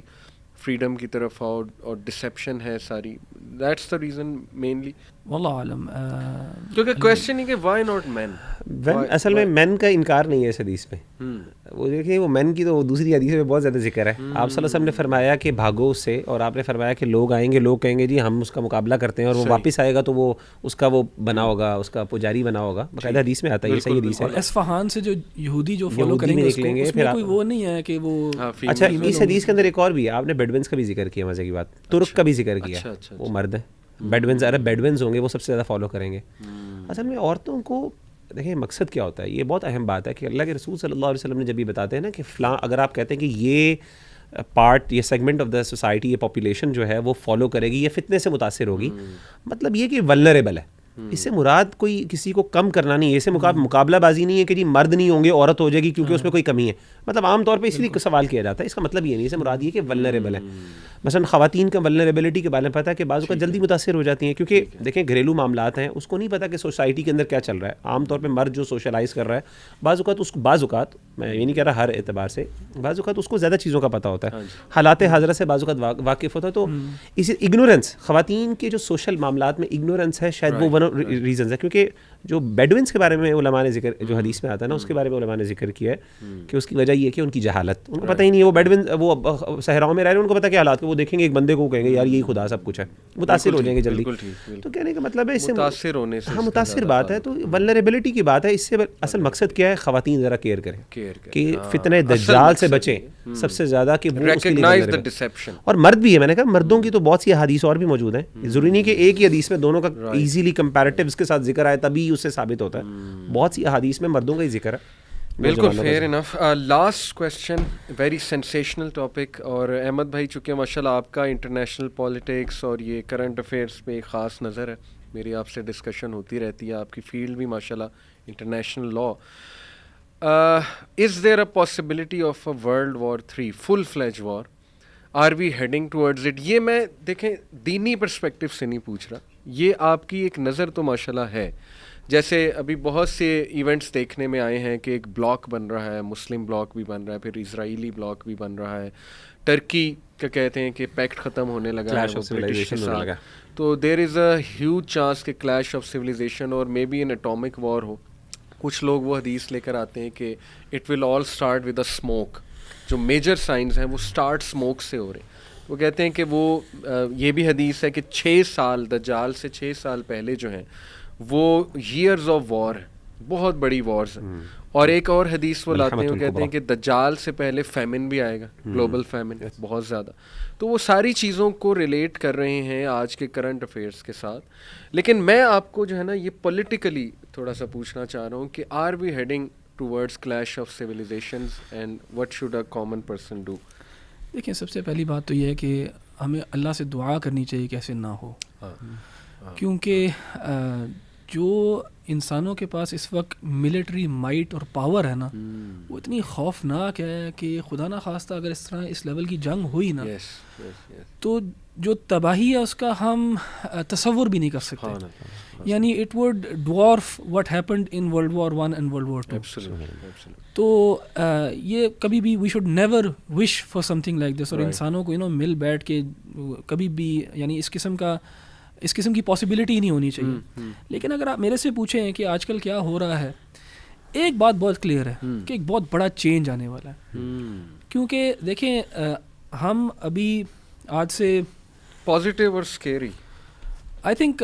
freedom کی طرف آؤ, اور ڈسیپشن ہے ساری. دیٹس دا ریزن مینلی, واللہ عالم. کیونکہ کویسچن ہی کہ وائی ناٹ مین. اصل میں مین کا انکار نہیں ہے اس حدیث میں. وہ دیکھیں وہ مین کی تو دوسری حدیث میں بہت زیادہ ذکر ہے. آپ صلی اللہ علیہ وسلم نے فرمایا کہ بھاگو اس سے, اور آپ نے فرمایا کہ لوگ آئیں گے, لوگ کہیں گے جی ہم اس کا مقابلہ کرتے ہیں, اور وہ واپس آئے گا تو وہ اس کا وہ بنا ہوگا, اس کا پجاری بنا ہوگا. باقاعدہ حدیث میں آتا ہے, یہ صحیح حدیث ہے. اور اصفہان سے جو یہودی جو فالو کریں گے اس میں کوئی وہ نہیں ہے کہ وہ. اچھا, اس حدیث کے اندر ایک اور بھی ہے, آپ نے بیڈوینس کا بھی ذکر کیا, مزے کی بات, ترک کا بھی ذکر کیا. وہ مرد ہیں, بیڈوینز, ارے بیڈوینز ہوں گے وہ سب سے زیادہ فالو کریں گے. اصل میں عورتوں کو دیکھیں مقصد کیا ہوتا ہے, یہ بہت اہم بات ہے کہ اللہ کے رسول صلی اللہ علیہ وسلم نے جب یہ بتاتے ہیں نا کہ فلاں, اگر آپ کہتے ہیں کہ یہ پارٹ, یہ سیگمنٹ آف دا سوسائٹی, یہ پاپولیشن جو ہے وہ فالو کرے گی, یہ فتنے سے متاثر ہوگی, مطلب یہ کہ ولنریبل ہے. اس سے مراد کوئی کسی کو کم کرنا نہیں ہے, اس سے مقابلہ بازی نہیں ہے کہ جی مرد نہیں ہوں گے عورت ہو جائے گی کیونکہ اس میں کوئی کمی ہے. مطلب عام طور پہ اس لیے سوال کیا جاتا ہے, اس کا مطلب یہ نہیں, اس سے مراد یہ کہ ولنریبل ہے. مثلا خواتین کا ولنریبلٹی کے بارے میں پتہ ہے کہ بعض اوقات جلدی متاثر ہو جاتی ہیں, کیونکہ دیکھیں گھریلو معاملات ہیں, اس کو نہیں پتہ کہ سوسائٹی کے اندر کیا چل رہا ہے. عام طور پہ مرد جو سوشلائز کر رہا ہے, بعض اوقات میں یہ نہیں کہہ رہا ہر اعتبار سے, بعض اوقات اس کو زیادہ چیزوں کا پتہ ہوتا ہے, حالات حاضرہ سے بعض اوقات واقف ہوتا ہے. تو اس اگنورنس, خواتین کے جو سوشل معاملات میں اگنورنس ہے, شاید وہ ون آف ریزنز ہے. کیونکہ جو بیڈوینس کے بارے میں علماء نے ذکر, جو حدیث میں آتا ہے نا, اس کے بارے میں علماء نے ذکر کیا ہے کہ اس کی وجہ یہ ہے کہ ان کی جہالت, ان کو پتہ ہی نہیں ہے. وہ بیڈوین, وہ صحراؤں میں رہ رہے ہیں, ان کو پتہ کیا حالات, وہ دیکھیں گے ایک بندے کو کہیں گے یار یہی خدا سب کچھ ہے, متاثر ہو جائیں گے جلدی. تو کہنے کا مطلب ہے اس سے متاثر ہونے سے, ہاں متاثر بات ہے. تو ولنریبلٹی کی بات ہے. اس سے اصل مقصد کیا ہے, خواتین ذرا کیئر کریں کہ فتنہ دجال سے بچیں سب سے زیادہ, کہ وہ اس کے لیے. اور مرد بھی ہے, میں نے کہا مردوں کی تو بہت سی احادیث اور بھی موجود ہیں, ضروری نہیں کہ ایک ہی حدیث میں دونوں کا ایزیلی کمپیریٹیوز کے ساتھ ذکر آئے تبھی اس سے ثابت ہوتا ہے. بہت سی احادیث میں مردوں کا ہی ذکر ہے. بالکل fair enough. Last question, very sensational topic, اور احمد بھائی چونکہ ماشاء اللہ آپ کا انٹرنیشنل پالیٹکس اور یہ کرنٹ افیئرس پہ ایک خاص نظر ہے, میری آپ سے ڈسکشن ہوتی رہتی ہے, آپ کی فیلڈ بھی ماشاء اللہ international law. Is there a possibility of a world war 3, full fledged war, are we heading towards it? یہ میں دیکھیں دینی پرسپیکٹو سے نہیں پوچھ رہا, یہ آپ کی ایک نظر تو ماشاء اللہ ہے. جیسے ابھی بہت سے ایونٹس دیکھنے میں آئے ہیں کہ ایک بلاک بن رہا ہے, مسلم بلاک بھی بن رہا ہے, پھر اسرائیلی بلاک بھی بن رہا ہے, ٹرکی کا کہتے ہیں کہ پیکٹ ختم ہونے لگا ہے برٹش کے ساتھ, تو دیر از اے ہیوج چانس کہ کلیش آف سویلائزیشن اور مے بی این ایٹامک وار ہو. کچھ لوگ وہ حدیث لے کر آتے ہیں کہ it will all start with a smoke, جو میجر سائنز ہیں وہ اسٹارٹ اسموک سے ہو رہے ہیں. وہ کہتے ہیں کہ وہ یہ بھی حدیث ہے کہ 6 سال دجال سے 6 سال پہلے جو ہیں وہ ایئرز آف وار, بہت بڑی وارز ہیں. اور ایک اور حدیث وہ لاتے ہیں, وہ کہتے ہیں کہ دجال سے پہلے فیمن بھی آئے گا, گلوبل فیمن بہت زیادہ. تو وہ ساری چیزوں کو ریلیٹ کر رہے ہیں آج کے کرنٹ افیئرس کے ساتھ. لیکن میں آپ کو جو ہے نا یہ پولیٹیکلی تھوڑا سا پوچھنا چاہ رہا ہوں کہ are we heading towards clash of civilisations and what should a common person do? دیکھیں سب سے پہلی بات تو یہ ہے کہ ہمیں اللہ سے دعا کرنی چاہیے کہ ایسے نہ ہو, کیونکہ جو انسانوں کے پاس اس وقت ملٹری مائٹ اور پاور ہے نا, وہ اتنی خوفناک ہے کہ خدا نہ خواستہ اگر اس طرح اس لیول کی جنگ ہوئی نا, تو جو تباہی ہے اس کا ہم تصور بھی نہیں کر سکتے. یعنی it would dwarf what happened in world war 1 and world war 2. تو یہ کبھی بھی we should never wish for something like this. اور انسانوں کو مل بیٹھ کے کبھی بھی یعنی اس قسم کی پاسبلٹی ہی نہیں ہونی چاہیے. لیکن اگر آپ میرے سے پوچھیں کہ آج کل کیا ہو رہا ہے, ایک بات بہت کلیئر ہے کہ ایک بہت بڑا چینج آنے والا ہے. کیونکہ دیکھیں ہم ابھی آج سے پازیٹیو اور اسکیری, آئی تھنک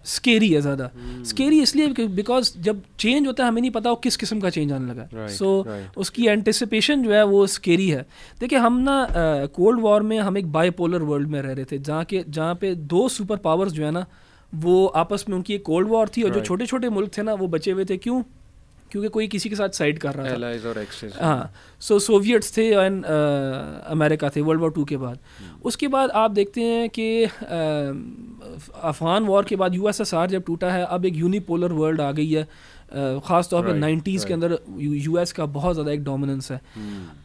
اسکیری ہے زیادہ. اسکیری اس لیے بیکاز جب چینج ہوتا ہے ہمیں نہیں پتا وہ کس قسم کا چینج آنے لگا, سو اس کی اینٹیسپیشن جو ہے وہ اسکیری ہے. دیکھیں ہم نا کولڈ وار میں ہم ایک بائی پولر ورلڈ میں رہ رہے تھے جہاں پہ دو سپر پاورز جو ہے نا وہ آپس میں ان کی ایک کولڈ وار تھی, اور جو چھوٹے چھوٹے ملک تھے نا وہ بچے ہوئے تھے. کیوں؟ کیونکہ کوئی کسی کے ساتھ سائڈ کر رہا تھا. ہاں, سو سوویٹس تھے اینڈ امریکہ تھے ورلڈ وار 2 کے بعد. اس کے بعد آپ دیکھتے ہیں کہ افغان وار کے بعد USSR جب ٹوٹا ہے, اب ایک یونی پولر ورلڈ آ گئی ہے, خاص طور پہ 90s کے اندر US کا بہت زیادہ ایک ڈومیننس ہے.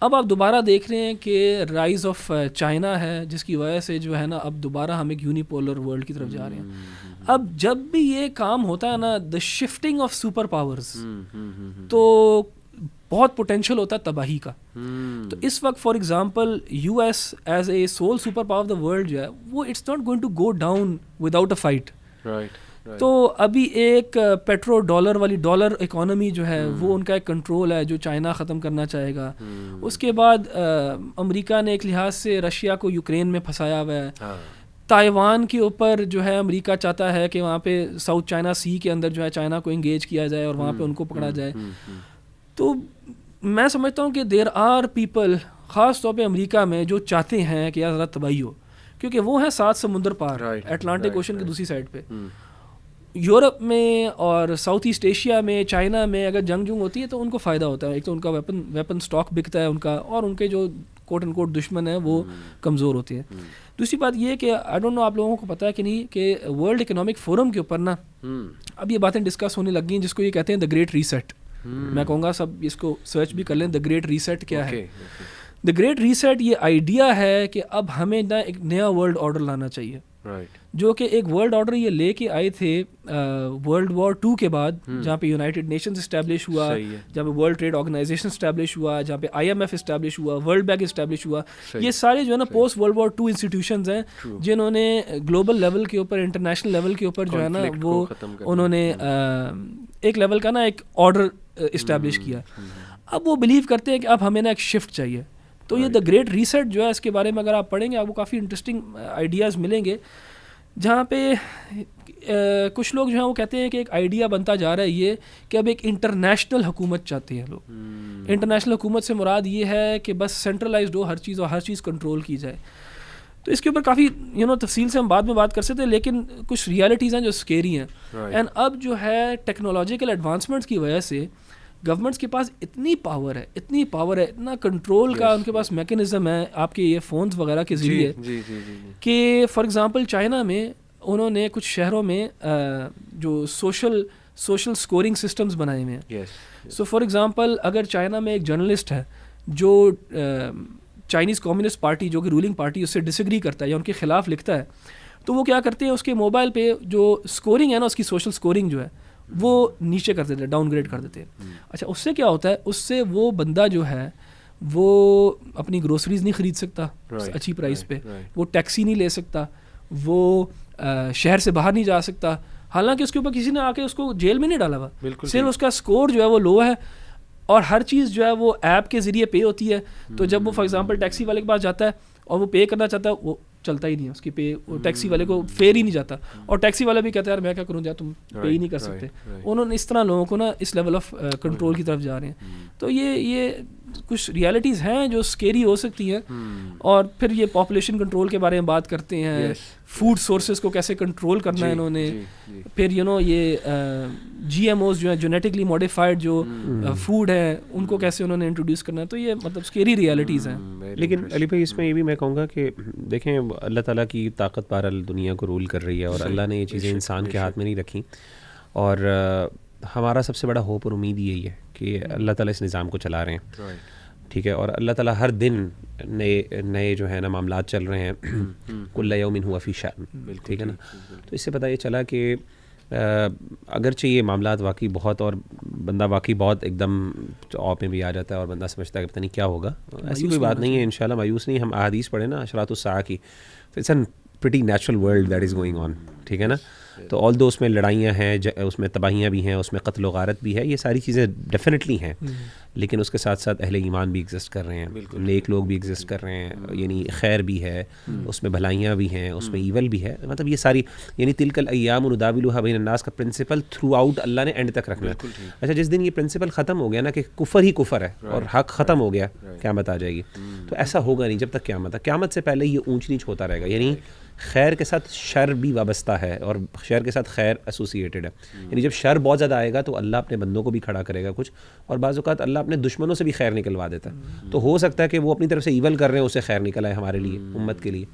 اب آپ دوبارہ دیکھ رہے ہیں کہ رائز آف چائنا ہے, جس کی وجہ سے جو ہے نا اب دوبارہ ہم ایک یونی پولر ورلڈ کی طرف جا رہے ہیں. اب جب بھی یہ کام ہوتا ہے نا دا شفٹنگ آف سپر پاورز, تو بہت پوٹینشیل ہوتا ہے تباہی کا. تو اس وقت for example US as a sole super power of the world جو ہے وہ it's not going to go down without a fight. تو ابھی ایک پیٹرو ڈالر والی ڈالر اکانومی جو ہے وہ ان کا ایک کنٹرول ہے جو چائنا ختم کرنا چاہے گا. اس کے بعد امریکہ نے ایک لحاظ سے رشیا کو یوکرین میں پھنسایا ہوا ہے. تائیوان کے اوپر جو ہے امریکہ چاہتا ہے کہ وہاں پہ ساؤتھ چائنا سی کے اندر جو ہے چائنا کو انگیج کیا جائے اور وہاں پہ ان کو پکڑا جائے. تو میں سمجھتا ہوں کہ دیر آر پیپل خاص طور پہ امریکہ میں جو چاہتے ہیں کہ یار ذرا تباہی ہو, کیونکہ وہ ہیں 7 سمندر پار اٹلانٹک اوشن کی دوسری سائڈ پہ. یورپ میں اور ساؤتھ ایسٹ ایشیا میں چائنا میں اگر جنگ ہوتی ہے تو ان کو فائدہ ہوتا ہے. ایک تو ان کا ویپن سٹاک بکتا ہے ان کا, اور ان کے جو کوٹ اینڈ کوٹ دشمن ہیں وہ کمزور ہوتے ہیں. دوسری بات یہ کہ آئی ڈونٹ نو آپ لوگوں کو پتہ ہے کہ نہیں کہ ورلڈ اکنامک فورم کے اوپر نا اب یہ باتیں ڈسکس ہونے لگ گئی ہیں جس کو یہ کہتے ہیں دا گریٹ ریسیٹ. میں کہوں گا سب اس کو سرچ بھی کر لیں, دا گریٹ ریسیٹ کیا ہے. دا گریٹ ریسیٹ یہ آئیڈیا ہے کہ اب ہمیں نا ایک نیا ورلڈ آرڈر لانا چاہیے, جو کہ ایک ورلڈ آرڈر یہ لے کے آئے تھے ورلڈ وار 2 کے بعد, جہاں پہ یونائٹڈ نیشنز اسٹیبلش ہوا, جہاں پہ ورلڈ ٹریڈ آرگنائزیشن اسٹیبلش ہوا, جہاں پہ IMF اسٹیبلش ہوا, ورلڈ بینک اسٹیبلش ہوا. یہ سارے جو ہے نا پوسٹ ورلڈ وار 2 انسٹیٹیوشنز ہیں جنہوں نے گلوبل لیول کے اوپر, انٹرنیشنل لیول کے اوپر جو ہے نا وہ انہوں نے ایک لیول کا نا ایک آرڈر اسٹیبلش کیا. اب وہ بلیو کرتے ہیں کہ اب ہمیں نا ایک شفٹ چاہیے. تو یہ دا گریٹ ریسیٹ جو ہے اس کے بارے میں اگر آپ پڑھیں گے آپ کو کافی انٹرسٹنگ آئیڈیاز ملیں گے, جہاں پہ کچھ لوگ جو ہیں وہ کہتے ہیں کہ ایک آئیڈیا بنتا جا رہا ہے یہ کہ اب ایک انٹرنیشنل حکومت چاہتے ہیں لوگ. انٹرنیشنل حکومت سے مراد یہ ہے کہ بس سینٹرلائزڈ ہو ہر چیز اور ہر چیز کنٹرول کی جائے. تو اس کے اوپر کافی تفصیل سے ہم بعد میں بات کر سکتے ہیں, لیکن کچھ ریالٹیز ہیں جو اسکیری ہیں. اینڈ اب جو ہے ٹیکنالوجیکل ایڈوانسمنٹس کی وجہ سے گورنمنٹس کے پاس اتنی پاور ہے, اتنا کنٹرول کا ان کے پاس میکینزم ہے آپ کے یہ فونز وغیرہ کے ذریعے کہ فار ایگزامپل چائنا میں انہوں نے کچھ شہروں میں جو سوشل اسکورنگ سسٹمز بنائے ہوئے ہیں. سو فار ایگزامپل اگر چائنا میں ایک جرنلسٹ ہے جو چائنیز کمیونسٹ پارٹی جو کہ رولنگ پارٹی اس سے ڈس ایگری کرتا ہے یا ان کے خلاف لکھتا ہے, تو وہ کیا کرتے ہیں اس کے موبائل پہ جو اسکورنگ ہے نا اس کی سوشل اسکورنگ جو ہے وہ نیچے کر دیتے ہیں, ڈاؤن گریڈ کر دیتے ہیں. اچھا اس سے کیا ہوتا ہے, اس سے وہ بندہ جو ہے وہ اپنی گروسریز نہیں خرید سکتا اچھی پرائز پہ, وہ ٹیکسی نہیں لے سکتا, وہ شہر سے باہر نہیں جا سکتا, حالانکہ اس کے اوپر کسی نے آ کے اس کو جیل میں نہیں ڈالا ہوا, صرف اس کا اسکور جو ہے وہ لو ہے اور ہر چیز جو ہے وہ ایپ کے ذریعے پے ہوتی ہے. تو جب وہ فار ایگزامپل ٹیکسی والے کے پاس جاتا ہے اور وہ پے کرنا چاہتا ہے وہ چلتا ہی نہیں ہے اس کی پے, وہ ٹیکسی والے کو فیئر ہی نہیں جاتا, اور ٹیکسی والا بھی کہتا ہے یار میں کیا کروں, تم پے ہی نہیں کر سکتے. انہوں نے اس طرح لوگوں کو نا اس لیول آف کنٹرول کی طرف جا رہے ہیں. تو یہ کچھ ریالٹیز ہیں جو اسکیری ہو سکتی ہیں. اور پھر یہ پاپولیشن کنٹرول کے بارے میں بات کرتے ہیں, فوڈ سورسز کو کیسے کنٹرول کرنا ہے انہوں نے, پھر یہ GMOs جو ہیں جینیٹکلی ماڈیفائڈ جو فوڈ ہیں ان کو کیسے انہوں نے انٹروڈیوس کرنا ہے. تو یہ مطلب اسکیری ریالٹیز ہیں. لیکن علی بھائی اس میں یہ بھی میں کہوں گا کہ دیکھیں اللہ تعالیٰ کی طاقت بہرحال دنیا کو رول کر رہی ہے, اور اللہ نے یہ چیزیں انسان کے ہاتھ میں نہیں رکھیں, اور ہمارا سب سے بڑا ہوپ اور امید یہی ہے کہ اللہ تعالیٰ اس نظام کو چلا رہے ہیں. ٹھیک ہے, اور اللہ تعالیٰ ہر دن نئے جو ہے نا معاملات چل رہے ہیں, کل یوم ہوا فی شأن. ٹھیک ہے نا, تو اس سے پتہ یہ چلا کہ اگرچہ یہ معاملات واقعی بہت, اور بندہ واقعی بہت ایک دم آپ میں بھی آ جاتا ہے اور بندہ سمجھتا ہے کہ پتہ نہیں کیا ہوگا, ایسی کوئی بات نہیں ہے انشاءاللہ, مایوس نہیں. ہم احادیث پڑھیں نا اشراط الساعہ کی, تو it's an pretty natural world that is going on. ٹھیک ہے نا, تو آل دو اس میں لڑائیاں ہیں, اس میں تباہیاں بھی ہیں, اس میں قتل و غارت بھی ہے, یہ ساری چیزیں ڈیفینیٹلی ہیں, لیکن اس کے ساتھ ساتھ اہل ایمان بھی ایگزسٹ کر رہے ہیں, نیک لوگ بھی ایگزسٹ کر رہے ہیں, یعنی خیر بھی ہے, اس میں بھلائیاں بھی ہیں, اس میں ایول بھی ہے, مطلب یہ ساری یعنی تلک الایام نداولها بین الناس کا پرنسپل تھرو آؤٹ اللہ نے اینڈ تک رکھنا ہے. اچھا جس دن یہ پرنسپل ختم ہو گیا نا کہ کفر ہی کفر ہے اور حق ختم ہو گیا, قیامت آ جائے گی, تو ایسا ہوگا نہیں جب تک قیامت ہے. قیامت سے پہلے یہ اونچ نیچ ہوتا رہے گا, یعنی خیر کے ساتھ شر بھی وابستہ ہے اور شر کے ساتھ خیر ایسوسیٹڈ ہے. یعنی جب شر بہت زیادہ آئے گا تو اللہ اپنے بندوں کو بھی کھڑا کرے گا کچھ, اور بعض اوقات اللہ اپنے دشمنوں سے بھی خیر نکلوا دیتا ہے. تو ہو سکتا ہے کہ وہ اپنی طرف سے ایول کر رہے ہیں, اسے خیر نکل آئے ہمارے لیے, امت کے لیے.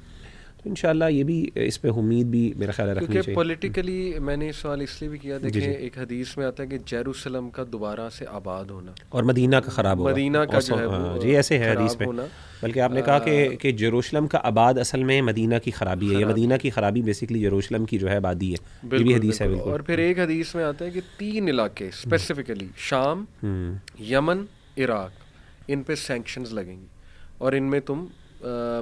تو انشاءاللہ یہ بھی اس پہ امید بھی میرا خیال ہے رکھنی چاہیے. کیونکہ پولیٹیکلی میں نے سوال اس لیے بھی کیا, دیکھیں ایک حدیث میں آتا ہے کہ یروشلم کا دوبارہ سے آباد ہونا اور مدینہ کا خراب ہونا, مدینہ کا جو ہے وہ جی ایسے ہے حدیث میں, بلکہ آپ نے کہا کہ یروشلم کا آباد اصل میں مدینہ کی خرابی ہے, یا مدینہ کی خرابی بیسیکلی یروشلم کی جو ہے آبادی ہے, یہ بھی حدیث ہے بالکل. اور پھر ایک حدیث میں آتا ہے کہ 3 علاقے اسپیسیفکلی شام, یمن, عراق, ان پہ سینکشنز لگیں گی اور ان میں تم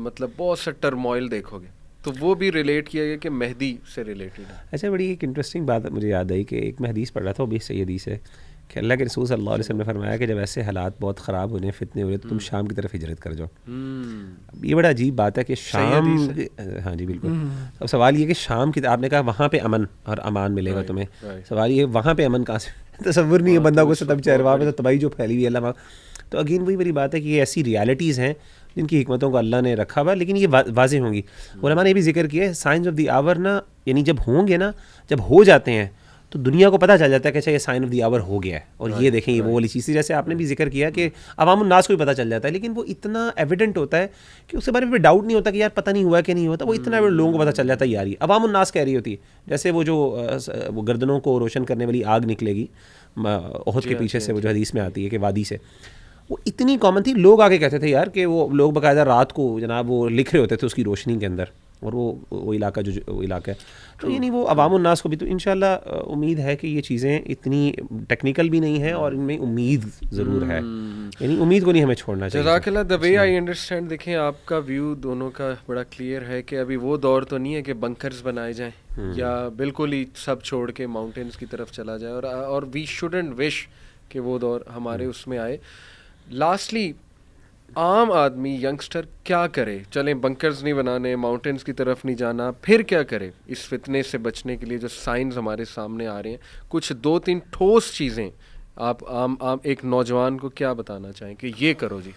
مطلب بہت سا ٹرموائل دیکھو گے, تو وہ بھی ریلیٹ کیا گیا کہ مہدی سے ریلیٹڈ ہے. اچھا بڑی ایک انٹرسٹنگ بات مجھے یاد آئی کہ ایک میں حدیث پڑھ رہا تھا, وہ بھی صحیح حدیث ہے کہ اللہ کے رسول صلی اللہ علیہ وسلم نے فرمایا کہ جب ایسے حالات بہت خراب ہونے, فتنے ہوئے, تو تم شام کی طرف ہجرت کر جاؤ. یہ بڑا عجیب بات ہے کہ شام, ہاں جی بالکل. اب سوال یہ کہ شام کی, آپ نے کہا وہاں پہ امن اور امان ملے گا تمہیں, سوال یہ وہاں پہ امن کہاں سے, تصور نہیں ہے بندہ کو ستم چہروا میں, تو تباہی جو پھیلی ہوئی ہے اللہ. تو اگین وہی بڑی بات ہے کہ یہ ایسی ریالٹیز ہیں جن کی حکمتوں کو اللہ نے رکھا ہوا, لیکن یہ واضح ہوں گی. علماء نے بھی ذکر کیا ہے سائنس آف دی آور نا, یعنی جب ہوں گے نا, جب ہو جاتے ہیں تو دنیا کو پتہ چل جاتا ہے کہ اچھا یہ سائن آف دی آور ہو گیا ہے. اور یہ دیکھیں یہ وہ والی چیز, جیسے آپ نے بھی ذکر کیا کہ عوام الناس کو بھی پتہ چل جاتا ہے, لیکن وہ اتنا ایویڈنٹ ہوتا ہے کہ اس کے بارے میں ڈاؤٹ نہیں ہوتا کہ یار پتہ نہیں ہوا کہ نہیں ہوتا, وہ اتنا لوگوں کو پتہ چل جاتا ہے یار یہ عوام الناس کہہ رہی ہوتی ہے. جیسے وہ جو وہ گردنوں کو روشن کرنے والی آگ نکلے گی احد کے پیچھے سے, وہ جو حدیث میں آتی ہے کہ وادی سے, وہ اتنی کامن تھی, لوگ آگے کہتے تھے یار کہ وہ لوگ باقاعدہ رات کو جناب وہ لکھ رہے ہوتے تھے اس کی روشنی کے اندر, اور وہ علاقہ جو وہ علاقہ ہے. تو یعنی وہ عوام الناس کو بھی, تو انشاءاللہ امید ہے کہ یہ چیزیں اتنی ٹیکنیکل بھی نہیں ہیں اور ان میں امید ضرور ہے, یعنی امید کو نہیں ہمیں چھوڑنا چاہیے. جزاک اللہ. دی وے آئی انڈرسٹینڈ, دیکھیں آپ کا ویو دونوں کا بڑا کلیئر ہے کہ ابھی وہ دور تو نہیں ہے کہ بنکرز بنائے جائیں یا بالکل ہی سب چھوڑ کے ماؤنٹینس کی طرف چلا جائے, اور وی شوڈنٹ وش کہ وہ دور ہمارے اس میں آئے. لاسٹلی عام آدمی ینگسٹر کیا کرے؟ چلیں بنکرز نہیں بنانے, ماؤنٹینس کی طرف نہیں جانا, پھر کیا کرے اس فتنے سے بچنے کے لیے جو سائنز ہمارے سامنے آ رہے ہیں؟ کچھ 2-3 ٹھوس چیزیں آپ عام ایک نوجوان کو کیا بتانا چاہیں کہ یہ کرو جی؟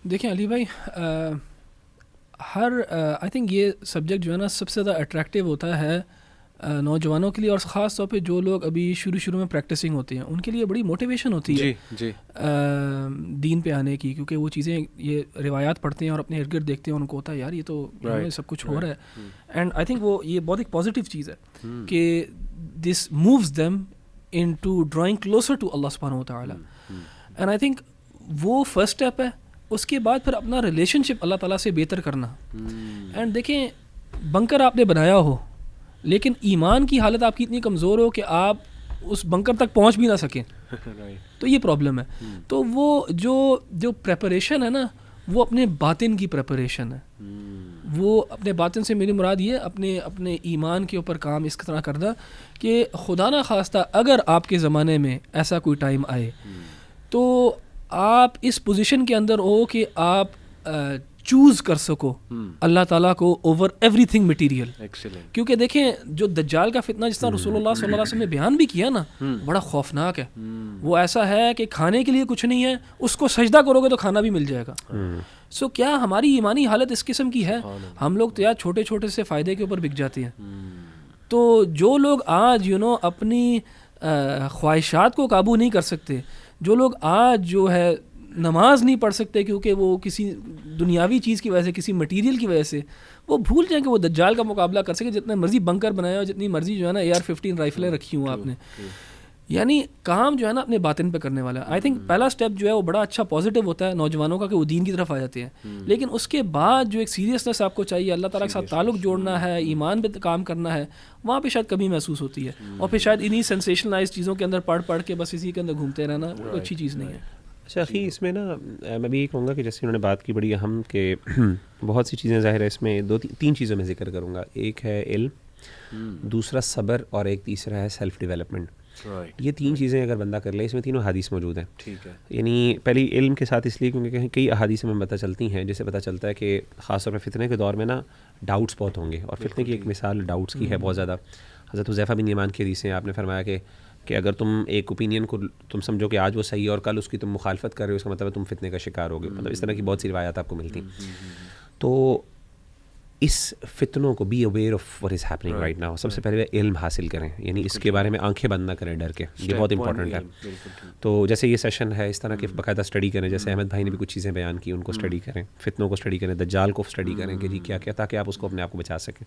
دیکھیں علی بھائی, آئی تھنک یہ سبجیکٹ جو ہے نا سب سے زیادہ اٹریکٹیو ہوتا ہے نوجوانوں کے لیے, اور خاص طور پہ جو لوگ ابھی شروع میں پریکٹسنگ ہوتے ہیں ان کے لیے بڑی موٹیویشن ہوتی ہے جی دین پہ آنے کی, کیونکہ وہ چیزیں یہ روایات پڑھتے ہیں اور اپنے ارد گرد دیکھتے ہیں, ان کو ہوتا ہے یار یہ تو سب کچھ ہو رہا ہے. اینڈ آئی تھنک وہ یہ بہت ایک پازیٹیو چیز ہے کہ this moves them into drawing closer to اللہ سبحانہ و تعالیٰ. اینڈ آئی تھنک وہ فرسٹ اسٹیپ ہے. اس کے بعد پھر اپنا ریلیشن شپ اللہ تعالیٰ سے بہتر کرنا. اینڈ دیکھیں بنکر آپ نے بنایا ہو لیکن ایمان کی حالت آپ کی اتنی کمزور ہو کہ آپ اس بنکر تک پہنچ بھی نہ سکیں, تو یہ پرابلم ہے. تو وہ جو پریپریشن ہے نا, وہ اپنے باطن کی پریپریشن ہے. وہ اپنے باطن سے میری مراد یہ اپنے ایمان کے اوپر کام اس طرح کرنا کہ خدا نہ خواستہ اگر آپ کے زمانے میں ایسا کوئی ٹائم آئے تو آپ اس پوزیشن کے اندر ہو کہ آپ چوز کر سکو اللہ تعالیٰ کو اوور ایوری تھنگ مٹیریل. کیونکہ دیکھیں جو دجال کا فتنہ جس طرح رسول اللہ صلی اللہ علیہ وسلم نے بیان بھی کیا نا, بڑا خوفناک ہے. وہ ایسا ہے کہ کھانے کے لیے کچھ نہیں ہے, اس کو سجدہ کرو گے تو کھانا بھی مل جائے گا. سو کیا ہماری ایمانی حالت اس قسم کی ہے؟ ہم لوگ تو یار چھوٹے چھوٹے سے فائدے کے اوپر بک جاتے ہیں. تو جو لوگ آج اپنی خواہشات کو قابو نہیں کر سکتے, جو لوگ آج جو ہے نماز نہیں پڑھ سکتے کیونکہ وہ کسی دنیاوی چیز کی وجہ سے, کسی مٹیریل کی وجہ سے, وہ بھول جائیں کہ وہ دجال کا مقابلہ کر سکے. جتنے مرضی بنکر بنایا ہو, جتنی مرضی جو ہے نا AR-15 رائفلیں رکھی ہوں آپ نے, یعنی کام جو ہے نا اپنے باطن پہ کرنے والا ہے. آئی تھنک پہلا اسٹیپ جو ہے وہ بڑا اچھا پازیٹیو ہوتا ہے نوجوانوں کا کہ وہ دین کی طرف آ جاتے ہیں. لیکن اس کے بعد جو ایک سیریسنس آپ کو چاہیے, اللہ تعالیٰ کے ساتھ تعلق جوڑنا ہے, ایمان پہ کام کرنا ہے, وہاں پہ شاید کمی محسوس ہوتی ہے. اور پھر شاید انہی سینسیشنلائز چیزوں کے اندر پڑھ کے بس اسی کے اندر گھومتے رہنا کوئی اچھی چیز نہیں ہے. اچھا اخی, اس میں نا میں بھی یہ کہوں گا کہ جیسے انہوں نے بات کی بڑی اہم کہ بہت سی چیزیں ظاہر ہے اس میں 2-3 چیزوں میں ذکر کروں گا. ایک ہے علم, دوسرا صبر، اور ایک تیسرا ہے سیلف ڈیولپمنٹ. یہ 3 چیزیں اگر بندہ کر لے، اس میں تینوں حدیث موجود ہیں. ٹھیک ہے. یعنی پہلی علم کے ساتھ اس لیے کیونکہ کئی احادیث میں پتہ چلتی ہیں، جسے پتہ چلتا ہے کہ خاص طور پہ فتنے کے دور میں نا ڈاؤٹس بہت ہوں گے، اور فتنے کی ایک مثال ڈاؤٹس کی ہے بہت زیادہ. حضرت حذیفہ بن یمان کی حدیث ہیں، آپ نے فرمایا کہ اگر تم ایک اوپینین کو تم سمجھو کہ آج وہ صحیح ہے اور کل اس کی تم مخالفت کر رہے ہو، اس کا مطلب ہے تم فتنے کا شکار ہوگے. مطلب اس طرح کی بہت سی روایات آپ کو ملتی ہیں. تو اس فتنوں کو be aware of what is happening right now. سب سے پہلے علم حاصل کریں، یعنی اس کے بارے میں آنکھیں بند نہ کریں ڈر کے. یہ بہت امپورٹنٹ ہے. تو جیسے یہ سیشن ہے، اس طرح کے باقاعدہ اسٹڈی کریں. جیسے احمد بھائی نے بھی کچھ چیزیں بیان کی، ان کو اسٹڈی کریں. فتنوں کو اسٹڈی کریں، دجال کو اسٹڈی کریں کہ جی کیا کیا، تاکہ آپ اس کو اپنے آپ کو بچا سکیں.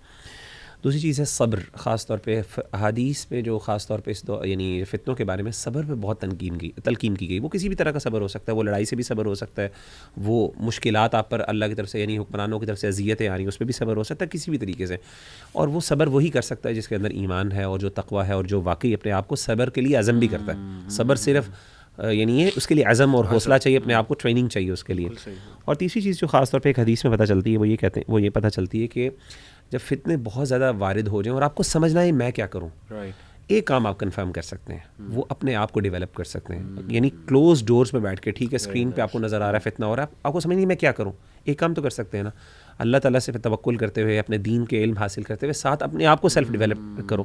دوسری چیز ہے صبر. خاص طور پہ احادیث میں جو خاص طور پہ یعنی فتنوں کے بارے میں صبر پہ بہت تلقین کی گئی. وہ کسی بھی طرح کا صبر ہو سکتا ہے، وہ لڑائی سے بھی صبر ہو سکتا ہے، وہ مشکلات آپ پر اللہ کی طرف سے یعنی حکمرانوں کی طرف سے اذیتیں آ رہی ہیں اس پہ بھی صبر ہو سکتا ہے کسی بھی طریقے سے. اور وہ صبر وہی کر سکتا ہے جس کے اندر ایمان ہے اور جو تقویٰ ہے اور جو واقعی اپنے آپ کو صبر کے لیے عزم بھی کرتا ہے. صبر صرف یعنی یہ اس کے لیے عزم اور حوصلہ چاہیے، اپنے آپ کو ٹریننگ چاہیے اس کے لیے. اور تیسری چیز جو خاص طور پہ ایک حدیث میں پتہ چلتی ہے، وہ یہ کہتے ہیں، وہ یہ پتہ چلتی ہے کہ جب فتنے بہت زیادہ وارد ہو جائیں اور آپ کو سمجھنا ہے میں کیا کروں، ایک کام آپ کنفرم کر سکتے ہیں، وہ اپنے آپ کو ڈیولپ کر سکتے ہیں. یعنی کلوز ڈورز پہ بیٹھ کے، ٹھیک ہے اسکرین پہ آپ کو نظر آ رہا ہے فتنہ ہو رہا ہے، آپ کو سمجھ نہیں میں کیا کروں. ایک کام تو کر سکتے ہیں نا، اللہ تعالیٰ سے توکل کرتے ہوئے، اپنے دین کے علم حاصل کرتے ہوئے، ساتھ اپنے آپ کو سیلف ڈیولپ کرو.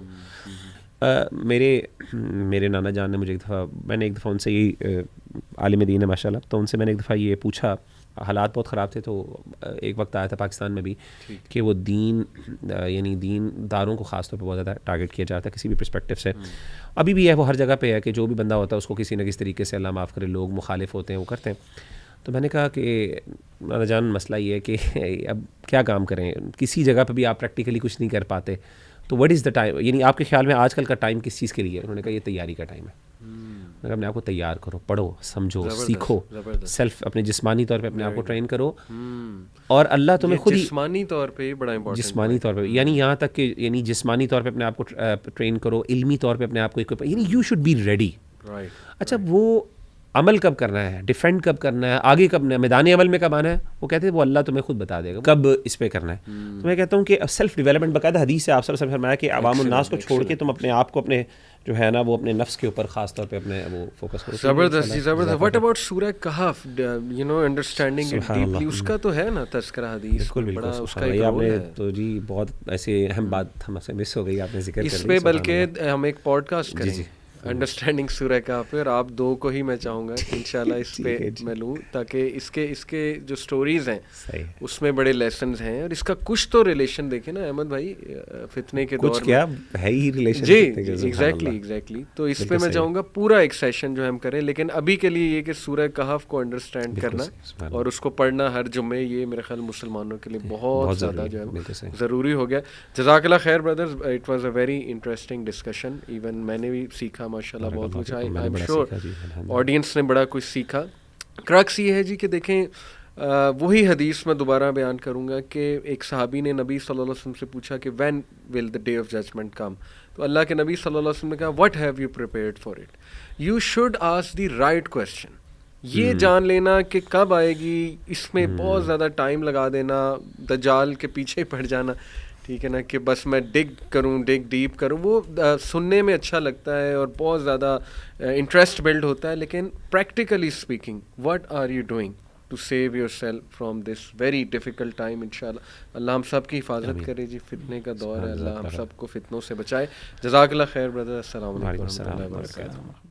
میرے نانا جان نے مجھے میں نے ایک دفعہ ان سے یہی عالم دین ہے ماشاء اللہ، تو ان سے میں نے ایک دفعہ یہ پوچھا، حالات بہت خراب تھے تو ایک وقت آیا تھا پاکستان میں بھی کہ وہ دین یعنی دین داروں کو خاص طور پہ بہت زیادہ ٹارگٹ کیا جاتا ہے کسی بھی پرسپیکٹیو سے. ابھی بھی ہے، وہ ہر جگہ پہ ہے کہ جو بھی بندہ ہوتا ہے اس کو کسی نہ کسی طریقے سے اللہ معاف کرے لوگ مخالف ہوتے ہیں، وہ کرتے ہیں. تو میں نے کہا کہ نانا جان مسئلہ یہ ہے کہ اب کیا کام کریں، کسی جگہ پہ بھی آپ پریکٹیکلی کچھ نہیں کر پاتے، تو وٹ از دا ٹائم، یعنی آپ کے خیال میں آج کل کا ٹائم کس چیز کے لیے ہے؟ انہوں نے کہا یہ تیاری کا ٹائم ہے. میں اپنے آپ کو تیار کرو، پڑھو، سمجھو، سیکھو، سیلف اپنے جسمانی طور پہ اپنے آپ کو ٹرین کرو، اور اللہ تمہیں خود ہی جسمانی طور پہ بڑا امپورٹنٹ، جسمانی طور پہ یعنی یہاں تک کہ یعنی جسمانی طور پہ اپنے آپ کو ٹرین کرو، علمی طور پہ اپنے آپ کو یعنی یو شوڈ بی ریڈی. اچھا وہ عمل کب کرنا ہے، ڈیفینڈ کب کرنا ہے، آگے کب میدان عمل میں کب آنا ہے، وہ کہتے ہیں وہ اللہ تمہیں خود بتا دے گا کب اس پہ کرنا ہے. تو میں کہتا ہوں کہ سیلف ڈیولپمنٹ باقاعدہ حدیث سے آپ سب سے فرمایا کہ عوام الناس کو چھوڑ کے تم اپنے آپ کو اپنے جو ہے نا وہ اپنے نفس کے اوپر خاص طور پہ اپنے وہ فوکس کرو. زبردست جی زبردست. واٹ اباؤٹ سورہ کہف، you know understanding it deeply, اس کا تو ہے نا تذکرہ حدیث، بالکل اس کا آپ نے تو جی بہت ایسی اہم بات ہم سے مس ہو گئی، آپ نے ذکر کر لی اس پہ، بلکہ ہم ایک پوڈ کاسٹ کریں انڈرسٹینڈنگ سورہ کہف پہ، اور آپ دو کو ہی میں چاہوں گا کہ انشاءاللہ اس پہ میں لوں، تاکہ اس کے جو سٹوریز ہیں اس میں بڑے لیسنز ہیں، اور اس کا کچھ تو ریلیشن دیکھیں نا احمد بھائی فتنے کے دور میں، کیا ہے ہی ریلیشن. جی ایگزیکٹلی. تو اس پہ میں چاہوں گا پورا ایک سیشن جو ہم کریں، لیکن ابھی کے لیے یہ کہ سورہ کہف کو انڈرسٹینڈ کرنا اور اس کو پڑھنا ہر جمعے، یہ میرے خیال مسلمانوں کے لیے بہت زیادہ جو ہے ضروری ہو گیا. جزاک اللہ خیر brothers, it was a very interesting discussion. Even میں نے بھی سیکھا ماشاء اللہ بہت کچھ، آئی ایم شیور آڈینس نے بڑا کچھ سیکھا. کرکس یہ ہے جی کہ دیکھیں وہی حدیث میں دوبارہ بیان کروں گا کہ ایک صحابی نے نبی صلی اللہ علیہ وسلم سے پوچھا کہ when will the day of judgment come, تو اللہ کے نبی صلی اللہ علیہ وسلم نے کہا what have you prepared for it. You should ask the right question. یہ جان لینا کہ کب آئے گی، اس میں بہت زیادہ ٹائم لگا دینا، دجال کے پیچھے پڑ جانا، ٹھیک ہے نا، کہ بس میں ڈگ ڈیپ کروں، وہ سننے میں اچھا لگتا ہے اور بہت زیادہ انٹرسٹ بلڈ ہوتا ہے، لیکن practically speaking what are you doing to save yourself from this very difficult time. انشاءاللہ اللہ ہم سب کی حفاظت کرے جی، فتنے کا دور ہے، اللہ ہم سب کو فتنوں سے بچائے. جزاک اللہ خیر بردر، السلام علیکم ورحمۃ اللہ وبرکاتہ.